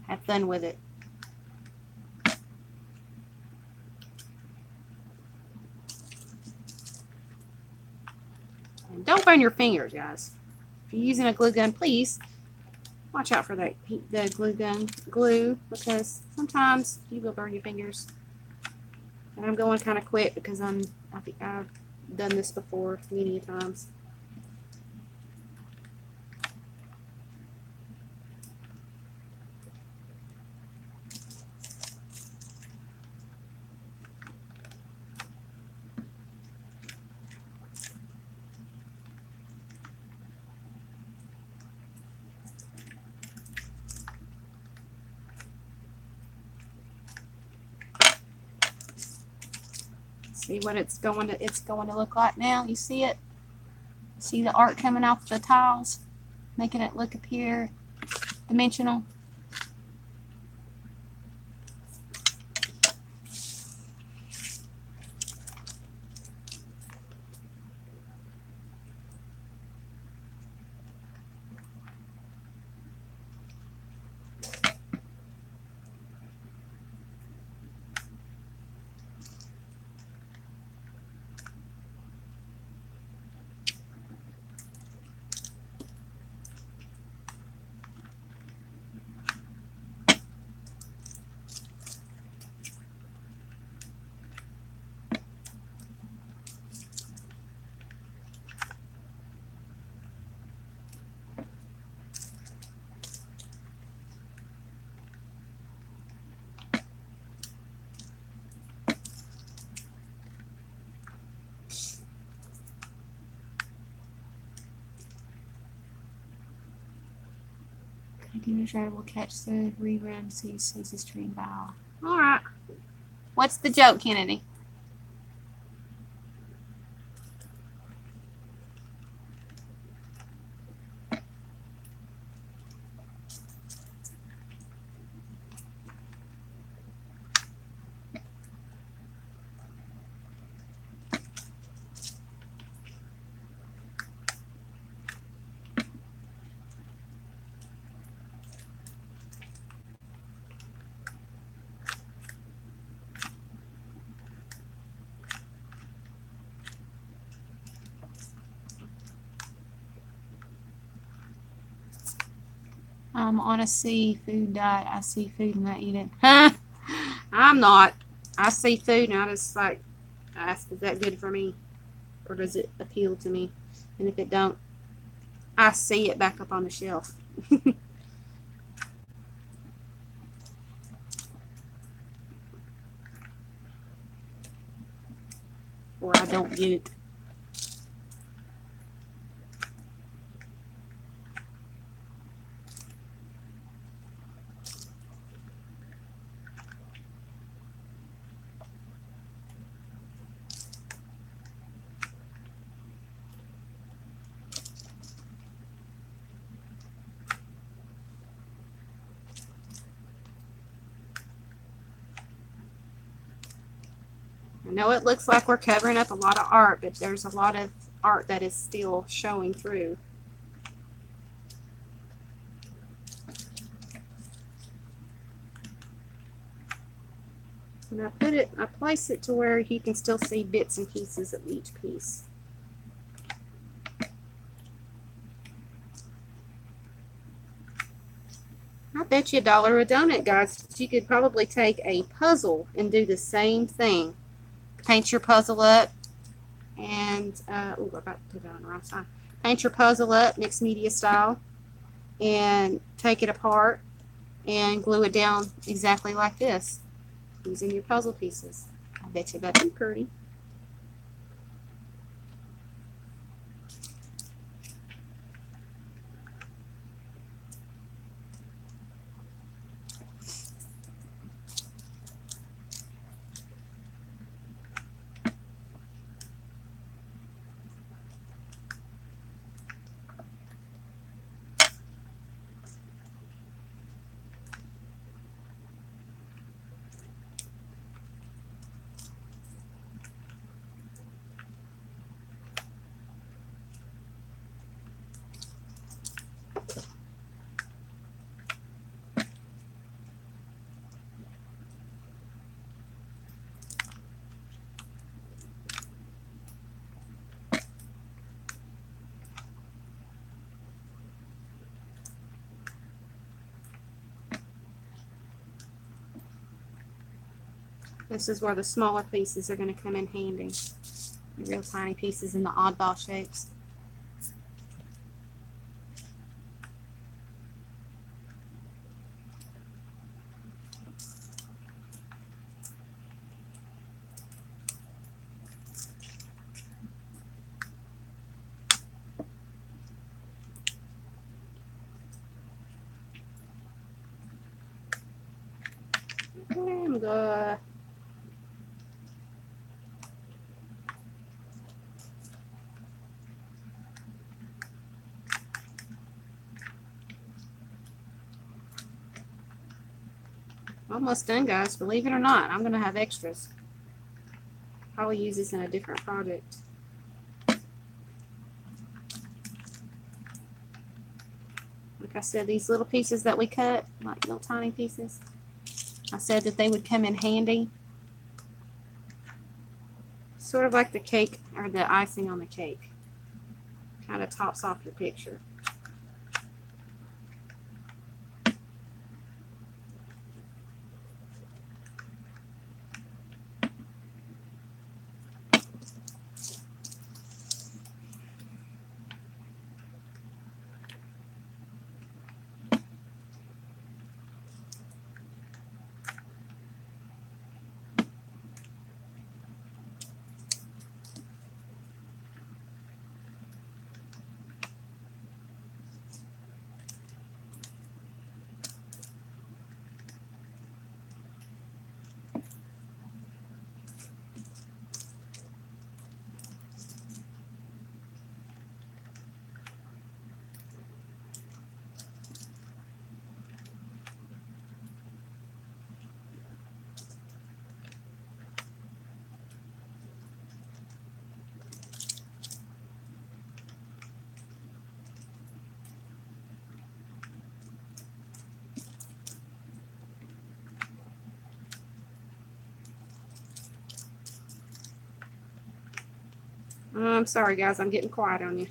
Have fun with it. And don't burn your fingers, guys. If you're using a glue gun, please watch out for the glue, because sometimes you will burn your fingers. And I'm going kind of quick because I think I've done this before many times. See what it's going to look like now. You see it? See the art coming off the tiles, making it look appear dimensional. Continuous rider will catch the rerun so he sees his train bow. Alright. What's the joke, Kennedy? I'm on a seafood diet. I see food and I eat it. I'm not. I see food and I just like ask, is that good for me? Or does it appeal to me? And if it don't, I see it back up on the shelf. Or I don't get it. I know it looks like we're covering up a lot of art, but there's a lot of art that is still showing through. And I place it to where you can still see bits and pieces of each piece. I bet you $1 a donut, guys. You could probably take a puzzle and do the same thing. Paint your puzzle up and, oh, I about to put it on the wrong side. Paint your puzzle up, mixed media style, and take it apart and glue it down exactly like this using your puzzle pieces. I bet you that'd be pretty. This is where the smaller pieces are going to come in handy. The real tiny pieces in the oddball shapes. And Almost done, guys. Believe it or not, I'm going to have extras. Probably use this in a different project. Like I said, these little pieces that we cut, like little tiny pieces, I said that they would come in handy. Sort of like the cake or the icing on the cake. Kind of tops off your picture. I'm sorry, guys. I'm getting quiet on you.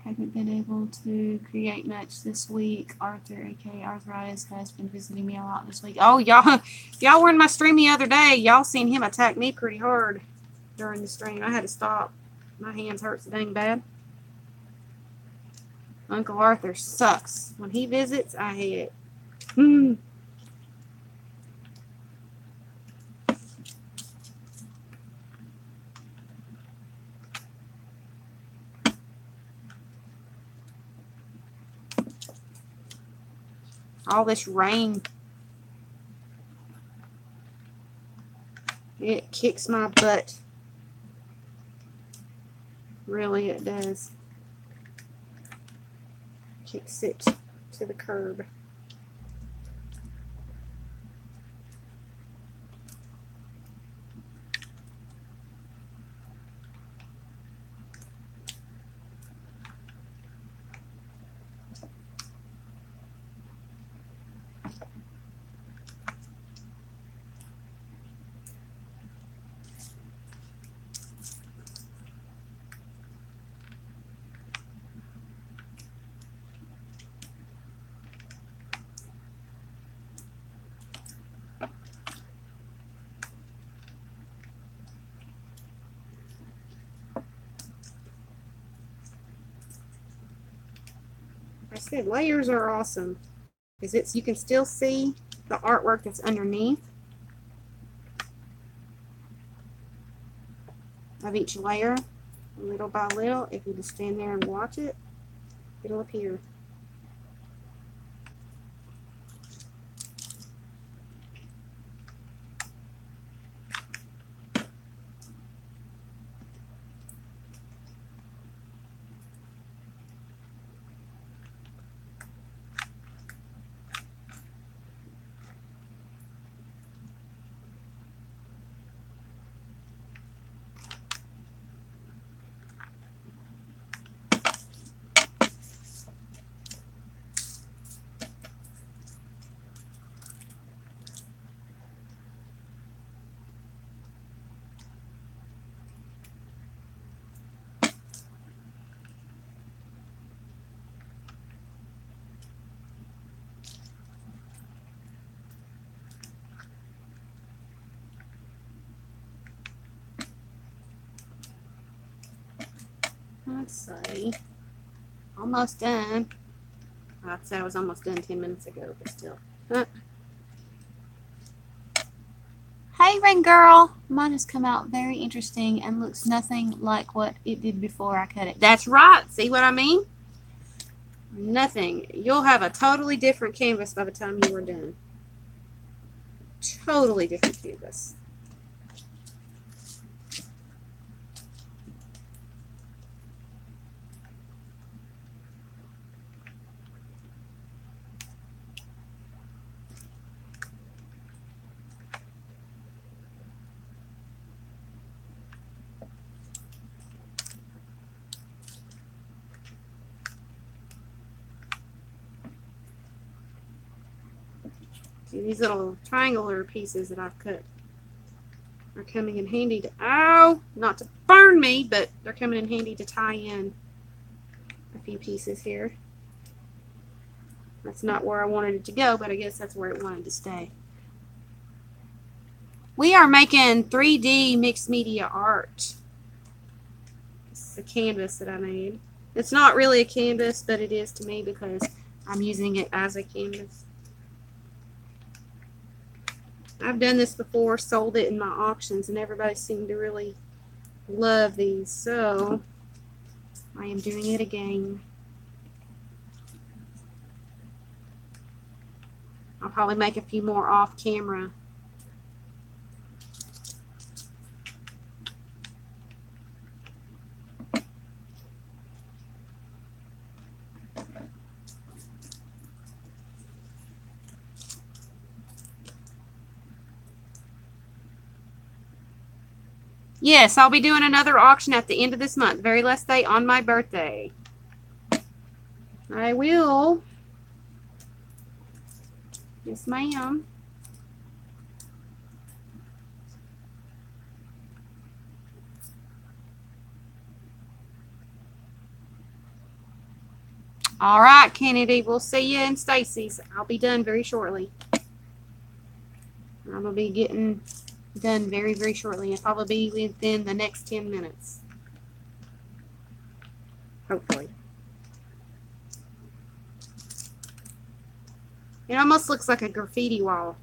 Haven't been able to create much this week. Arthur, aka Arthritis, has been visiting me a lot this week. Oh, y'all were in my stream the other day. Y'all seen him attack me pretty hard during the stream. I had to stop. My hands hurt so dang bad. Uncle Arthur sucks. When he visits, I hate it. All this rain. It kicks my butt. Really, it does. Kicks it to the curb. I said layers are awesome because you can still see the artwork that's underneath of each layer, little by little. If you just stand there and watch it, it'll appear. Let's see. Almost done. I said I was almost done 10 minutes ago, but still. Hey, Rain Girl. Mine has come out very interesting and looks nothing like what it did before I cut it. That's right. See what I mean? Nothing. You'll have a totally different canvas by the time you are done. Totally different canvas. See, these little triangular pieces that I've cut are coming in handy to, ow, not to burn me, but they're coming in handy to tie in a few pieces here. That's not where I wanted it to go, but I guess that's where it wanted to stay. We are making 3D mixed media art. This is a canvas that I made. It's not really a canvas, but it is to me because I'm using it as a canvas. I've done this before, sold it in my auctions, and everybody seemed to really love these, so I am doing it again. I'll probably make a few more off camera. Yes, I'll be doing another auction at the end of this month, very last day on my birthday. I will. Yes, ma'am. All right, Kennedy, we'll see you in Stacy's. I'll be done very shortly. I'm going to be getting done very, very shortly. It'll probably be within the next 10 minutes. Hopefully. It almost looks like a graffiti wall.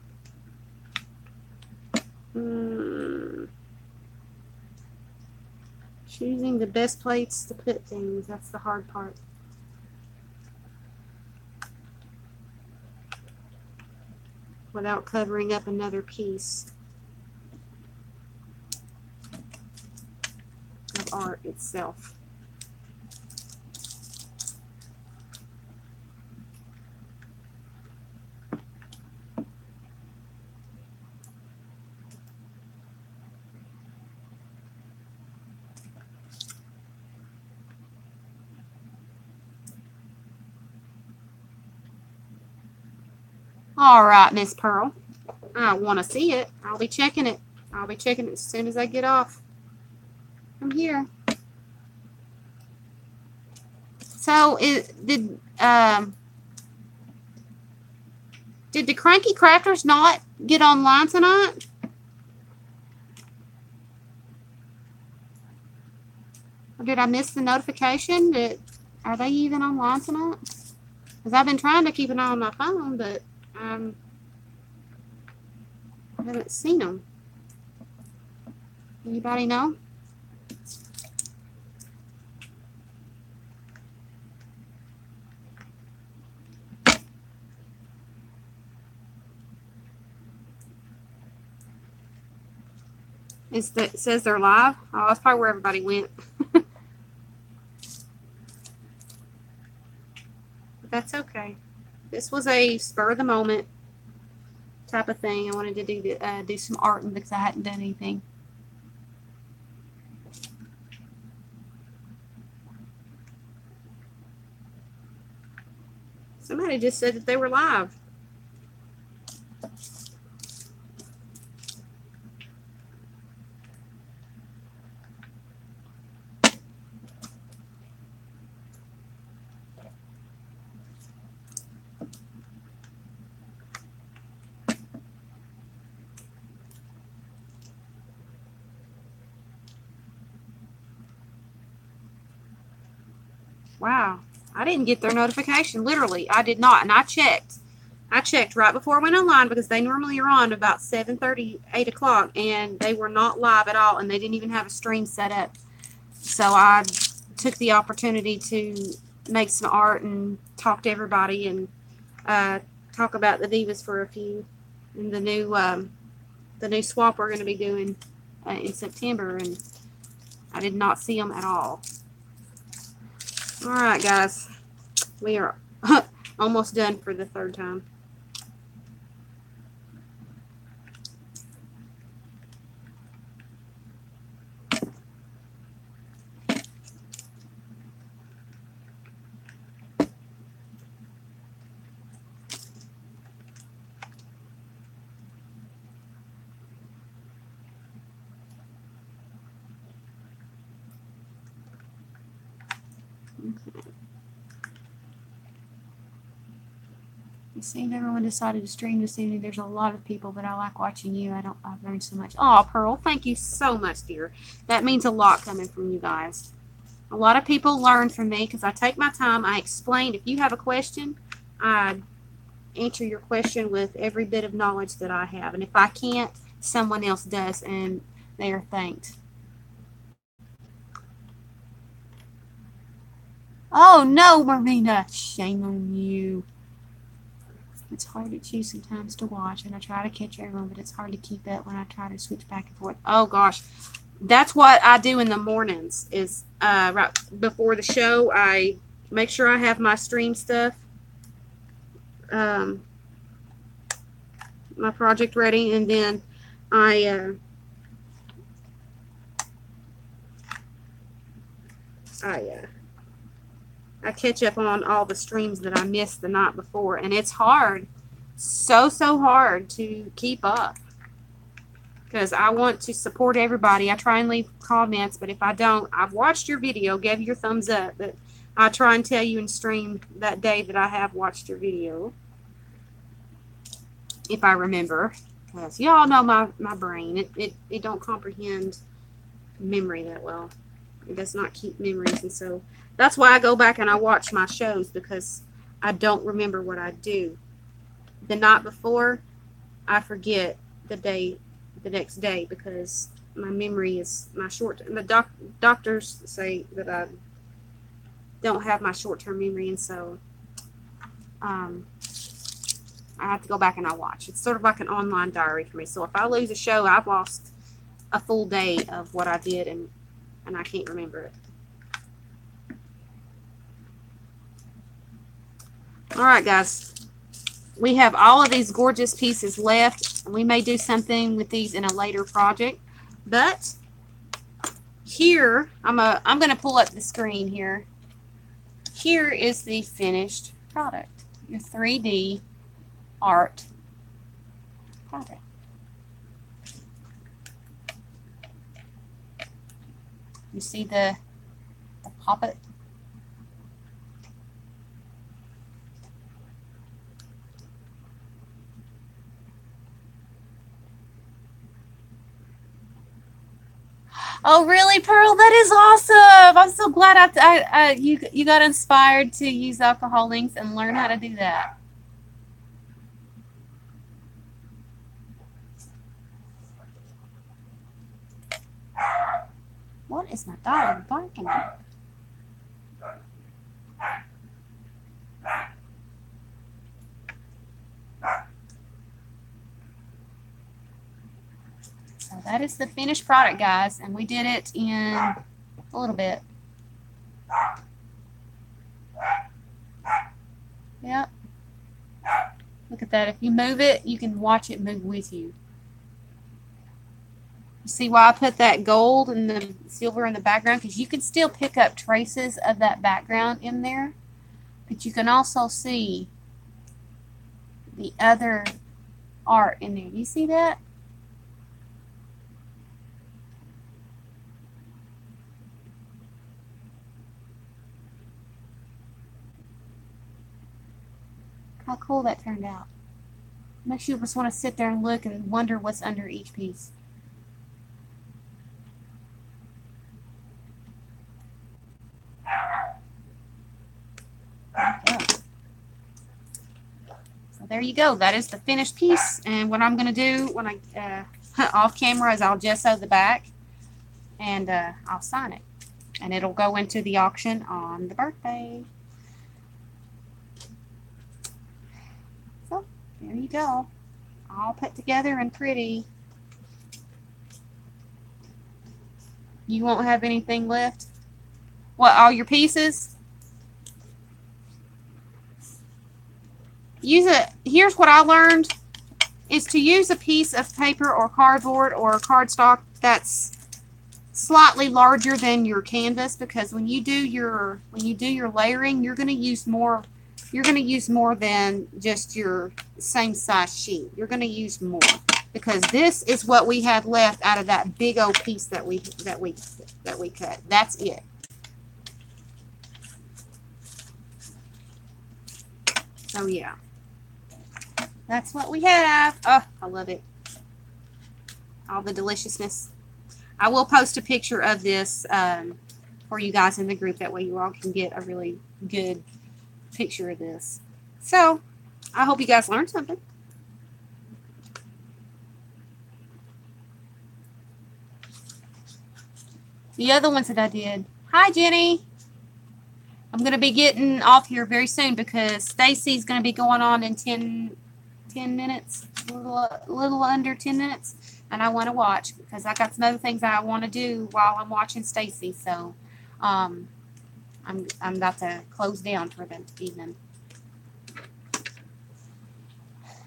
Choosing the best place to put things, that's the hard part. Without covering up another piece of art itself. All right, Miss Pearl. I want to see it. I'll be checking it. I'll be checking it as soon as I get off from here. So, did the Cranky Crackers not get online tonight? Or did I miss the notification? Are they even online tonight? Because I've been trying to keep an eye on my phone, but I haven't seen them. Anybody know? It says they're live. Oh, that's probably where everybody went. But that's okay. This was a spur of the moment type of thing. I wanted to do some art because I hadn't done anything. Somebody just said that they were live. Wow, I didn't get their notification. Literally, I did not, and I checked. I checked right before I went online because they normally are on about 7:30, 8 o'clock, and they were not live at all, and they didn't even have a stream set up. So I took the opportunity to make some art and talk to everybody and talk about the divas for a few and the new swap we're going to be doing in September. And I did not see them at all. All right, guys, we are almost done for the third time. You see, everyone decided to stream this evening. There's a lot of people, but I like watching you. I've learned so much. Oh, Pearl, thank you so much, dear. That means a lot coming from you guys. A lot of people learn from me because I take my time. I explain. If you have a question, I answer your question with every bit of knowledge that I have. And if I can't, someone else does, and they are thanked. Oh, no, Marina. Shame on you. It's hard to choose sometimes to watch, and I try to catch everyone, but it's hard to keep up when I try to switch back and forth. Oh, gosh. That's what I do in the mornings is right before the show, I make sure I have my stream stuff, my project ready, and then I catch up on all the streams that I missed the night before, and it's hard, so hard to keep up because I want to support everybody. I try and leave comments, but if I don't, I've watched your video, gave you your thumbs up, but I try and tell you in stream that day that I have watched your video, if I remember, because y'all know my brain, it don't comprehend memory that well. It does not keep memories, and so that's why I go back and I watch my shows, because I don't remember what I do. The night before, I forget the next day, because my memory is my short. The doctors say that I don't have my short-term memory, and so I have to go back and I watch. It's sort of like an online diary for me. So if I lose a show, I've lost a full day of what I did, and I can't remember it. All right, guys. We have all of these gorgeous pieces left. We may do something with these in a later project, but here I'm going to pull up the screen here. Here is the finished product. Your 3D art product. You see the poppet? Oh, really, Pearl? That is awesome! I'm so glad you got inspired to use alcohol inks and learn how to do that. What is my dog barking at? So that is the finished product, guys, and we did it in a little bit. Yep. Look at that. If you move it, you can watch it move with you. You see why I put that gold and the silver in the background? Because you can still pick up traces of that background in there. But you can also see the other art in there. You see that? How cool that turned out. Makes you just want to sit there and look and wonder what's under each piece. So there you go. That is the finished piece. And what I'm going to do when I off camera is I'll gesso the back and I'll sign it. And it'll go into the auction on the birthday. There you go. All put together and pretty. You won't have anything left? What, all your pieces? Here's what I learned, is to use a piece of paper or cardboard or cardstock that's slightly larger than your canvas, because when you do your layering, you're going to use more than just your same size sheet. You're going to use more, because this is what we had left out of that big old piece that we cut. That's it. So yeah, that's what we have. Oh, I love it. All the deliciousness. I will post a picture of this for you guys in the group. That way you all can get a really good picture of this. So, I hope you guys learned something. The other ones that I did. Hi, Jenny. I'm going to be getting off here very soon because Stacy's going to be going on in 10 minutes, a little under 10 minutes. And I want to watch because I got some other things I want to do while I'm watching Stacy. So I'm about to close down for the evening.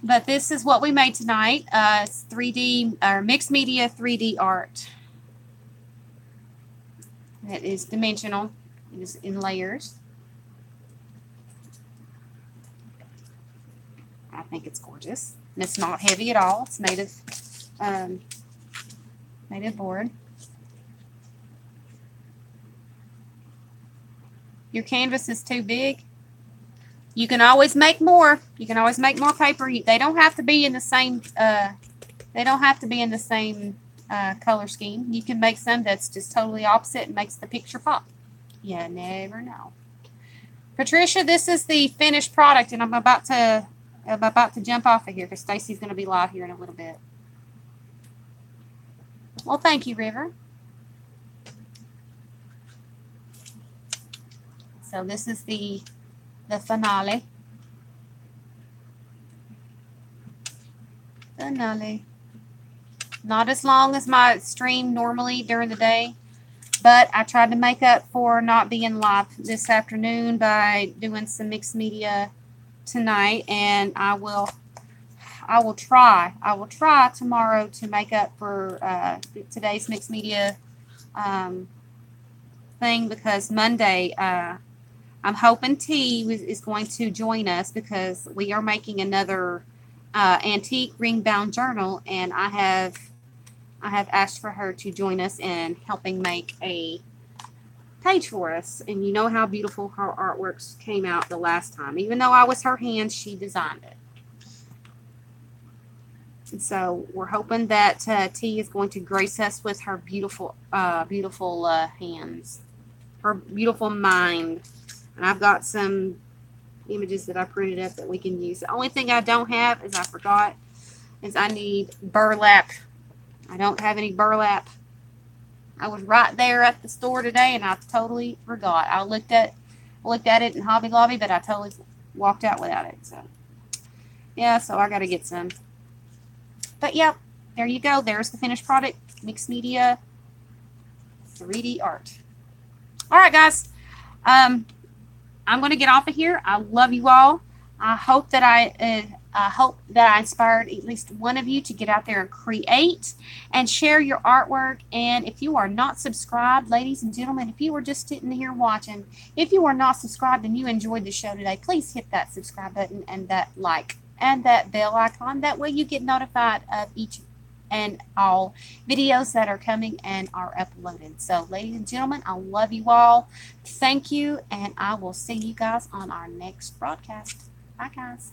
But this is what we made tonight. It's 3D or mixed media 3D art. It is dimensional. It is in layers. I think it's gorgeous. And it's not heavy at all. It's made of board. Your canvas is too big. You can always make more. You can always make more paper. They don't have to be in the same. They don't have to be in the same color scheme. You can make some that's just totally opposite and makes the picture pop. You never know. Patricia, this is the finished product, and I'm about to jump off of here because Stacy's going to be live here in a little bit. Well, thank you, River. So this is the finale. Not as long as my stream normally during the day, but I tried to make up for not being live this afternoon by doing some mixed media tonight, and I will try tomorrow to make up for today's mixed media thing, because Monday I'm hoping T is going to join us because we are making another antique ring bound journal, and I have asked for her to join us in helping make a page for us. And you know how beautiful her artworks came out the last time. Even though I was her hand, she designed it. And so we're hoping that T is going to grace us with her beautiful hands, her beautiful mind. And I've got some images that I printed up that we can use. The only thing I don't have is I need burlap. I don't have any burlap. I was right there at the store today and I totally forgot. I looked at it in Hobby Lobby, but I totally walked out without it. So yeah, so I got to get some. But yeah, there you go. There's the finished product. Mixed media 3D art. All right, guys. I'm going to get off of here. I love you all. I hope that I inspired at least one of you to get out there and create and share your artwork. And if you are not subscribed, ladies and gentlemen, if you were just sitting here watching, if you are not subscribed and you enjoyed the show today, please hit that subscribe button and that like and that bell icon. That way you get notified of each and all videos that are coming and are uploaded. So ladies and gentlemen, I love you all. Thank you, and I will see you guys on our next broadcast. Bye, guys.